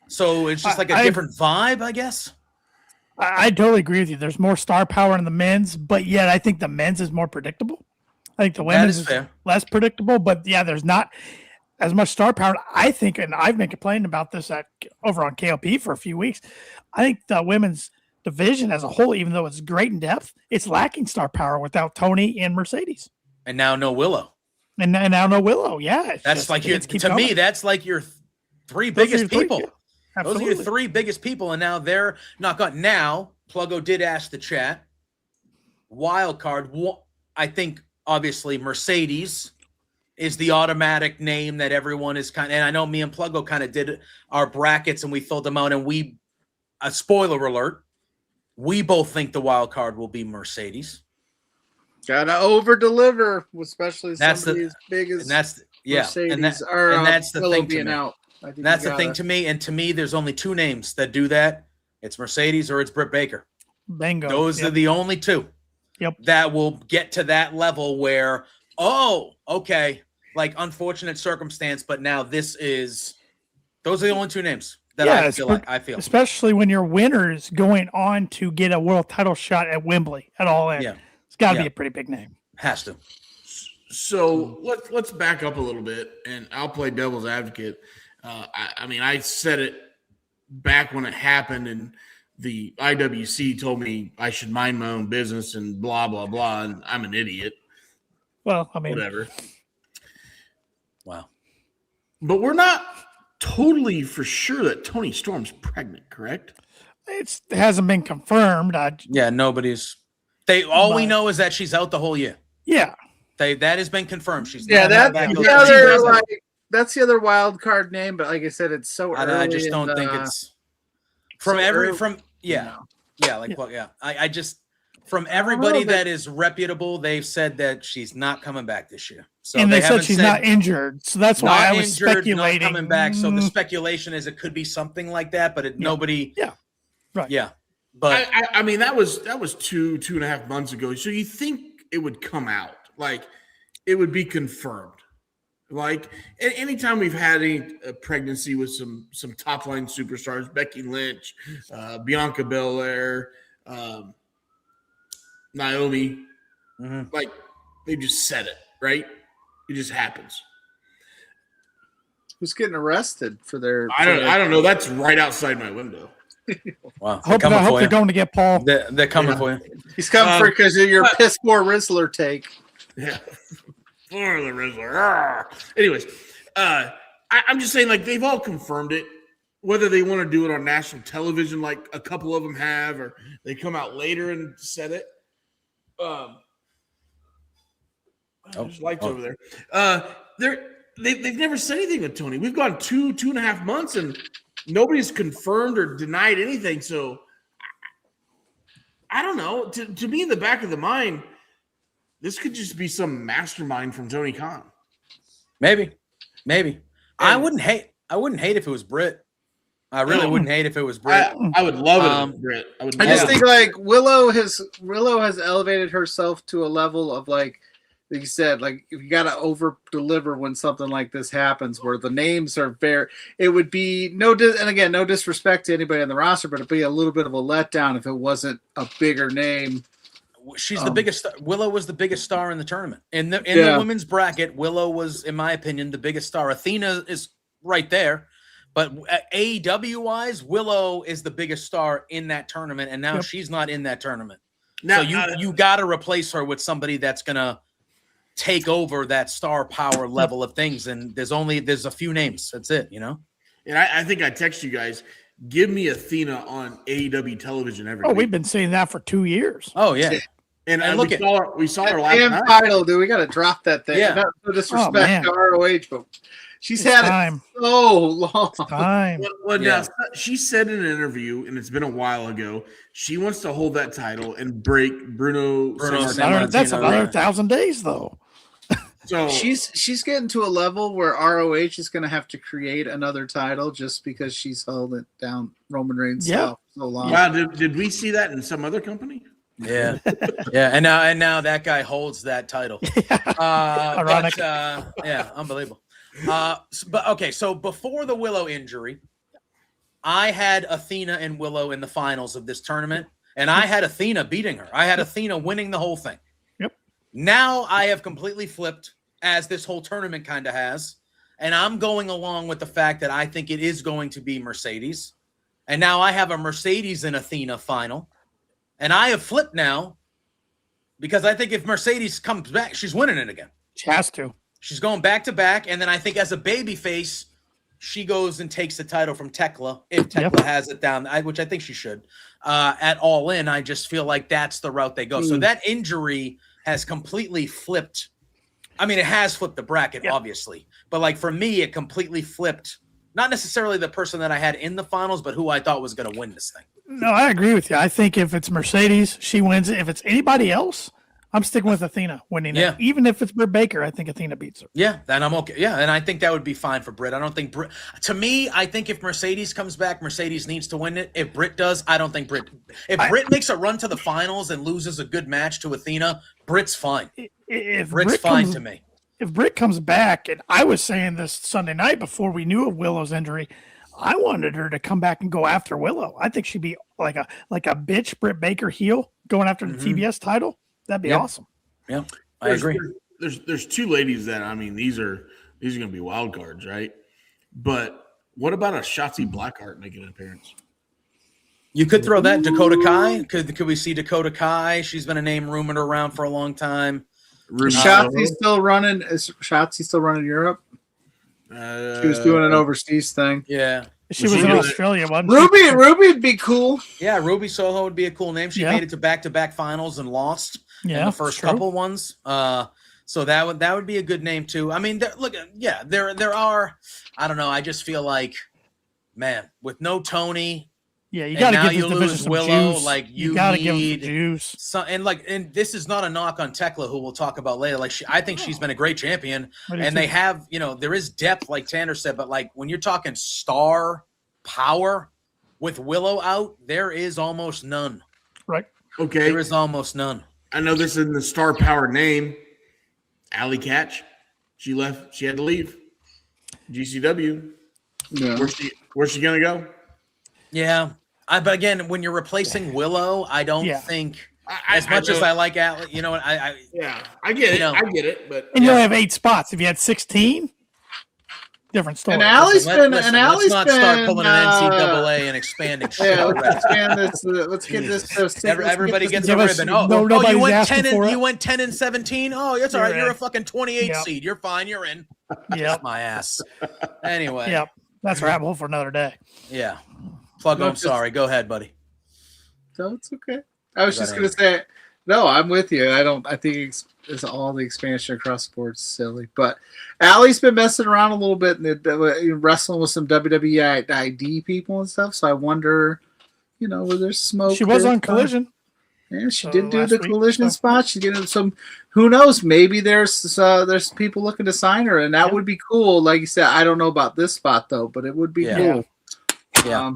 So it's just like a different vibe, I guess. I totally agree with you. There's more star power in the men's, but yet I think the men's is more predictable. I think the women's is less predictable, but yeah, there's not as much star power. I think, and I've been complaining about this over on KLP for a few weeks. I think the women's division as a whole, even though it's great in depth, it's lacking star power without Tony and Mercedes. And now no Willow. And now no Willow. Yeah. That's like me, that's like your three biggest people. Those are your three biggest people, and now they're not gone. Now, Pluggo did ask the chat. Wild card. I think obviously Mercedes is the automatic name that everyone is and I know me and Pluggo kind of did our brackets and we filled them out, and a spoiler alert, we both think the wild card will be Mercedes. Gotta over deliver, especially somebody as big as Mercedes. And that's the thing to me. That's the thing to me. And to me, there's only two names that do that. It's Mercedes or it's Britt Baker. Bingo. Those are the only two that will get to that level where, okay, like unfortunate circumstance, but now those are the only two names that I feel. Especially when your winner is going on to get a world title shot at Wembley at All In. Yeah. It's got to be a pretty big name. Has to. So let's back up a little bit, and I'll play devil's advocate. I said it back when it happened, and the IWC told me I should mind my own business and blah, blah, blah, and I'm an idiot. Well, I mean. Whatever. Wow. But we're not totally for sure that Toni Storm's pregnant, correct? It hasn't been confirmed. Nobody's. We know is that she's out the whole year. Yeah. That has been confirmed. She's that's the other wild card name, but like I said, it's so early. I just don't think it's from from everybody that is reputable, they've said that she's not coming back this year. So and they said she's not injured, so that's why I was speculating. Not coming back. So the speculation is it could be something like that, but nobody. Yeah. Right. Yeah. But I mean that was 2.5 months ago. So you think it would come out, like it would be confirmed. Like anytime we've had a pregnancy with some top line superstars, Becky Lynch, Bianca Belair, Naomi, like they just said it, right? It just happens. Who's getting arrested for their? I don't know. That's right outside my window. Wow. I hope they're going to get Paul. They're coming for you. He's coming for because of your piss poor Rizzler take. Yeah. For the Rizzler. Anyways, I'm just saying, like, they've all confirmed it. Whether they want to do it on national television, like a couple of them have, or they come out later and said it. There's lights over there. They've never said anything with Tony. We've gone 2.5 months, and nobody's confirmed or denied anything. So I don't know. To me, in the back of the mind, this could just be some mastermind from Tony Khan. Maybe. I wouldn't hate if it was Britt. I really wouldn't hate if it was Britt. I would love it if it was Britt. I just think like Willow has elevated herself to a level of like you said, like if you got to over deliver when something like this happens, where the names are it would be no disrespect to anybody on the roster, but it'd be a little bit of a letdown if it wasn't a bigger name. She's the biggest. Willow was the biggest star in the tournament. In the women's bracket, Willow was, in my opinion, the biggest star. Athena is right there. But AEW wise, Willow is the biggest star in that tournament, and now she's not in that tournament. Now, so you got to replace her with somebody that's gonna take over that star power level of things. And there's a few names. That's it, you know. And I think I text you guys. Give me Athena on AEW television every week. We've been saying that for 2 years. Oh yeah. And look, we saw her last damn night. title, dude. We got to drop that thing. Yeah. No disrespect to ROH, but she's had it so long. Well, now, she said in an interview, and it's been a while ago, she wants to hold that title and break Bruno Sammartino. That's another 1,000 days, though. So she's getting to a level where ROH is going to have to create another title just because she's held it down Roman Reigns so long. Wow, did we see that in some other company? Yeah, yeah, and now that guy holds that title. Ironic. Yeah, unbelievable. But okay, so before the Willow injury, I had Athena and Willow in the finals of this tournament, and I had Athena beating her. I had Athena winning the whole thing. Yep. Now I have completely flipped, as this whole tournament kind of has, and I'm going along with the fact that I think it is going to be Mercedes, and now I have a Mercedes and Athena final. And I have flipped now because I think if Mercedes comes back, she's winning it again. She has to. She's going back to back. And then I think as a babyface, she goes and takes the title from Tekla, if Tekla has it down, which I think she should. At All In, I just feel like that's the route they go. So that injury has completely flipped. I mean, it has flipped the bracket, obviously. But like for me, it completely flipped. Not necessarily the person that I had in the finals, but who I thought was going to win this thing. No, I agree with you. I think if it's Mercedes, she wins it. If it's anybody else, I'm sticking with Athena winning it. Even if it's Britt Baker, I think Athena beats her. Yeah, then I'm okay. Yeah, and I think that would be fine for Britt. I don't think Britt. To me, I think if Mercedes comes back, Mercedes needs to win it. If Britt does, I don't think Britt. If Britt makes a run to the finals and loses a good match to Athena, Britt's fine. Britt's fine to me. If Britt comes back, and I was saying this Sunday night before we knew of Willow's injury, I wanted her to come back and go after Willow. I think she'd be like a bitch Britt Baker heel going after the TBS title. That'd be awesome. Yeah, I agree. There's two ladies that, I mean, these are going to be wild cards, right? But what about a Shotzi Blackheart making an appearance? You could throw that Dakota Kai. Could we see Dakota Kai? She's been a name rumored around for a long time. Is Shotzi still running? Is Shotzi still running Europe? She was doing an overseas thing. Yeah. She was in Australia, wasn't she? Ruby'd be cool. Yeah, Ruby Soho would be a cool name. She made it to back-to-back finals and lost in the first couple ones. So that would be a good name too. I mean, there are. I don't know. I just feel like, man, with no Tony. Yeah, you got to give this division some Willow, juice. Like you got to need give juice. And this is not a knock on Tekla, who we'll talk about later. Like I think she's been a great champion, and they have, there is depth, like Tanner said. But like when you're talking star power with Willow out, there is almost none. Right. Okay. There is almost none. I know this isn't the star power name. Allie Katch. She left. She had to leave. GCW. Yeah. Where's she gonna go? Yeah, but again, when you're replacing Willow, I don't think as much as I like Allie, I get it. I get it, but you only have 8 spots. If you had 16, different story. And Allie's been. Let's not start pulling an NCAA and expanding shit. Yeah, let's expand this. Let's get this. Everybody gets a ribbon. You went 10 and 17. Oh, it's all right. You're a fucking 28 seed. You're fine. You're in. Yep. My ass. Anyway. Yep. That's a rabbit hole for another day. Yeah. Pluggo, I'm sorry. Go ahead, buddy. No, it's okay. I was just gonna say, no, I'm with you. I think it's all the expansion across sports silly. But Allie's been messing around a little bit and wrestling with some WWE ID people and stuff. So I wonder, where there's smoke. She was on Collision. Yeah, she did do the Collision spot. She's getting some. Who knows? Maybe there's people looking to sign her, and that would be cool. Like you said, I don't know about this spot though, but it would be cool. Yeah.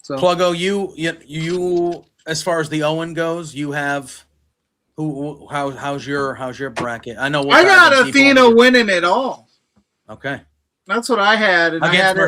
So Pluggo, you as far as the Owen goes, you have how's your bracket? I know I got Athena winning it all. Okay. That's what I had. And I had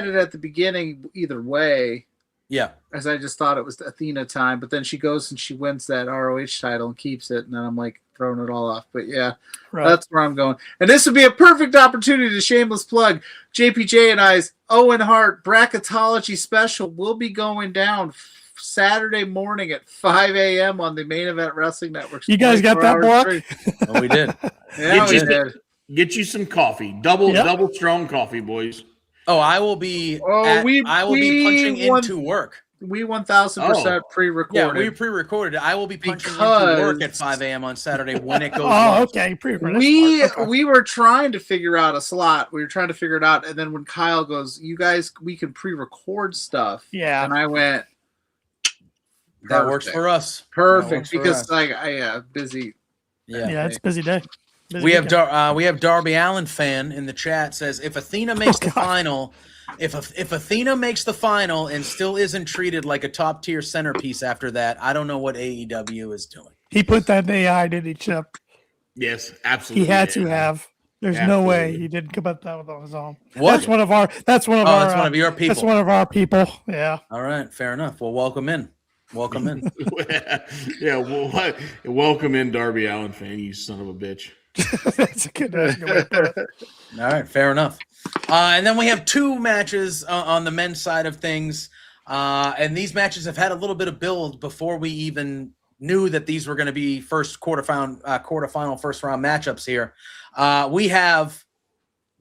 it at the beginning either way. Yeah. As I just thought it was Athena time, but then she goes and she wins that ROH title and keeps it, and then I'm like throwing it all off. But yeah, that's where I'm going. And this would be a perfect opportunity to shameless plug JPJ and I's Owen Hart bracketology special will be going down Saturday morning at 5 a.m. on the Main Event Wrestling Network. You guys got that block? Oh, we did. Yeah, we did. Get you some coffee. Double strong coffee, boys. Oh, I will be. I will be punching into work. We 1,000% pre-recorded. Yeah, we pre-recorded it. I will be punching into work at 5 a.m. on Saturday when it goes. Okay, pre-recorded. We were trying to figure out a slot. We were trying to figure it out, and then when Kyle goes, "You guys, we can pre-record stuff." Yeah, and I went. That works for us. Perfect, because I busy. Yeah, it's a busy day. We have Darby Allin fan in the chat says if Athena makes the final, if Athena makes the final and still isn't treated like a top tier centerpiece after that, I don't know what AEW is doing. He put that in AI, didn't he, Chip? Yes, absolutely. He had to have. There's no way he didn't come up with that on his own. What? That's one of our. That's one of your people. That's one of our people. Yeah. All right, fair enough. Well, welcome in. Welcome in. Yeah, well, welcome in, Darby Allin fan. You son of a bitch. That's a good way to put it. All right, fair enough. And then we have two matches on the men's side of things. And these matches have had a little bit of build before we even knew that these were going to be quarterfinal first round matchups here. We have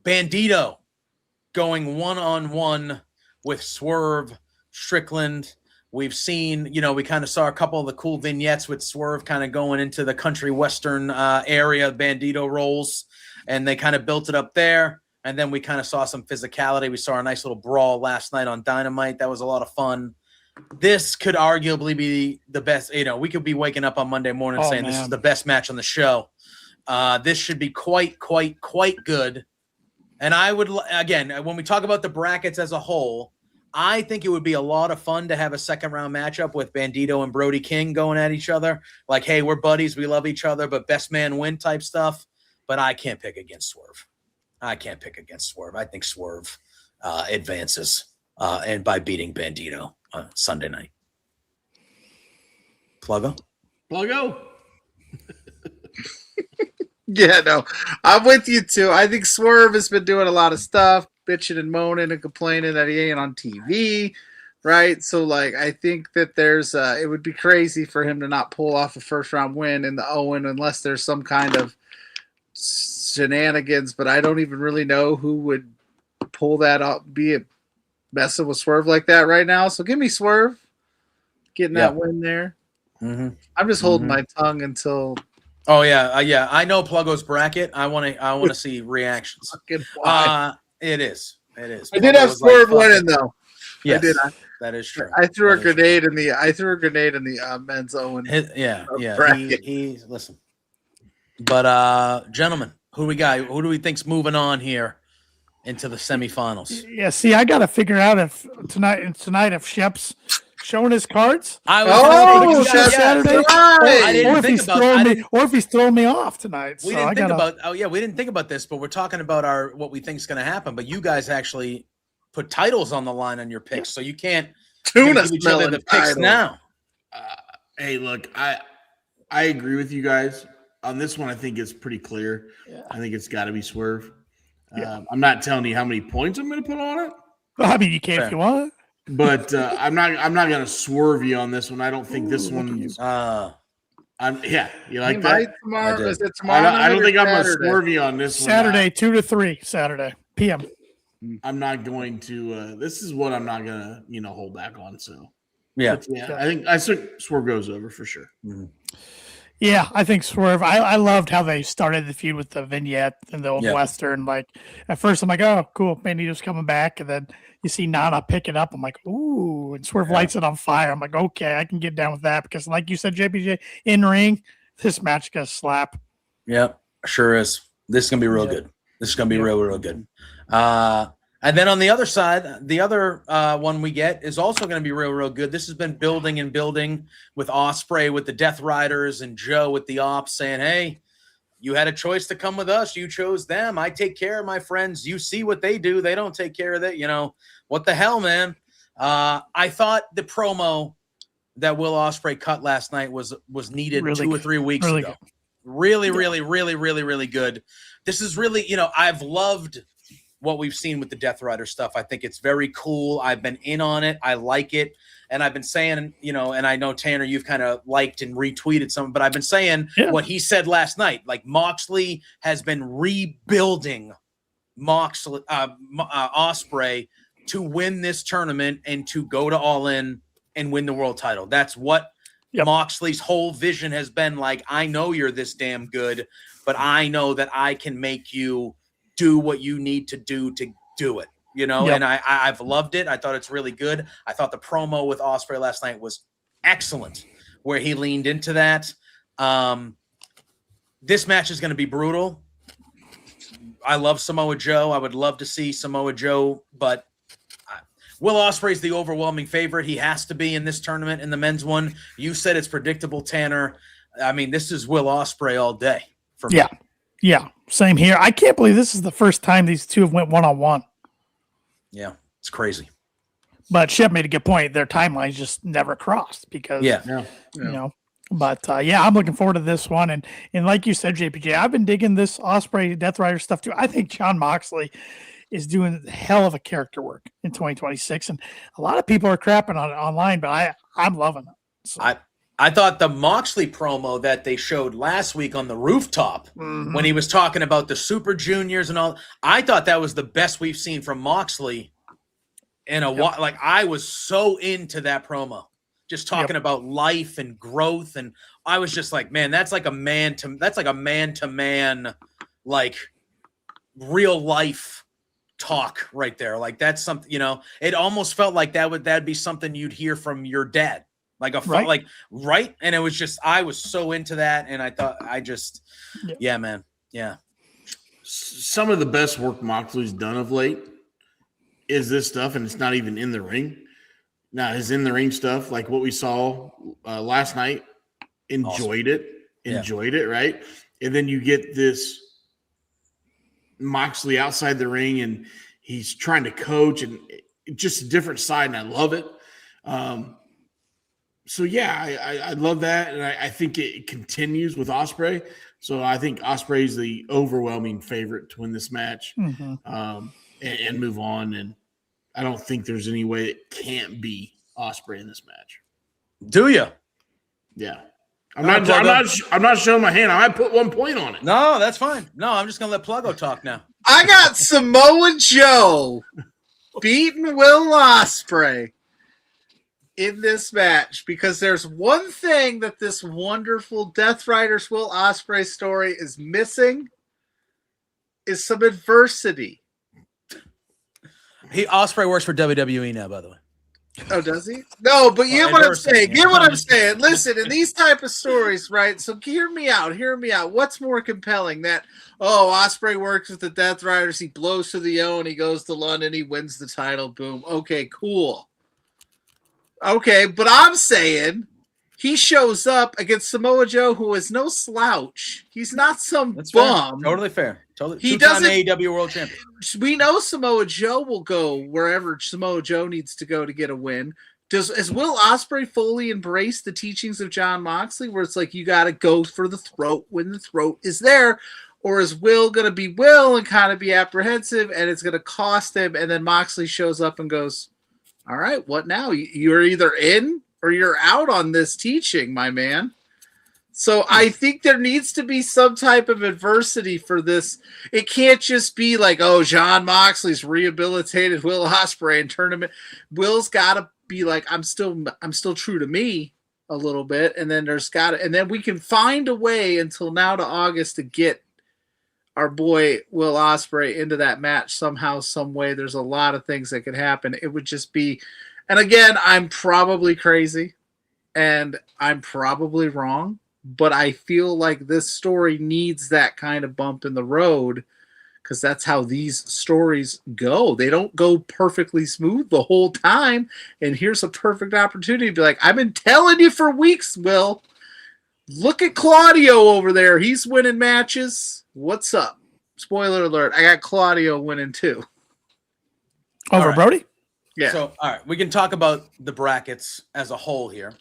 Bandito going one-on-one with Swerve Strickland. We've seen, we kind of saw a couple of the cool vignettes with Swerve kind of going into the country western area, Bandito roles, and they kind of built it up there. And then we kind of saw some physicality. We saw a nice little brawl last night on Dynamite. That was a lot of fun. This could arguably be the best. We could be waking up on Monday morning saying this is the best match on the show. This should be quite good. And I would, again, when we talk about the brackets as a whole, I think it would be a lot of fun to have a second round matchup with Bandito and Brody King going at each other. Like, hey, we're buddies. We love each other, but best man win type stuff. But I can't pick against Swerve. I think Swerve advances and by beating Bandito Sunday night. Pluggo? Yeah, no, I'm with you too. I think Swerve has been doing a lot of stuff, bitching and moaning and complaining that he ain't on TV, right? So, I think that there's it would be crazy for him to not pull off a first round win in the Owen unless there's some kind of shenanigans. But I don't even really know who would pull that up, be it messing with Swerve like that right now. So give me Swerve getting that win there. Mm-hmm. I'm just holding my tongue until. Oh yeah. I know Pluggo's bracket. I want to see reactions. It is. I did have Swerve winning though. Yes, I did. That is true. I threw a grenade in the men's Owen. He listen. But gentlemen, who we got? Who do we think's moving on here into the semifinals? Yeah. See, I got to figure out if tonight if Shep's showing his cards. Saturday. I didn't think about it. Or if he's throwing me off tonight. We didn't think about this, but we're talking about what we think is going to happen. But you guys actually put titles on the line on your picks, so you can't give each other the picks now. Hey, look, I agree with you guys on this one. I think it's pretty clear. Yeah. I think it's got to be Swerve. I'm not telling you how many points I'm going to put on it. I mean, you can if you want. But I'm not going to swerve you on this one. I don't think this one's. You like that? Tomorrow, is it tomorrow? I don't think I'm going to swerve you on this Saturday, 2 to 3, Saturday p.m. I'm not going to. This is what I'm not going to, hold back on. So yeah, I think Swerve goes over for sure. Mm-hmm. Yeah, I think Swerve. I loved how they started the feud with the vignette and the old Western. Like at first, I'm like, oh, cool, Magneto's coming back, and then you see Nana pick it up. I'm like, ooh, and Swerve lights it on fire. I'm like, okay, I can get down with that because, like you said, JPJ in ring, this match gonna slap. Yep, sure is. This is gonna be real good. This is gonna be real good. And then on the other side, the other one we get is also going to be real good. This has been building and building with Ospreay, with the Death Riders, and Joe with the Ops saying, hey, you had a choice to come with us. You chose them. I take care of my friends. You see what they do. They don't take care of that. What the hell, man? I thought the promo that Will Ospreay cut last night was needed really 2 or 3 weeks ago. Good. Really good. This is really, I've loved what we've seen with the Death Rider stuff. I think it's very cool. I've been in on it. I like it. And I've been saying, and I know Tanner, you've kind of liked and retweeted some, but I've been saying what he said last night. Like Moxley has been rebuilding Ospreay to win this tournament and to go to All In and win the world title. That's what Moxley's whole vision has been. Like, I know you're this damn good, but I know that I can make you do what you need to do it, and I've loved it. I thought it's really good. I thought the promo with Ospreay last night was excellent, where he leaned into that. This match is going to be brutal. I love Samoa Joe. I would love to see Samoa Joe, but Will Ospreay's the overwhelming favorite. He has to be in this tournament, in the men's one. You said it's predictable, Tanner. I mean, this is Will Ospreay all day for me. Yeah, same here. I can't believe this is the first time these two have went one-on-one. Yeah, it's crazy. But Shep made a good point. Their timelines just never crossed because, But, I'm looking forward to this one. And like you said, JPJ, I've been digging this Ospreay Death Rider stuff too. I think Jon Moxley is doing the hell of a character work in 2026. And a lot of people are crapping on it online, but I'm loving it. So. I thought the Moxley promo that they showed last week on the rooftop when he was talking about the Super Juniors and all, I thought that was the best we've seen from Moxley in a while. Like, I was so into that promo, just talking about life and growth. And I was just like, man, that's like a man to man, like real life talk right there. Like that's something, it almost felt like that'd be something you'd hear from your dad. Like right. And it was just, I was so into that. And I thought, man. Yeah. Some of the best work Moxley's done of late is this stuff. And it's not even in the ring. Now his in the ring stuff, like what we saw last night, enjoyed it. Right. And then you get this Moxley outside the ring and he's trying to coach and just a different side. And I love it. So I love that, and I think it continues with Ospreay. So I think Ospreay is the overwhelming favorite to win this match and move on. And I don't think there's any way it can't be Ospreay in this match. Do you? Yeah, I'm not showing my hand. I might put 1 point on it. No, that's fine. No, I'm just gonna let Pluggo talk now. I got Samoa Joe beating Will Ospreay in this match because there's one thing that this wonderful Death Riders Will Ospreay story is missing is some adversity. Ospreay works for WWE now, by the way. Oh, does he? No, but you get what I'm saying. Get what I'm saying. Listen, in these type of stories, right? So hear me out. What's more compelling? That, Ospreay works with the Death Riders. He blows to the O and he goes to London. He wins the title. Boom. Okay, cool. Okay, but I'm saying he shows up against Samoa Joe, who is no slouch. He's not some bum. Fair. Totally fair. Totally. He doesn't. AEW World Champion. We know Samoa Joe will go wherever Samoa Joe needs to go to get a win. Has Will Ospreay fully embraced the teachings of Jon Moxley, where it's like you got to go for the throat when the throat is there, Or is Will going to be Will and kind of be apprehensive and it's going to cost him? And then Moxley shows up and goes, all right, what now? You're either in or you're out on this teaching, my man. So I think there needs to be some type of adversity for this. It can't just be like, oh, Jon Moxley's rehabilitated Will Ospreay in tournament. Will's got to be like, I'm still true to me a little bit, and then and then we can find a way until now to August to get our boy Will Ospreay into that match somehow, some way. There's a lot of things that could happen. It would just be, and again, I'm probably crazy, and I'm probably wrong. But I feel like this story needs that kind of bump in the road because that's how these stories go. They don't go perfectly smooth the whole time. And here's a perfect opportunity to be like, I've been telling you for weeks, Will. Look at Claudio over there. He's winning matches. What's up? Spoiler alert. I got Claudio winning too. Over Brody? Yeah. So, all right. We can talk about the brackets as a whole here.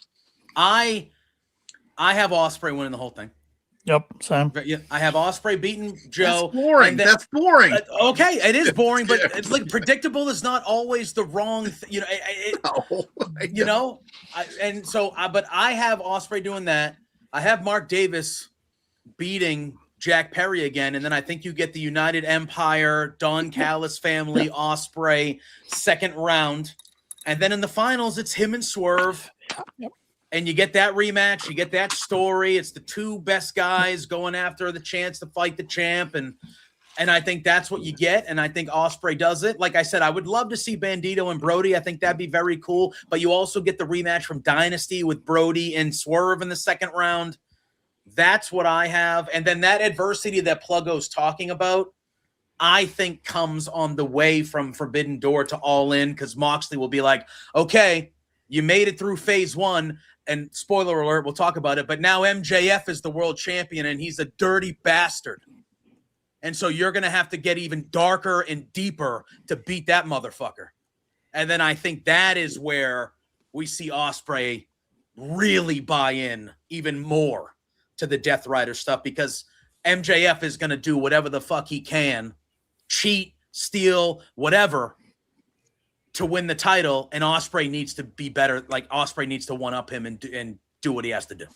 I have Ospreay winning the whole thing. Yep, same. Yeah, I have Ospreay beating Joe. That's boring. That's boring. Okay, it is boring, but it's like predictable is not always the wrong. But I have Ospreay doing that. I have Mark Davis beating Jack Perry again, and then I think you get the United Empire, Don Callis family, Ospreay second round, and then in the finals it's him and Swerve. Yep. And you get that rematch, you get that story. It's the two best guys going after the chance to fight the champ, and I think that's what you get. And I think Ospreay does it. Like I said, I would love to see Bandito and Brody. I think that'd be very cool. But you also get the rematch from Dynasty with Brody and Swerve in the second round. That's what I have. And then that adversity that Pluggo's talking about, I think comes on the way from Forbidden Door to All In, because Moxley will be like, okay, you made it through phase one. And spoiler alert, we'll talk about it, but now MJF is the world champion and he's a dirty bastard. And so you're going to have to get even darker and deeper to beat that motherfucker. And then I think that is where we see Ospreay really buy in even more to the Death Rider stuff, because MJF is going to do whatever the fuck he can, cheat, steal, whatever, to win the title, and Ospreay needs to be better. Like Ospreay needs to one up him and do what he has to do.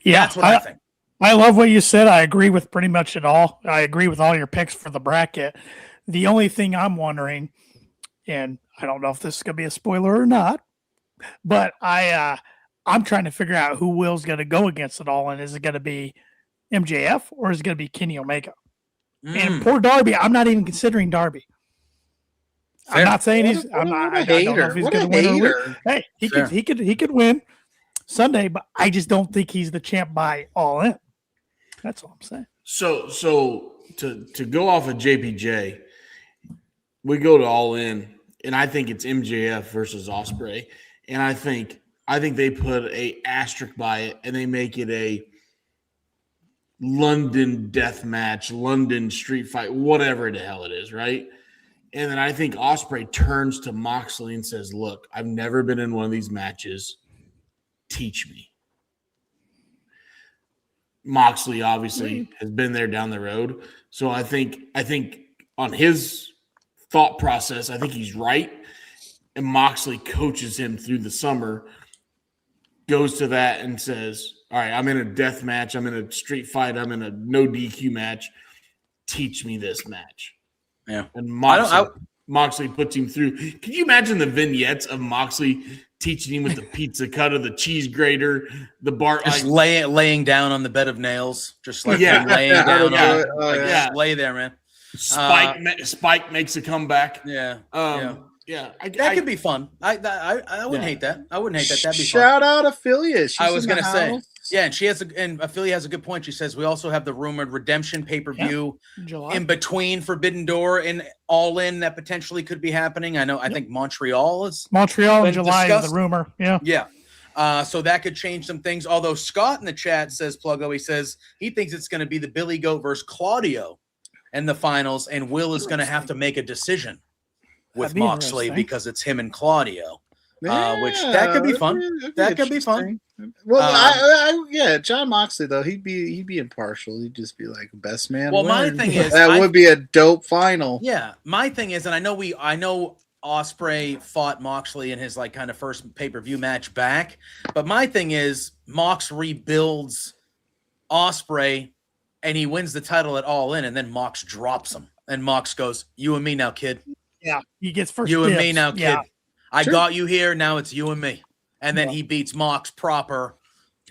Yeah, that's what I think. I love what you said. I agree with pretty much it all. I agree with all your picks for the bracket. The only thing I'm wondering, and I don't know if this is going to be a spoiler or not, but I'm trying to figure out who Will's going to go against it all, and is it going to be MJF or is it going to be Kenny Omega? And poor Darby, I'm not even considering Darby. I'm not saying I don't know if he's going to win or lose. Hey, he could win Sunday, but I just don't think he's the champ by All In. That's all I'm saying. So to go off of JPJ, we go to All In, and I think it's MJF versus Ospreay, and I think they put a asterisk by it, and they make it a London death match, London street fight, whatever the hell it is, right? And then I think Ospreay turns to Moxley and says, look, I've never been in one of these matches. Teach me. Moxley obviously has been there down the road. So I think on his thought process, I think he's right. And Moxley coaches him through the summer, goes to that and says, all right, I'm in a death match. I'm in a street fight. I'm in a no DQ match. Teach me this match. Yeah. And Moxley puts him through. Can you imagine the vignettes of Moxley teaching him with the pizza cutter, the cheese grater, the bar? Just laying down on the bed of nails. Just like laying down on it. Just lay there, man. Spike makes a comeback. Yeah. That could be fun. I wouldn't hate that. I wouldn't hate that. That'd be fun. Shout out Ophelia. I was gonna say, yeah, and Ophelia has a good point. She says we also have the rumored Redemption pay-per-view in between Forbidden Door and All In that potentially could be happening. I think Montreal in July is the rumor. Yeah. So that could change some things. Although Scott in the chat says, Pluggo, he says he thinks it's going to be the Billy Goat versus Claudio in the finals, and Will is going to have to make a decision with Moxley because it's him and Claudio, which that could be fun. That could be fun. Well, yeah, John Moxley though he'd be impartial. He'd just be like best man. Well, my wins. thing is that would be a dope final. Yeah, my thing is, and I know Ospreay fought Moxley in his like kind of first pay-per-view match back, but my thing is Mox rebuilds Ospreay and he wins the title at All In, and then Mox drops him, and Mox goes, "You and me now, kid." Yeah, he gets first. You and dibs. me now, kid. Yeah. I got you here. Now it's you and me. And then he beats Mox proper,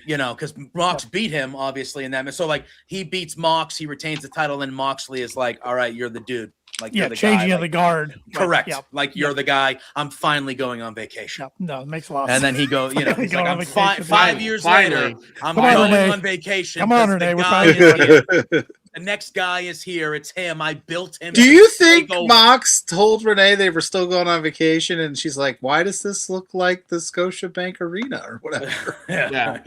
because Mox beat him obviously in that. So like he beats Mox, he retains the title, and Moxley is like, "All right, you're the dude." Like you're the changing guy. of the guard. Correct. Like you're the guy. I'm finally going on vacation. No, it makes a lot of And sense. then he goes, he's like, I'm vacation. five years later, I'm Come on, going Renee. on vacation. Come on, because Renee. the We're guy is here. The next guy is here. It's him. I built him. Do you think Mox told Renee they were still going on vacation, and she's like, "Why does this look like the Scotiabank Arena or whatever?" Yeah.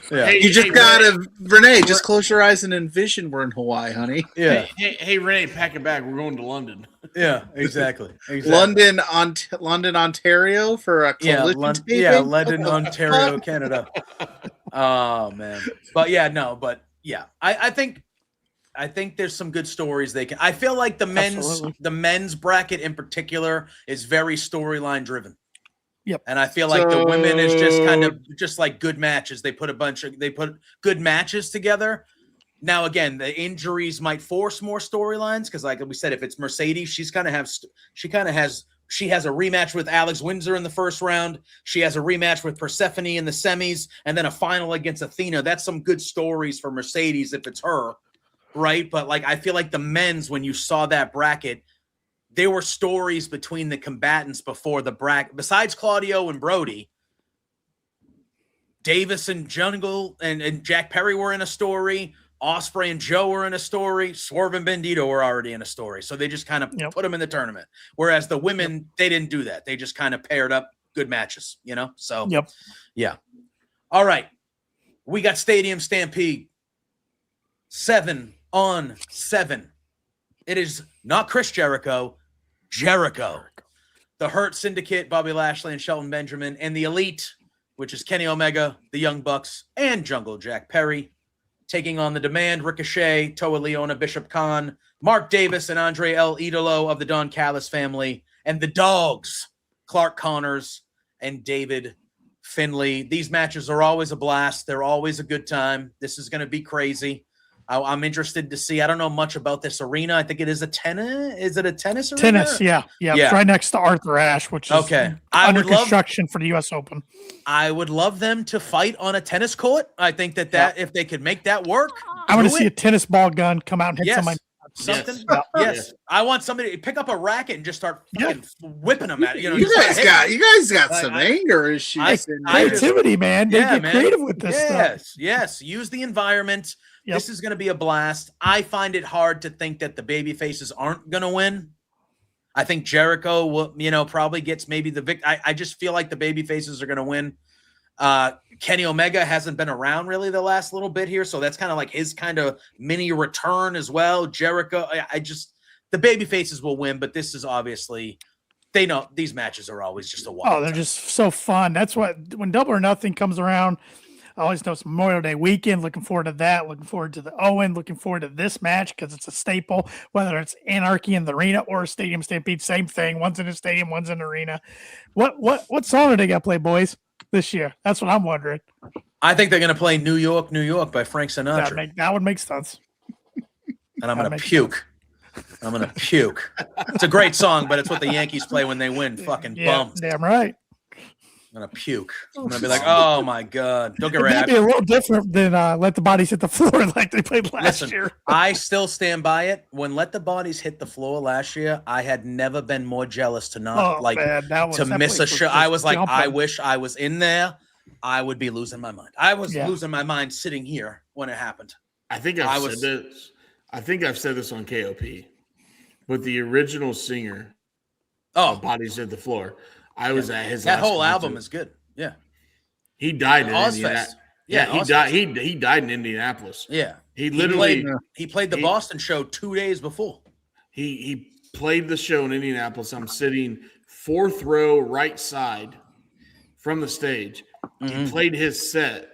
Hey, you just gotta, Renee. Just close your eyes and envision we're in Hawaii, honey. Yeah. Hey, Renee, pack it back. We're going to London. Yeah, exactly. London, Ontario for a collision taping? Yeah, London, Ontario, Canada. Oh man, but yeah, I think there's some good stories they can. I feel like the men's bracket in particular is very storyline driven. Yep. And I feel like the women is just kind of just like good matches. They put good matches together. Now again, the injuries might force more storylines because, like we said, if it's Mercedes, she has a rematch with Alex Windsor in the first round. She has a rematch with Persephone in the semis, and then a final against Athena. That's some good stories for Mercedes if it's her, right? But like I feel like the men's, when you saw that bracket, there were stories between the combatants before the bracket. Besides Claudio and Brody, Davis and Jungle and Jack Perry were in a story. Ospreay and Joe were in a story. Swerve and Bandito were already in a story. So they just kind of put them in the tournament. Whereas the women, they didn't do that. They just kind of paired up good matches, So, yeah. All right. We got Stadium Stampede. 7-on-7. It is not Chris Jericho. The Hurt Syndicate, Bobby Lashley and Shelton Benjamin, and the Elite, which is Kenny Omega, the Young Bucks, and Jungle Jack Perry, taking on the Demand, Ricochet, Toa Leona, Bishop Khan, Mark Davis, and Andre El Idolo of the Don Callis family, and the Dogs, Clark Connors and David Finlay. These matches are always a blast. They're always a good time. This is going to be crazy. I'm interested to see. I don't know much about this arena. I think it is a tennis. Is it a tennis arena? Tennis, yeah. It's right next to Arthur Ashe, which is under construction for the U.S. Open. I would love them to fight on a tennis court. I think that if they could make that work, I want to see a tennis ball gun come out and hit somebody. Something. Yes. I want somebody to pick up a racket and just start fucking whipping them at it. You guys got some anger issues. Creativity, man. They get creative with this stuff. Yes. Use the environment. This is going to be a blast. I find it hard to think that the baby faces aren't going to win. I think Jericho will, probably gets maybe the victory. I just feel like the baby faces are going to win. Kenny Omega hasn't been around really the last little bit here, so that's kind of like his kind of mini return as well. Jericho, the baby faces will win, but this is obviously, they know these matches are always just a wild. Oh, they're just so fun. That's what, when Double or Nothing comes around, I always know it's Memorial Day weekend. Looking forward to that. Looking forward to the Owen. Looking forward to this match because it's a staple. Whether it's Anarchy in the arena or Stadium Stampede, same thing. One's in a stadium, one's in an arena. What song are they got to play, boys, this year? That's what I'm wondering. I think they're going to play New York, New York by Frank Sinatra. That would make sense. And I'm going to puke. I'm going to puke. It's a great song, but it's what the Yankees play when they win. Fucking bum. Damn right. I'm gonna puke. I'm gonna be like, oh my god. Don't get ready. It'd be a little different than Let the Bodies Hit the Floor like they played last year. I still stand by it. When Let the Bodies Hit the Floor last year, I had never been more jealous to not to miss a show. I was like, I wish I was in there. I would be losing my mind. I was losing my mind sitting here when it happened. I think I've said this on KOP, but the original singer of Bodies Hit the Floor. I was at his. That whole album is good. Yeah, he died in Indianapolis. He died in Indianapolis. Yeah, he literally played the Boston show 2 days before. He played the show in Indianapolis. I'm sitting 4th row right side, from the stage. He played his set,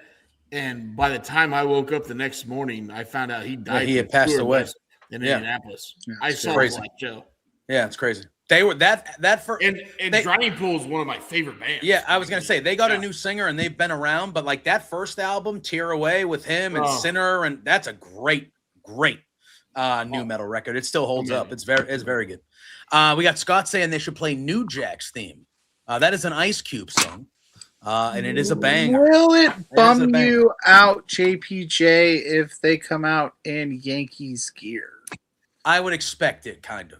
and by the time I woke up the next morning, I found out he died. He had passed away in Indianapolis. Yeah, I saw crazy. Black Joe. Yeah, it's crazy. They were that for and Drowning Pool is one of my favorite bands. Yeah, I was gonna say they got a new singer and they've been around, but like that first album, Tear Away with him and Sinner, and that's a great new metal record. It still holds up. It's very good. We got Scott saying they should play New Jack's theme. That is an Ice Cube song. And it is a banger. Will it bum you out, JPJ, if they come out in Yankees gear? I would expect it, kind of.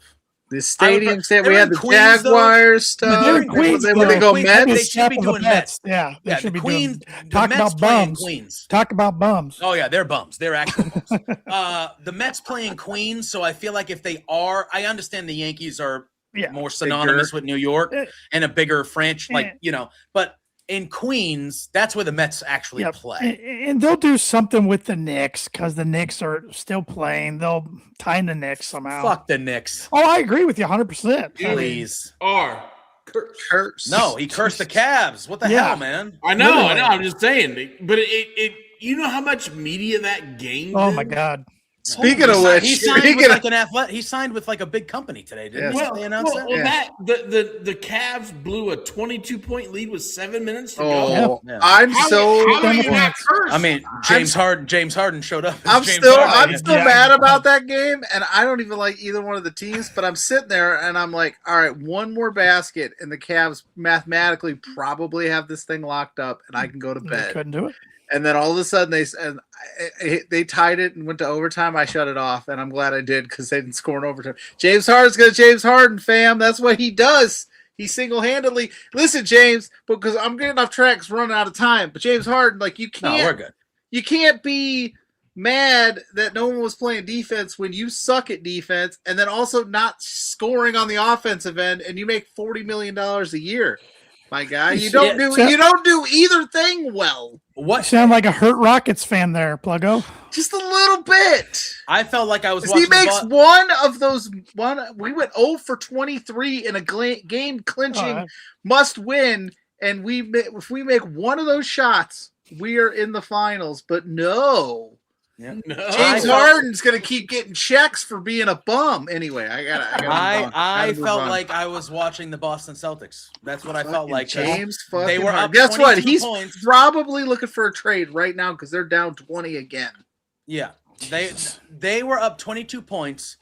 The stadium said we had the Jaguars stuff. Queens, they go Mets. They should be doing Mets. Yeah, they should be Queens. doing. Talk about bums. Queens. Talk about bums. Oh yeah, they're bums. They're actual bums. The Mets playing Queens, so I feel like if they are, I understand the Yankees are more synonymous with New York and a bigger franchise, but in Queens, that's where the Mets actually play. And they'll do something with the Knicks because the Knicks are still playing. They'll tie in the Knicks somehow. Fuck the Knicks. Oh, I agree with you 100%. Please. Curse. No, he cursed the Cavs. What the hell, man? I know. I'm just saying. But it you know how much media that game Oh, did? my God. Speaking of which, he signed with like a big company today, didn't he? They announced that? The Cavs blew a 22-point lead with 7 minutes to go. Oh, Yeah. I'm so. How are you not cursed? I mean, James Harden showed up. I'm still mad about that game, and I don't even like either one of the teams. But I'm sitting there, and I'm like, all right, one more basket, and the Cavs mathematically probably have this thing locked up, and I can go to bed. They couldn't do it. And then all of a sudden they tied it and went to overtime. I shut it off, and I'm glad I did because they didn't score in overtime. James Harden's going to James Harden, fam. That's what he does. He single-handedly – listen, James, because I'm getting off track because we're running out of time. But James Harden, like you can't – No, we're good. You can't be mad that no one was playing defense when you suck at defense and then also not scoring on the offensive end, and you make $40 million a year. My guy, you don't do either thing well. What sound like a hurt Rockets fan there, Pluggo? Just a little bit. I felt like I was watching. He makes one of those. We went 0 for 23 in a game clinching must win, and if we make one of those shots, we are in the finals. But no. Yeah. No. James Harden's gonna keep getting checks for being a bum. Anyway, I felt like I was watching the Boston Celtics. That's what I felt like. James, they were up. Guess what? He's points. probably looking for a trade right now because they're down 20 again. Yeah, they were up 22 points.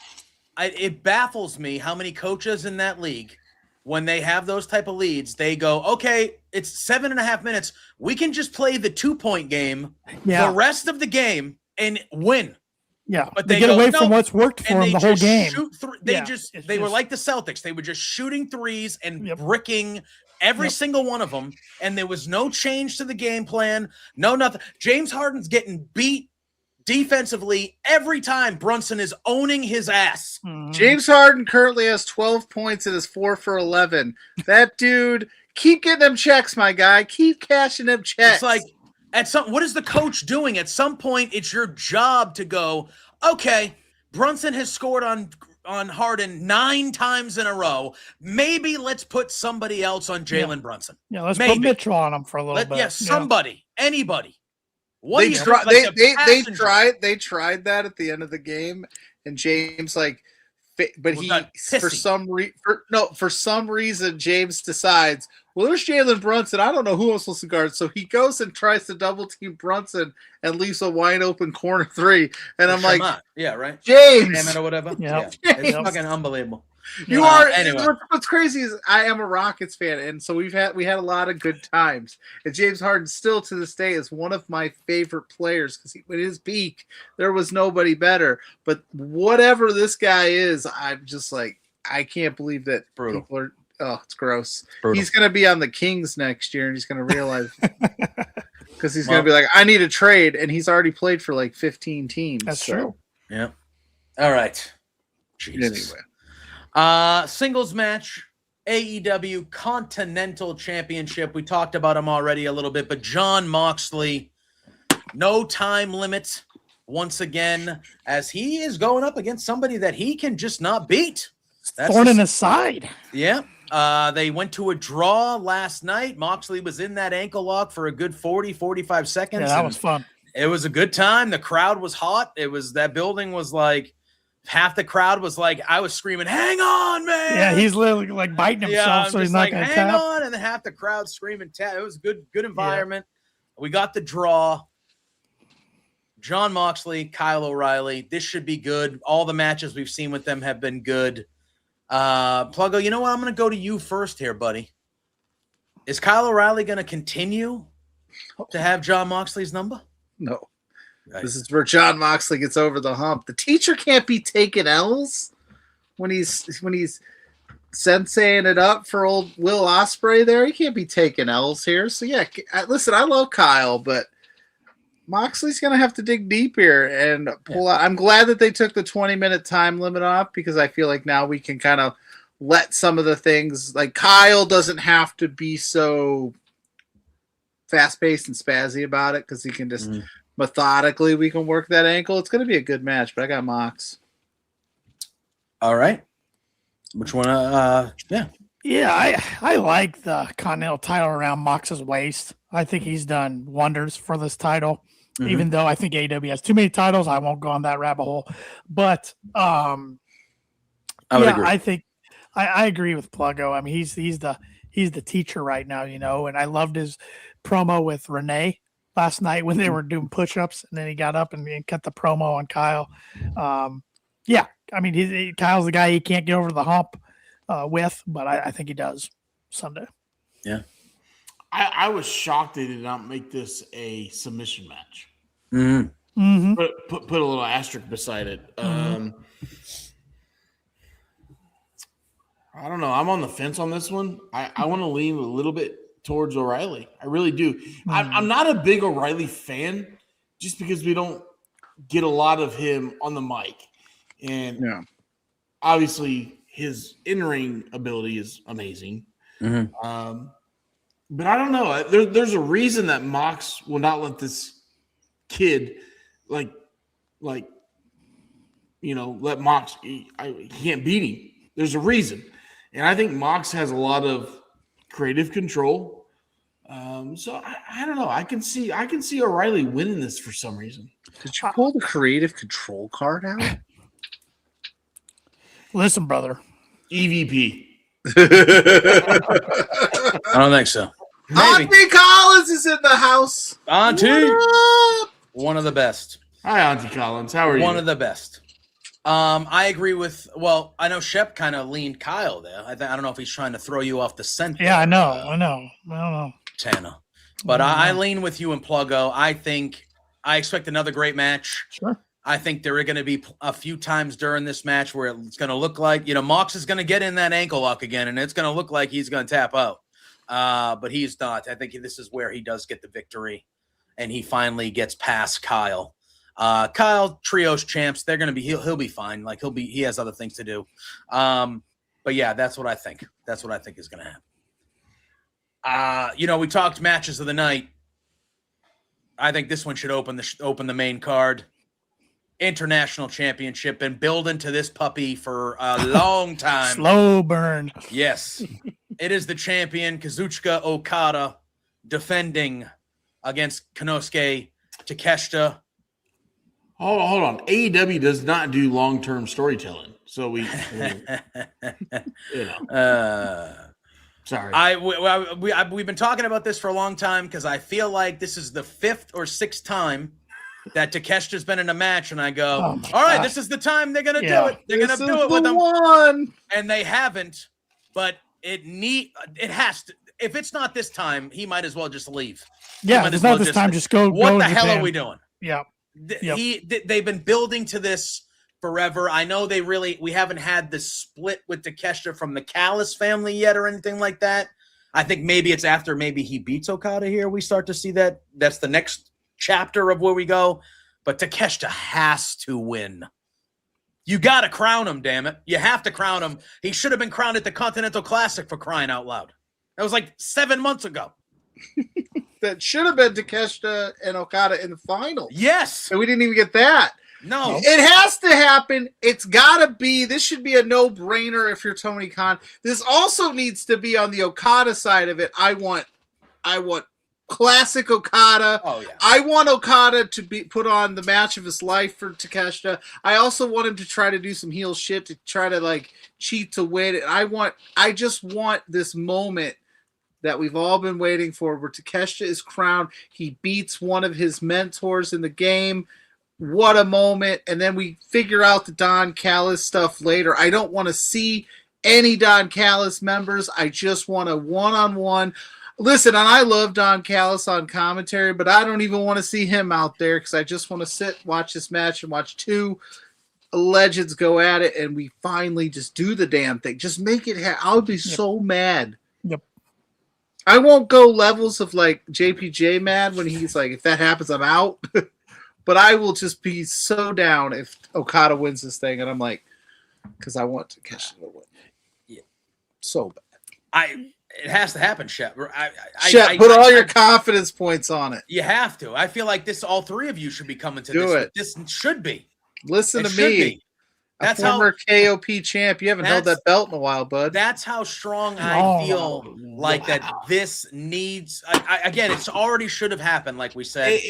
It baffles me how many coaches in that league, when they have those type of leads, they go, okay, it's 7.5 minutes. We can just play the 2-point game the rest of the game and win. Yeah, but they get away from what's worked for them the whole game. They were like the Celtics. They were just shooting threes and bricking every single one of them, and there was no change to the game plan. No, nothing. James Harden's getting beat defensively every time. Brunson is owning his ass. James Harden currently has 12 points and is 4 for 11. That dude, keep getting them checks, my guy. Keep cashing them checks. It's like, what is the coach doing? At some point, it's your job to go, okay, Brunson has scored on Harden 9 times in a row. Maybe let's put somebody else on Jalen Brunson. Yeah, let's put Mitchell on him for a little bit. Yeah, somebody, anybody. They tried that at the end of the game, and James for some reason James decides, well, there's Jalen Brunson. I don't know who I'm supposed to guard. So he goes and tries to double team Brunson and leaves a wide open corner 3. And I'm like, yeah, right. James or whatever. Yeah. It's fucking unbelievable. You are anyway. What's crazy is I am a Rockets fan, and so we had a lot of good times. And James Harden still to this day is one of my favorite players because at his peak there was nobody better. But whatever this guy is, I'm just like, I can't believe that people are. Oh, it's gross. He's going to be on the Kings next year, and he's going to realize because he's going to be like, I need a trade, and he's already played for like 15 teams. That's true. Yeah. All right. Jesus. Anyway. Singles match, AEW Continental Championship. We talked about him already a little bit, but Jon Moxley, no time limit once again, as he is going up against somebody that he can just not beat. Thorn in his side. Yeah. They went to a draw last night. Moxley was in that ankle lock for a good 40, 45 seconds. Yeah, that was fun. It was a good time. The crowd was hot. That building was like, half the crowd was like, I was screaming, "Hang on, man!" Yeah, he's literally like biting himself, so he's not like, going to hang tap. on, and then half the crowd screaming, "Tap!" It was good environment. Yeah. We got the draw. Jon Moxley, Kyle O'Reilly. This should be good. All the matches we've seen with them have been good. Pluggo, you know what? I'm going to go to you first here, buddy. Is Kyle O'Reilly going to continue to have Jon Moxley's number? No. Right. This is where Jon Moxley gets over the hump. The teacher can't be taking L's when he's senseiing it up for old Will Ospreay there. He can't be taking L's here. So, yeah, listen, I love Kyle, but Moxley's going to have to dig deep here and pull out. I'm glad that they took the 20-minute time limit off because I feel like now we can kind of let some of the things, like Kyle doesn't have to be so fast-paced and spazzy about it because he can just methodically we can work that ankle. It's going to be a good match, but I got Mox. All right. Which one? Yeah, I like the Continental title around Mox's waist. I think he's done wonders for this title, even though I think AEW has too many titles. I won't go on that rabbit hole. But I would agree. I think I agree with Pluggo. I mean, he's the teacher right now, you know, and I loved his promo with Renee last night when they were doing push-ups, and then he got up and cut the promo on Kyle. Yeah, I mean, Kyle's the guy he can't get over the hump with, but I think he does Sunday. Yeah. I was shocked they did not make this a submission match. Put a little asterisk beside it. I don't know. I'm on the fence on this one. I want to lean a little bit towards O'Reilly. I really do. I'm not a big O'Reilly fan just because we don't get a lot of him on the mic. And obviously his in-ring ability is amazing. But I don't know. There's a reason that Mox will not let this kid let Mox. He can't beat him. There's a reason. And I think Mox has a lot of creative control. So I don't know. I can see O'Reilly winning this for some reason. Did you pull the creative control card out? Listen, brother. EVP. I don't think so. Maybe. Auntie Collins is in the house. Auntie. One of the best. Hi, Auntie Collins. How are you? One of the best. I agree with, I know Shep kind of leaned Kyle there. I don't know if he's trying to throw you off the scent. Yeah, I know. I don't know. Tana. But I lean with you and Pluggo. I expect another great match. Sure. I think there are going to be a few times during this match where it's going to look like, Mox is going to get in that ankle lock again, and it's going to look like he's going to tap out. But he's not. I think this is where he does get the victory, and he finally gets past Kyle. Kyle, trios champs, they're going to be, he'll be fine. Like he has other things to do. But yeah, that's what I think. That's what I think is going to happen. We talked matches of the night. I think this one should open the main card. International Championship, and build into this puppy for a long time. Slow burn. Yes. It is the champion, Kazuchika Okada, defending against Konosuke Takeshita. Hold on. AEW does not do long-term storytelling. So sorry. We've been talking about this for a long time because I feel like this is the 5th or 6th time that Takeshita's been in a match, and I go, all right, this is the time they're going to do it. They're going to do it with them. And they haven't, but it has to. If it's not this time, he might as well just leave. Yeah, if it's not this time, just go. What the hell are we doing? Yeah. They've been building to this forever. I know we haven't had the split with Takeshita from the Callis family yet or anything like that. I think maybe it's after he beats Okada here. We start to see that. That's the next chapter of where we go. But Takeshita has to win. You got to crown him, damn it. You have to crown him. He should have been crowned at the Continental Classic, for crying out loud. That was like 7 months ago. That should have been Takeshita and Okada in the final. Yes. And we didn't even get that. No. It has to happen. It's got to be. This should be a no-brainer if you're Tony Khan. This also needs to be on the Okada side of it. I want classic Okada. Oh, yeah. I want Okada to be put on the match of his life for Takeshita. I also want him to try to do some heel shit to try to like cheat to win. I just want this moment that we've all been waiting for where Takeshita is crowned. He beats one of his mentors in the game. What a moment. And then we figure out the Don Callis stuff later. I don't want to see any Don Callis members. I just want a one-on-one. Listen, and I love Don Callis on commentary, but I don't even want to see him out there because I just want to watch this match and watch two legends go at it, and we finally just do the damn thing. Just make it happen. I would be so mad. Yep. I won't go levels of like JPJ mad when he's like, if that happens, I'm out. But I will just be so down if Okada wins this thing, and I'm like, because I want to catch it to win. Yeah. So bad. It has to happen, Shep. Shep, put all your confidence points on it. You have to. I feel like all three of you should be coming to Do this. it. This should be. Listen to me. That's former KOP champ. You haven't held that belt in a while, bud. That's how strong I feel like that this needs. Again, it's already should have happened, like we said.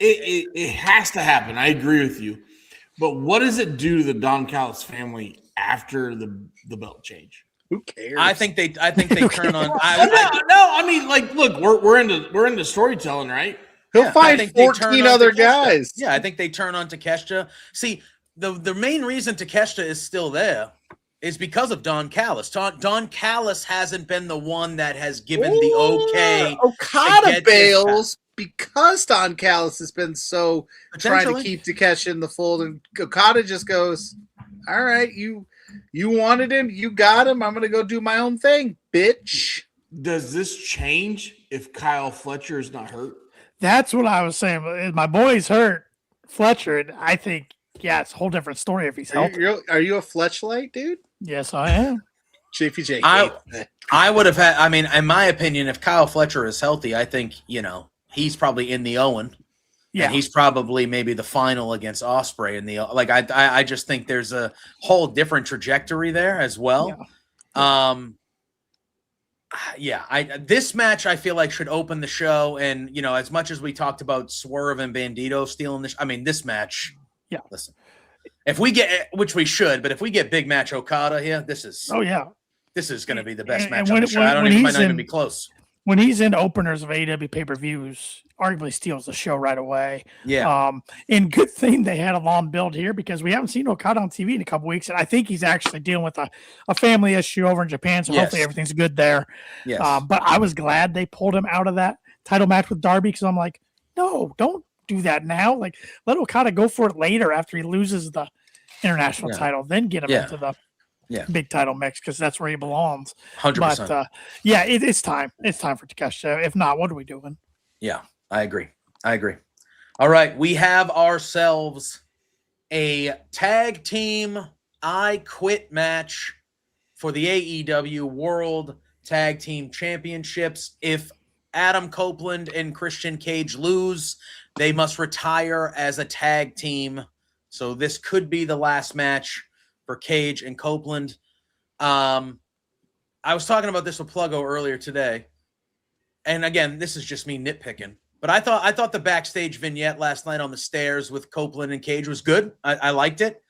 It has to happen. I agree with you. But what does it do to the Don Callis family after the belt change? Who cares? I think they turn on. I mean, like, look, we're into storytelling, right? He'll find 14 other guys. Yeah, I think they turn on Takeshita. See, the main reason Takeshita is still there is because of Don Callis. Don Callis hasn't been the one that has given the okay. Okada bails because Don Callis has been so trying to keep Takeshita in the fold, and Okada just goes, all right, you wanted him, you got him, I'm going to go do my own thing, bitch. Does this change if Kyle Fletcher is not hurt? That's what I was saying. My boy's hurt, Fletcher, and I think, it's a whole different story if he's healthy. Are you a Fletchlight, dude? Yes, I am. JPJ. I would have had, in my opinion, if Kyle Fletcher is healthy, I think, he's probably in the Owen. Yeah. And he's probably maybe the final against Ospreay in the I just think there's a whole different trajectory there as well. This match I feel like should open the show, and as much as we talked about Swerve and Bandito stealing this match. Yeah. Listen, if we get, which we should, but if we get big match Okada here, this is going to be the best match on the show. It might not even be close. When he's in openers of AEW pay-per-views, arguably steals the show right away. Yeah. And good thing they had a long build here because we haven't seen Okada on TV in a couple weeks, and I think he's actually dealing with a family issue over in Japan, so hopefully everything's good there. Yes. But I was glad they pulled him out of that title match with Darby because I'm like, no, don't do that now. Like, let Okada go for it later after he loses the international title, then get him into the big title mix because that's where he belongs. 100%. But it's time. It's time for Takeshita. If not, what are we doing? Yeah, I agree. All right, we have ourselves a tag team I Quit match for the AEW World Tag Team Championships. If Adam Copeland and Christian Cage lose, they must retire as a tag team. So this could be the last match for Cage and Copeland. I was talking about this with Pluggo earlier today. And again, this is just me nitpicking. But I thought the backstage vignette last night on the stairs with Copeland and Cage was good. I liked it.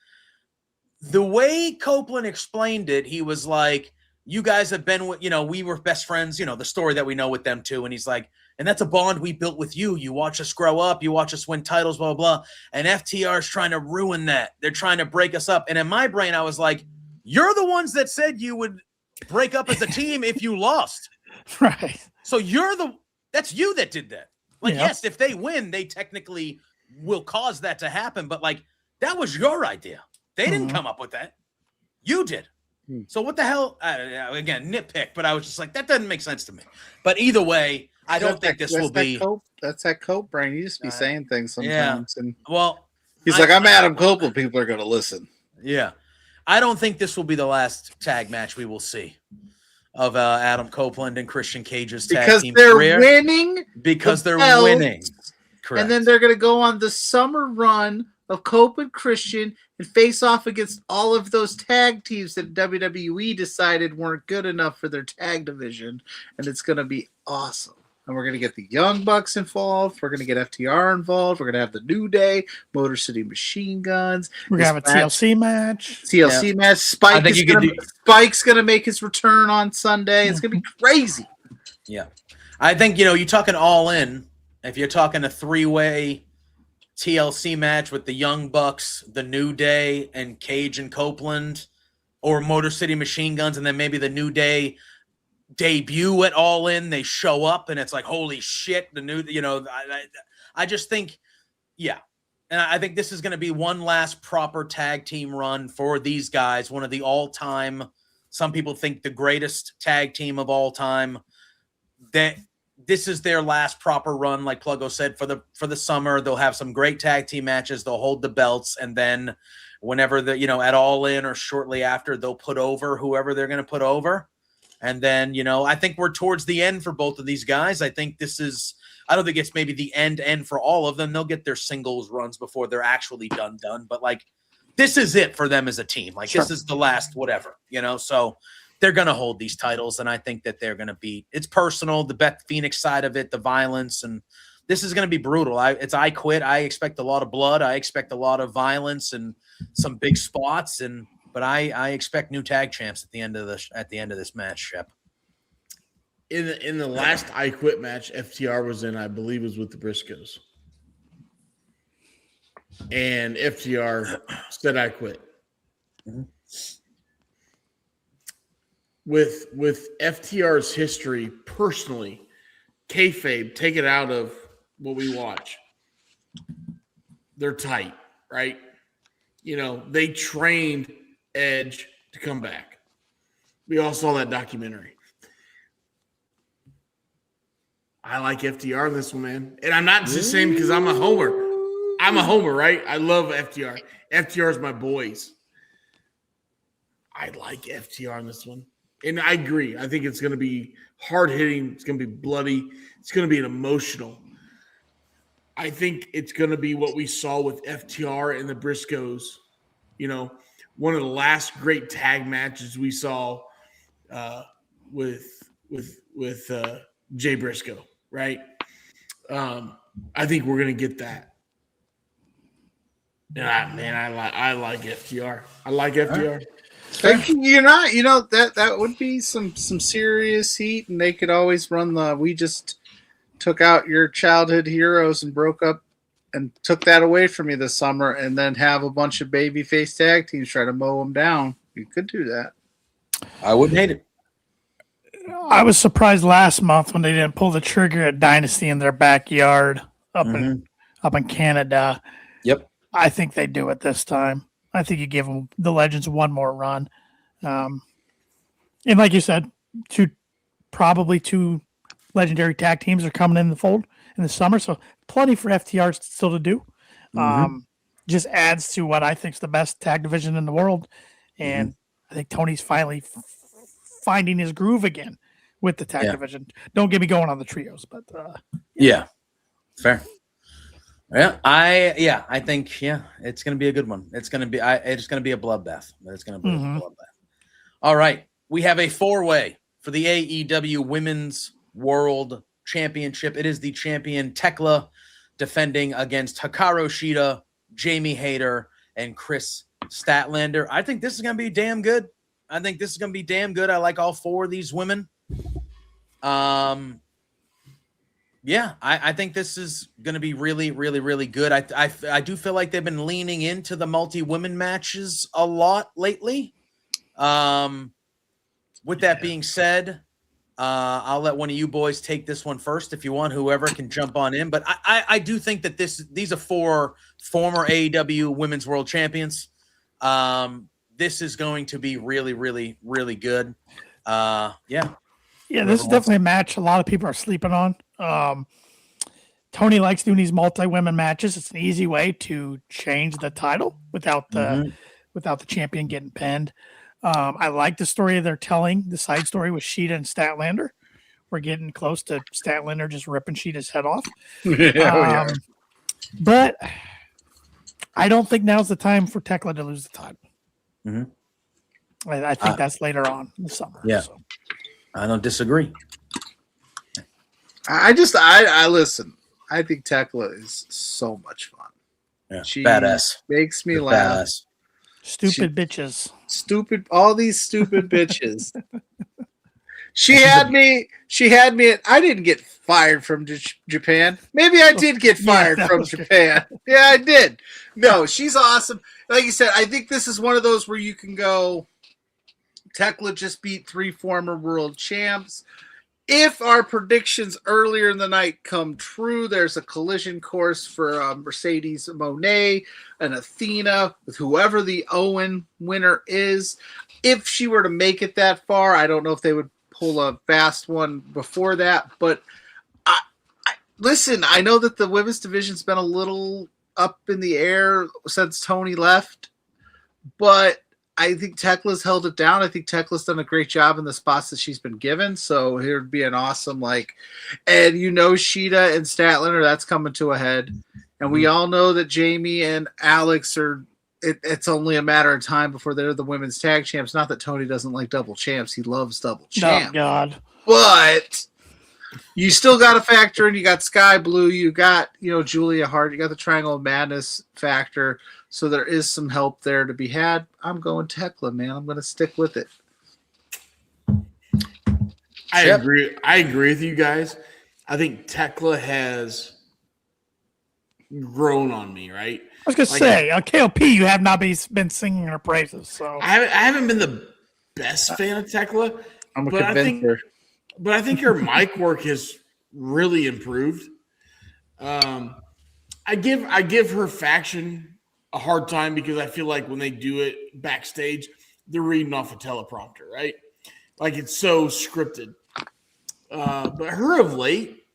The way Copeland explained it, he was like, you guys have been with, we were best friends, the story that we know with them too. And he's like, and that's a bond we built with you. You watch us grow up. You watch us win titles, blah, blah, blah. And FTR is trying to ruin that. They're trying to break us up. And in my brain, I was like, you're the ones that said you would break up as a team if you lost. Right. So that's you that did that. Yes, if they win, they technically will cause that to happen. But that was your idea. They didn't come up with that. You did. So what the hell? Again, nitpick, but I was just like, that doesn't make sense to me. But either way, I don't think this will be. That's that Cope brain. You just be saying things sometimes. Yeah. And he's like, I'm Adam Copeland. People are going to listen. Yeah. I don't think this will be the last tag match we will see of Adam Copeland and Christian Cage's tag team career. Winning because they're winning. Correct. And then they're going to go on the summer run of Cope and Christian and face off against all of those tag teams that WWE decided weren't good enough for their tag division. And it's going to be awesome. And we're going to get the Young Bucks involved. We're going to get FTR involved. We're going to have the New Day, Motor City Machine Guns. We're going to have a TLC match. TLC match. Spike's going to make his return on Sunday. It's going to be crazy. Yeah. I think, you're talking All In. If you're talking a 3-way TLC match with the Young Bucks, the New Day, and Cage and Copeland, or Motor City Machine Guns, and then maybe the New Day debut at All In, they show up and it's like, holy shit, the new, I just think, yeah. And I think this is going to be one last proper tag team run for these guys. One of the all-time, some people think the greatest tag team of all time. That this is their last proper run, like Pluggo said, for the summer. They'll have some great tag team matches. They'll hold the belts, and then whenever at All In or shortly after, they'll put over whoever they're going to put over. And then, I think we're towards the end for both of these guys. I think I don't think it's maybe the end for all of them. They'll get their singles runs before they're actually done. But this is it for them as a team. This is the last whatever, so they're going to hold these titles. And I think that they're going to it's personal, the Beth Phoenix side of it, the violence, and this is going to be brutal. I quit. I expect a lot of blood. I expect a lot of violence and some big spots. But I expect new tag champs at the end of this match, Shep. In the last I Quit match, FTR was in, I believe, was with the Briscoes, and FTR said I quit. Mm-hmm. With FTR's history, personally, kayfabe, take it out of what we watch. They're tight, right? They trained Edge to come back. We all saw that documentary. I like FTR in this one, man. And I'm not just saying because I'm a homer. I'm a homer, right? I love FTR. FTR is my boys. I like FTR in this one. And I agree. I think it's going to be hard-hitting. It's going to be bloody. It's going to be an emotional. I think it's going to be what we saw with FTR and the Briscoes. One of the last great tag matches we saw with Jay Briscoe, right? I think we're going to get that. And I like FTR. I like FTR. That would be some serious heat, and they could always run we just took out your childhood heroes and broke up and took that away from you this summer, and then have a bunch of babyface tag teams try to mow them down. You could do that. I wouldn't hate it. I was surprised last month when they didn't pull the trigger at Dynasty in their backyard up in Canada. Yep. I think they do it this time. I think you give them the Legends one more run. And like you said, probably two legendary tag teams are coming in the fold in the summer. So plenty for FTR still to do. Just adds to what I think is the best tag division in the world. And I think Tony's finally finding his groove again with the tag division. Don't get me going on the trios, but yeah, fair. Yeah, I think it's going to be a good one. It's going to be it's going to be a bloodbath, but it's going to be a bloodbath. All right, we have a 4-way for the AEW Women's World Championship. It is the champion Tekla defending against Hikaru Shida, Jamie Hayter, and Chris Statlander. I think this is going to be damn good. I like all four of these women. I think this is going to be really, really, really good. I do feel like they've been leaning into the multi-women matches a lot lately. With that being said, I'll let one of you boys take this one first if you want. Whoever can jump on in. But I do think that these are four former AEW Women's World Champions. This is going to be really, really, really good. Yeah, this is definitely a match a lot of people are sleeping on. Tony likes doing these multi-women matches. It's an easy way to change the title without the champion getting pinned. I like the story they're telling, the side story with Shida and Statlander. We're getting close to Statlander just ripping Shida's head off. But I don't think now's the time for Tekla to lose the title. Mm-hmm. I think that's later on in the summer. Yeah, so. I don't disagree. I listen. I think Tekla is so much fun. Yeah, she badass. Makes me laugh. Badass. Stupid bitches. All these stupid bitches. She had me. I didn't get fired from Japan. Maybe I did get fired from Japan. Yeah, I did. No, she's awesome. Like you said, I think this is one of those where you can go. Tekla just beat 3 former world champs. If our predictions earlier in the night come true, there's a collision course for Mercedes Moné and Athena with whoever the Owen winner is. If she were to make it that far, I don't know if they would pull a fast one before that. But listen, I know that the women's division's been a little up in the air since Tony left, but I think Tekla's held it down. I think Tekla's done a great job in the spots that she's been given. So here would be an awesome, and Sheeta and Statlander, that's coming to a head. And we all know that Jamie and Alex it's only a matter of time before they're the women's tag champs. Not that Tony doesn't like double champs. He loves double champ. Oh, God. But you still got to factor in, you got Sky Blue, you got, Julia Hart, you got the Triangle of Madness factor. So there is some help there to be had. I'm going Tekla, man. I'm going to stick with it. I agree. I agree with you guys. I think Tekla has grown on me, right? I was going to say, on KOP, you have not been singing her praises. So I haven't been the best fan of Tekla. I'm a convincer. But I think her mic work has really improved. I give her faction a hard time because I feel like when they do it backstage, they're reading off a teleprompter, right? Like it's so scripted. But her of late,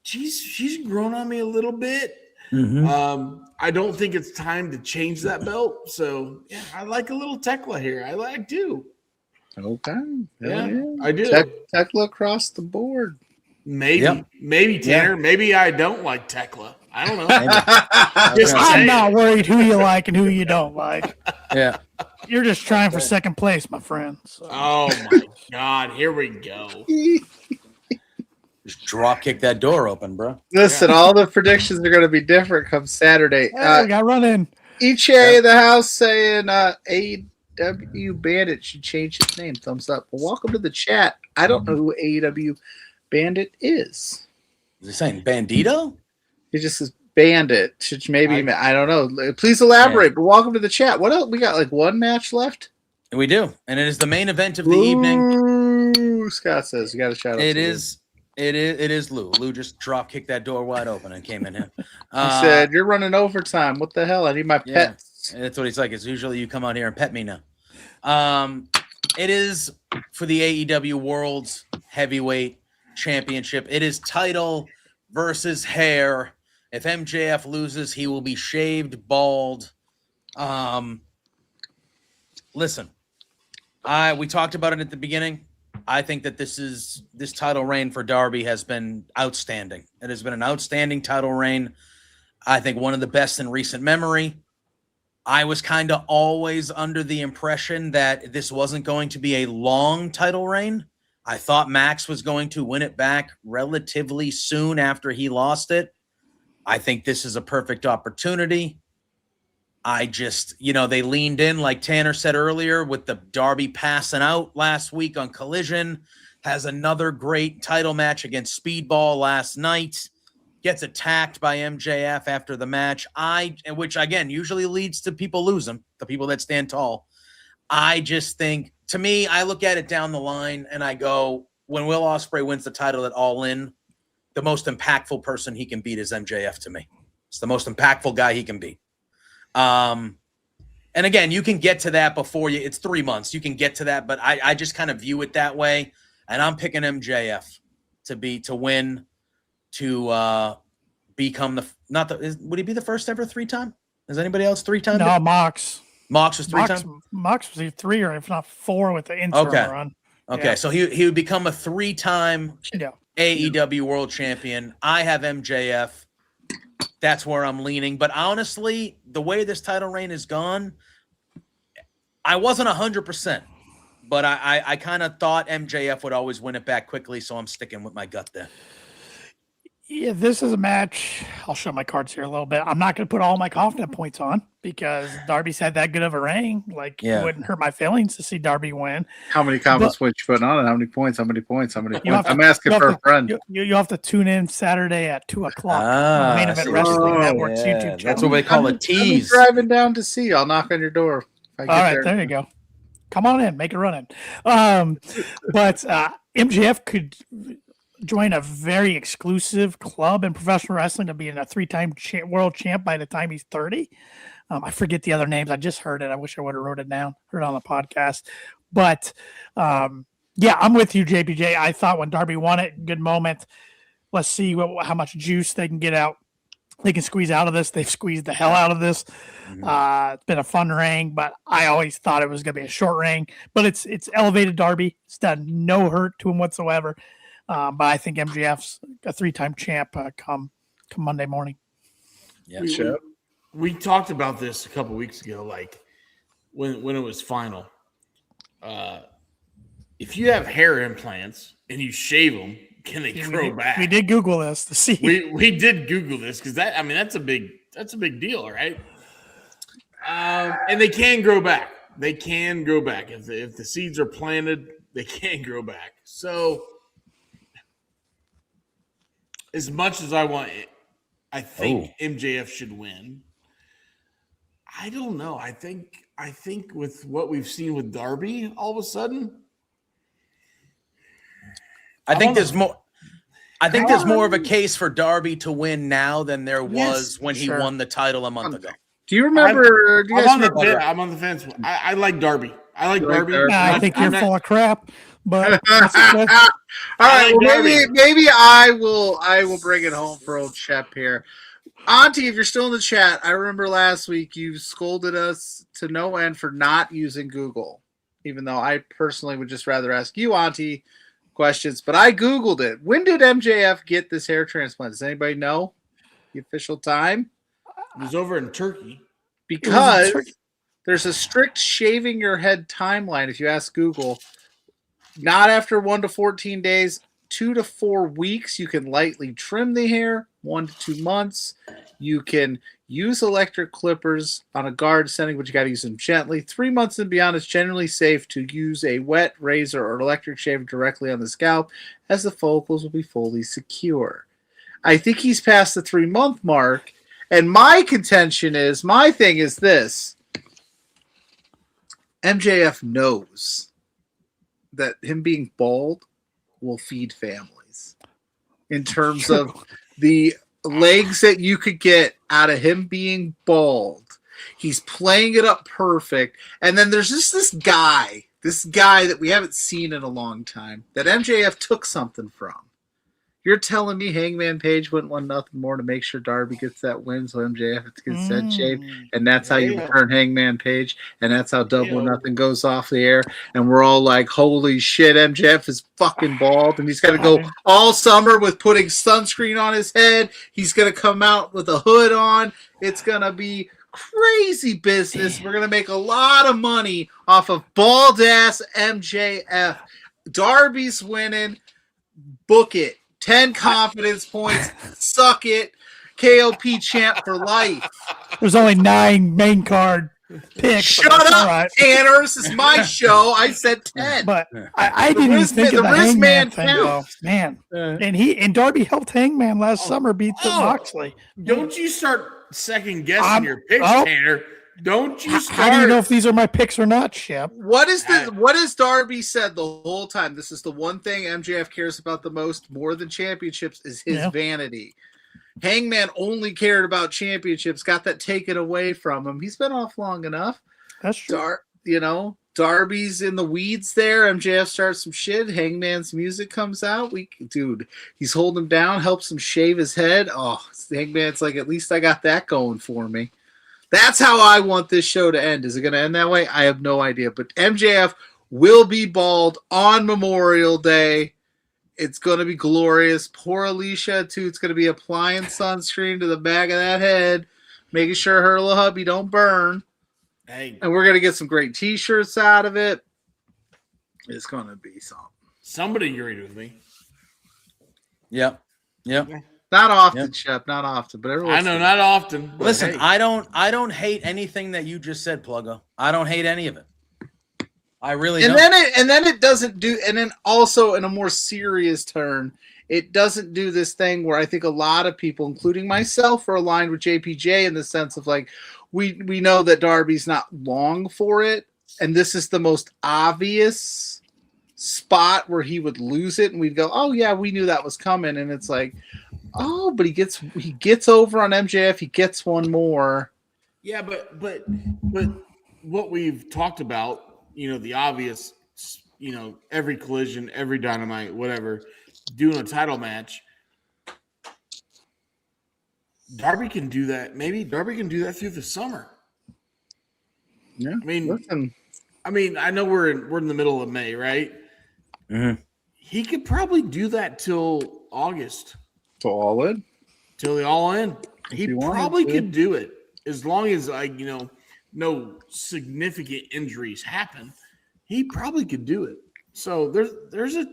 she's grown on me a little bit. Mm-hmm. I don't think it's time to change that belt. So yeah, I like a little Tekla here. I do. Okay. Yeah, I do. Tekla across the board. Maybe Tanner. Maybe I don't like Tekla. I don't know. I'm not worried who you like and who you don't like. Yeah. You're just trying for second place, my friend. So. Oh, my God. Here we go. Just drop kick that door open, bro. Listen, all the predictions are going to be different come Saturday. Hey, we got run in. Iche in the house saying AEW Bandit should change its name. Thumbs up. Well, welcome to the chat. I don't know who AEW Bandit is. Is he saying Bandito? He just says Bandit. I don't know. Please elaborate. But welcome to the chat. What else? We got one match left. We do, and it is the main event of the evening. Scott says you got to shout out. It is Lou. Lou just drop kicked that door wide open and came in here. He said, "You're running overtime. What the hell? I need my pets." That's what he's like. It's usually you come out here and pet me now. It is for the AEW World's Heavyweight Championship. It is title versus hair. If MJF loses, he will be shaved bald. Listen, we talked about it at the beginning. I think that this title reign for Darby has been outstanding. It has been an outstanding title reign. I think one of the best in recent memory. I was kind of always under the impression that this wasn't going to be a long title reign. I thought Max was going to win it back relatively soon after he lost it. I think this is a perfect opportunity. I just, they leaned in, like Tanner said earlier, with the Darby passing out last week on Collision, has another great title match against Speedball last night, gets attacked by MJF after the match, which again usually leads to people losing, the people that stand tall. I just think, to me, I look at it down the line and I go, when Will Ospreay wins the title at All In, the most impactful person he can beat is MJF to me. It's the most impactful guy he can beat. And again, you can get to that before it's 3 months. You can get to that, but I just kind of view it that way. And I'm picking MJF to win, to become would he be the first ever 3-time? Is anybody else 3-time? No, Mox. Mox was 3-time? Mox was 3 or if not 4 with the interim run. Okay, yeah. So he would become a 3-time AEW World Champion. I have MJF. that's where I'm leaning. But honestly, the way this title reign has gone, I wasn't 100%, but I kind of thought MJF would always win it back quickly, so I'm sticking with my gut there. Yeah, this is a match. I'll show my cards here a little bit. I'm not going to put all my confident points on because Darby's had that good of a reign. Like, it wouldn't hurt my feelings to see Darby win. How many confidence points you putting on it? How many points? I'm asking for a friend. You have to tune in Saturday at 2:00 on Main Event Wrestling Network's YouTube channel. That's what we call a tease. I'm driving down to see you. I'll knock on your door. All right, there you go. Come on in, make it run in. But MJF could join a very exclusive club in professional wrestling to be a 3-time world champ by the time he's 30. I forget the other names. I just heard it. I wish I would have wrote it down, heard it on the podcast. But yeah, I'm with you, JPJ. I thought when Darby won it, good moment. Let's see how much juice they can get out. They can squeeze out of this. They've squeezed the hell out of this. It's been a fun reign, but I always thought it was going to be a short reign. But it's elevated Darby. It's done no hurt to him whatsoever. But I think MJF's a 3-time champ come Monday morning. Yeah, we talked about this a couple weeks ago, like when it was final. If you have hair implants and you shave them, can they grow back? We did Google this to see. We did Google this because that's a big deal, right? And they can grow back. They can grow back if the seeds are planted. They can grow back. So, as much as I want it, I think MJF should win. I don't know. I think with what we've seen with Darby, all of a sudden, I think there's more of a case for Darby to win now than there was when he won the title a month ago. Do you remember? I'm on the fence. I like Darby. I like Darby. I think you're full of crap. But all right, well, maybe I will bring it home for old Shep here. Auntie, if you're still in the chat, I remember last week you scolded us to no end for not using Google, even though I personally would just rather ask you, Auntie, questions. But I Googled it. When did MJF get this hair transplant? Does anybody know the official time? It was over in Turkey. Because there's a strict shaving your head timeline if you ask Google. Not after 1 to 14 days, 2 to 4 weeks. You can lightly trim the hair. 1 to 2 months. You can use electric clippers on a guard setting, but you got to use them gently. 3 months and beyond, it's generally safe to use a wet razor or electric shaver directly on the scalp, as the follicles will be fully secure. I think he's past the 3-month mark, and my thing is this. MJF knows that him being bald will feed families in terms of the legs that you could get out of him being bald. He's playing it up perfect. And then there's just this guy that we haven't seen in a long time that MJF took something from. You're telling me Hangman Page wouldn't want nothing more to make sure Darby gets that win, so MJF gets his head shaved, and that's how you return Hangman Page, and that's how Double or Nothing goes off the air, and we're all like, holy shit, MJF is fucking bald, and he's going to go all summer with putting sunscreen on his head. He's going to come out with a hood on. It's going to be crazy business. We're going to make a lot of money off of bald-ass MJF. Darby's winning. Book it. 10 confidence points. Suck it. KOP champ for life. There's only 9 main card picks. Shut up, Tanner. This is my show. I said 10. But I didn't even think of the Hangman thing, though. Man. And Darby helped Hangman last summer beat the Moxley. Don't you start second guessing your picks, Tanner. Don't you start. How do you know if these are my picks or not, Shep? What has Darby said the whole time? This is the one thing MJF cares about the most, more than championships, is his vanity. Hangman only cared about championships, got that taken away from him. He's been off long enough. That's true. Darby's in the weeds there. MJF starts some shit. Hangman's music comes out. He's holding him down, helps him shave his head. Oh, Hangman's like, at least I got that going for me. That's how I want this show to end. Is it going to end that way? I have no idea. But MJF will be bald on Memorial Day. It's going to be glorious. Poor Alicia, too. It's going to be applying sunscreen to the back of that head, making sure her little hubby don't burn. Hey. And we're going to get some great T-shirts out of it. It's going to be something. Somebody agreed with me. Yep. Not often, Shep. Not often, but every I know, not often. Listen, hey. I don't hate anything that you just said, Pluggo. I don't hate any of it. I really don't. And then it doesn't do. And then also in a more serious turn, it doesn't do this thing where I think a lot of people, including myself, are aligned with JPJ in the sense of like we know that Darby's not long for it, and this is the most obvious spot where he would lose it, and we'd go, "Oh yeah, we knew that was coming." And it's like, "Oh, but he gets over on MJF. He gets one more." Yeah, but what we've talked about. The obvious, every Collision, every Dynamite, whatever, doing a title match. Darby can do that. Maybe Darby can do that through the summer. Yeah. I mean, I know we're in the middle of May, right? Mm-hmm. He could probably do that till August. Till All In? Till the All In. He probably could do it as long as no significant injuries happen. He probably could do it. So there's a.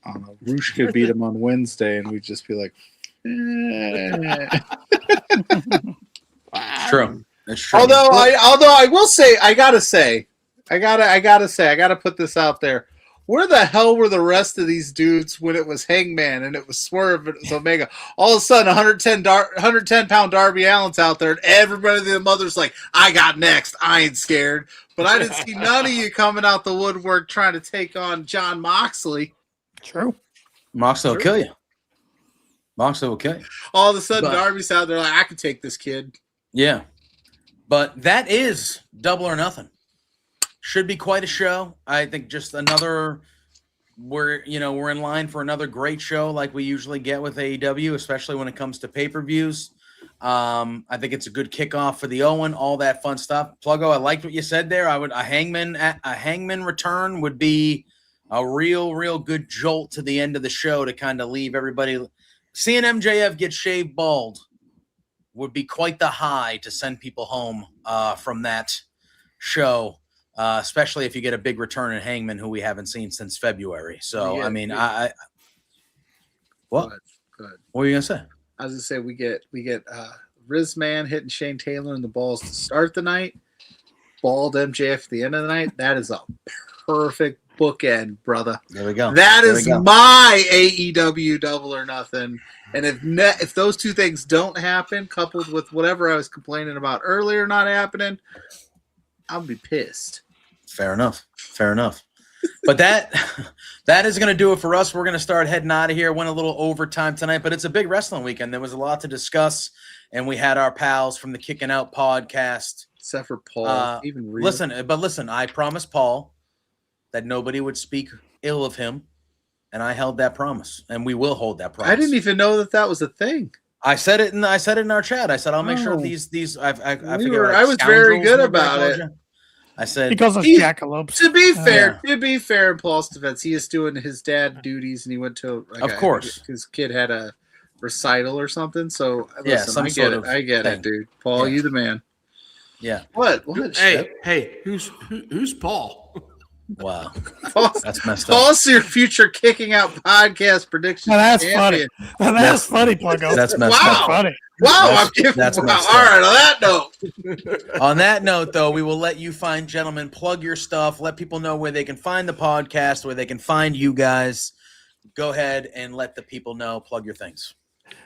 I don't know. Roosh could beat him on Wednesday, and we'd just be like, It's true. It's true. Although I will say, I gotta put this out there. Where the hell were the rest of these dudes when it was Hangman and it was Swerve and it was Omega? All of a sudden, 110-pound Darby Allin's out there, and everybody, the mother's like, I got next. I ain't scared. But I didn't see none of you coming out the woodwork trying to take on John Moxley. True. Moxley will kill you. Moxley will kill you. All of a sudden, Darby's out there like, I could take this kid. Yeah. But that is Double or Nothing. Should be quite a show. I think just another we're in line for another great show like we usually get with AEW, especially when it comes to pay-per-views. I think it's a good kickoff for the Owen, all that fun stuff. Pluggo, I liked what you said there. A hangman return would be a real good jolt to the end of the show to kind of leave everybody. Seeing MJF get shaved bald would be quite the high to send people home from that show. Especially if you get a big return in Hangman, who we haven't seen since February. So, yeah, I mean, what? What were you gonna say? I was gonna say we get Riz Man hitting Shane Taylor in the balls to start the night, bald MJF at the end of the night. That is a perfect bookend, brother. There we go. That is my AEW Double or Nothing. And if those two things don't happen, coupled with whatever I was complaining about earlier not happening, I'll be pissed. Fair enough. But that is going to do it for us. We're going to start heading out of here. Went a little overtime tonight, but it's a big wrestling weekend. There was a lot to discuss, and we had our pals from the Kicking Out podcast. Except for Paul. Even real. Listen, I promised Paul that nobody would speak ill of him, and I held that promise, and we will hold that promise. I didn't even know that was a thing. I said it in our chat. I said I'll make sure these. I was very good about it. I said because of jackalopes. To be fair, in Paul's defense, he is doing his dad duties, and he went to of course his kid had a recital or something. So listen, I get it, dude. Paul, you the man. Yeah. What? Hey, who's Paul? Wow, that's messed up. Paul's your future Kicking Out podcast prediction. That's funny. That's funny, Pluggo. That's messed up. Funny. Wow, that's all right. On that note, though, we will let you fine gentlemen plug your stuff. Let people know where they can find the podcast, where they can find you guys. Go ahead and let the people know. Plug your things.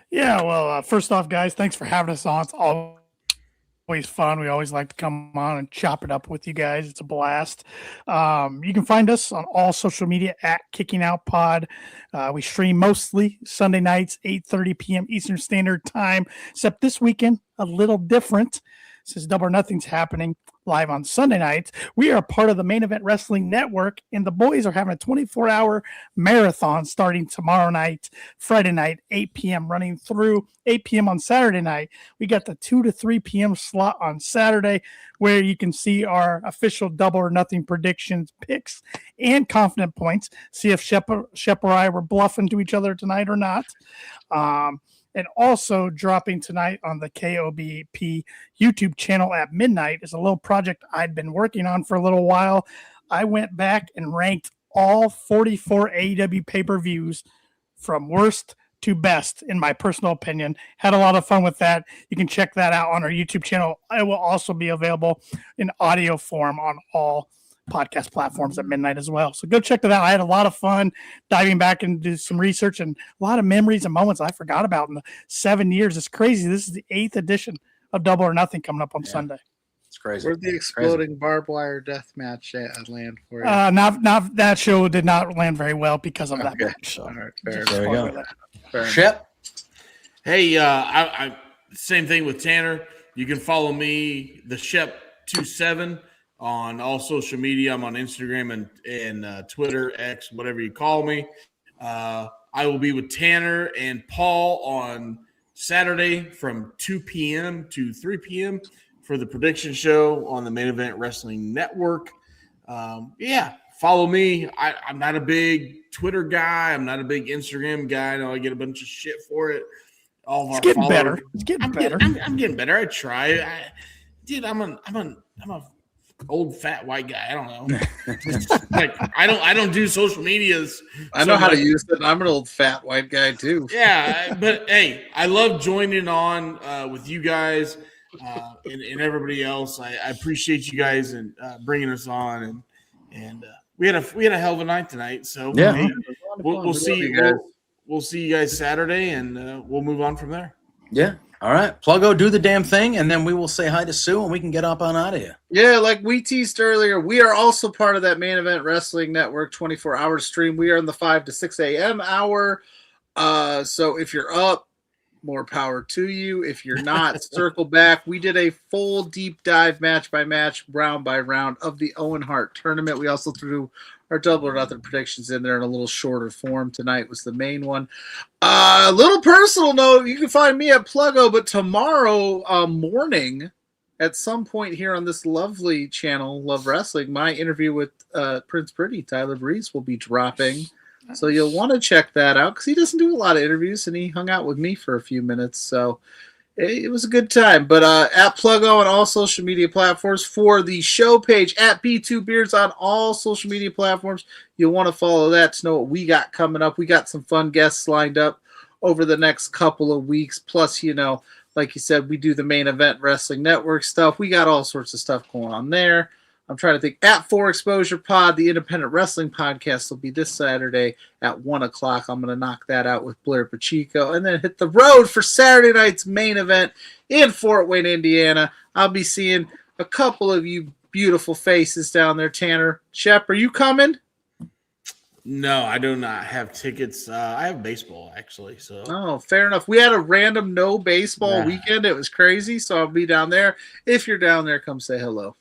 Yeah, well, first off, guys, thanks for having us on. It's always fun. We always like to come on and chop it up with you guys. It's a blast. You can find us on all social media at Kicking Out Pod. We stream mostly Sunday nights, 8:30 p.m. Eastern Standard Time, except this weekend, a little different since Double or Nothing's happening. live on Sunday nights. We are part of the Main Event Wrestling Network, and the boys are having a 24-hour marathon starting tomorrow night, Friday night, 8 p.m., running through 8 p.m. on Saturday night. We got the 2 to 3 p.m. slot on Saturday, where you can see our official Double or Nothing predictions, picks, and confident points. See if Shep or I were bluffing to each other tonight or not. And also dropping tonight on the KOBP YouTube channel at midnight is a little project I'd been working on for a little while. I went back and ranked all 44 AEW pay-per-views from worst to best, in my personal opinion. Had a lot of fun with that. You can check that out on our YouTube channel. It will also be available in audio form on all podcast platforms at midnight as well. So go check that out. I had a lot of fun diving back into some research and a lot of memories and moments I forgot about in the 7 years. It's crazy. This is the 8th edition of Double or Nothing coming up on Sunday. It's crazy. Where'd the exploding barbed wire death match land for you? Not that show did not land very well because of that match. So. All right, fair There we enough. go. Shep? Hey, I same thing with Tanner. You can follow me, the Shep27, on all social media. I'm on Instagram and Twitter, X, whatever you call me. I will be with Tanner and Paul on Saturday from 2 p.m. to 3 p.m. for the prediction show on the Main Event Wrestling Network. Follow me. I'm not a big Twitter guy. I'm not a big Instagram guy. I know I get a bunch of shit for it. It's getting better. It's getting better. I'm getting better. I try. I'm a old fat white guy. I don't know. Like I don't do social medias. I know how to use it. I'm an old fat white guy too. Yeah, but hey, I love joining on with you guys and everybody else. I appreciate you guys and bringing us on and we had a hell of a night tonight. So yeah, we'll see. We'll see you guys Saturday, and we'll move on from there. Yeah. All right. Pluggo, do the damn thing, and then we will say hi to Sue, and we can get up on out of here. Yeah, like we teased earlier, we are also part of that Main Event Wrestling Network 24-hour stream. We are in the 5 to 6 a.m. hour. So if you're up, more power to you. If you're not, circle back. We did a full deep dive match by match, round by round of the Owen Hart tournament. We also threw our Double or Nothing predictions in there in a little shorter form. Tonight was the main one. A little personal note, you can find me at Pluggo, but tomorrow morning at some point here on this lovely channel, Love Wrestling, my interview with Prince Pretty, Tyler Breeze, will be dropping. So you'll want to check that out because he doesn't do a lot of interviews, and he hung out with me for a few minutes. So it was a good time. But at Pluggo on all social media platforms, for the show page at B2Beards on all social media platforms, you'll want to follow that to know what we got coming up. We got some fun guests lined up over the next couple of weeks. Plus, like you said, we do the Main Event Wrestling Network stuff. We got all sorts of stuff going on there. I'm trying to think. At 4 Exposure Pod, the independent wrestling podcast, will be this Saturday at 1 o'clock. I'm going to knock that out with Blair Pacheco and then hit the road for Saturday night's main event in Fort Wayne, Indiana. I'll be seeing a couple of you beautiful faces down there. Tanner, Shep, are you coming? No, I do not have tickets. I have baseball, actually. So Oh, fair enough. We had a random no baseball weekend. It was crazy, so I'll be down there. If you're down there, come say hello.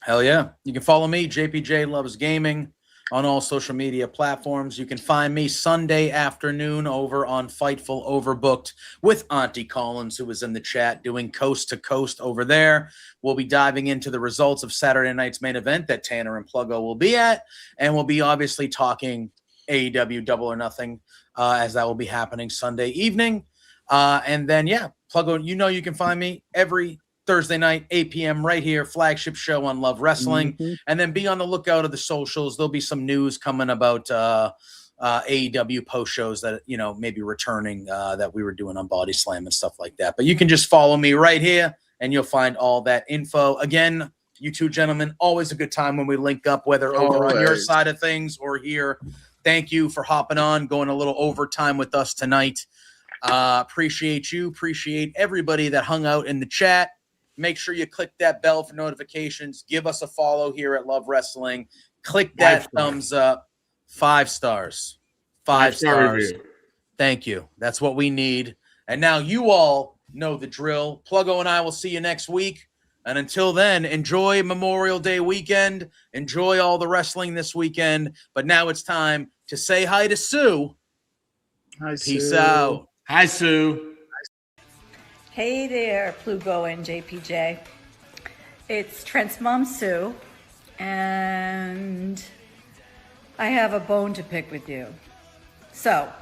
Hell yeah. You can follow me, JPJ Loves Gaming, on all social media platforms. You can find me Sunday afternoon over on Fightful Overbooked with Auntie Collins, who was in the chat doing Coast to Coast over there. We'll be diving into the results of Saturday night's main event that Tanner and Pluggo will be at, and we'll be obviously talking AEW Double or Nothing as that will be happening Sunday evening. And then, Pluggo, you can find me every Thursday night, 8 p.m. right here, flagship show on Love Wrestling. Mm-hmm. And then be on the lookout of the socials. There'll be some news coming about AEW post shows that, maybe returning that we were doing on Body Slam and stuff like that. But you can just follow me right here and you'll find all that info. Again, you two gentlemen, always a good time when we link up, whether over on your side of things or here. Thank you for hopping on, going a little overtime with us tonight. Appreciate you. Appreciate everybody that hung out in the chat. Make sure you click that bell for notifications. Give us a follow here at Love Wrestling. Click that thumbs up. 5 stars. 5 stars. Review. Thank you. That's what we need. And now you all know the drill. Pluggo and I will see you next week. And until then, enjoy Memorial Day weekend. Enjoy all the wrestling this weekend. But now it's time to say hi to Sue. Hi, Peace Sue. out. Hi, Sue. Hey there, Pluggo and JPJ. It's Trent's mom, Sue, and I have a bone to pick with you. So,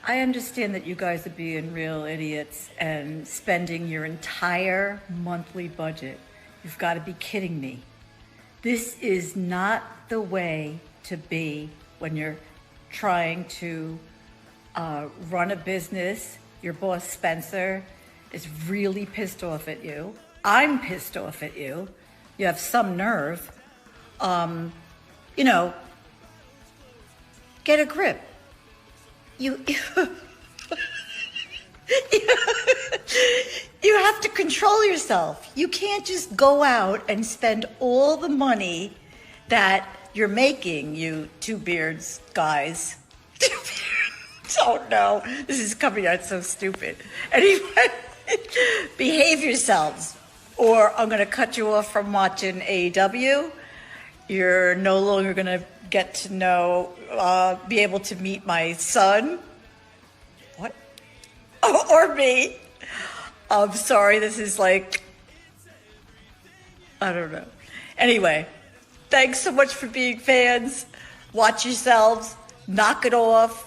I understand that you guys are being real idiots and spending your entire monthly budget. You've got to be kidding me. This is not the way to be when you're trying to run a business. Your boss, Spencer, is really pissed off at you. I'm pissed off at you. You have some nerve. Get a grip. You have to control yourself. You can't just go out and spend all the money that you're making, you two beards guys. Oh no, this is coming out so stupid. Anyway, behave yourselves, or I'm going to cut you off from watching AEW. You're no longer going to get to know, be able to meet my son. What? Or me. I'm sorry, this is like, I don't know. Anyway, thanks so much for being fans. Watch yourselves. Knock it off.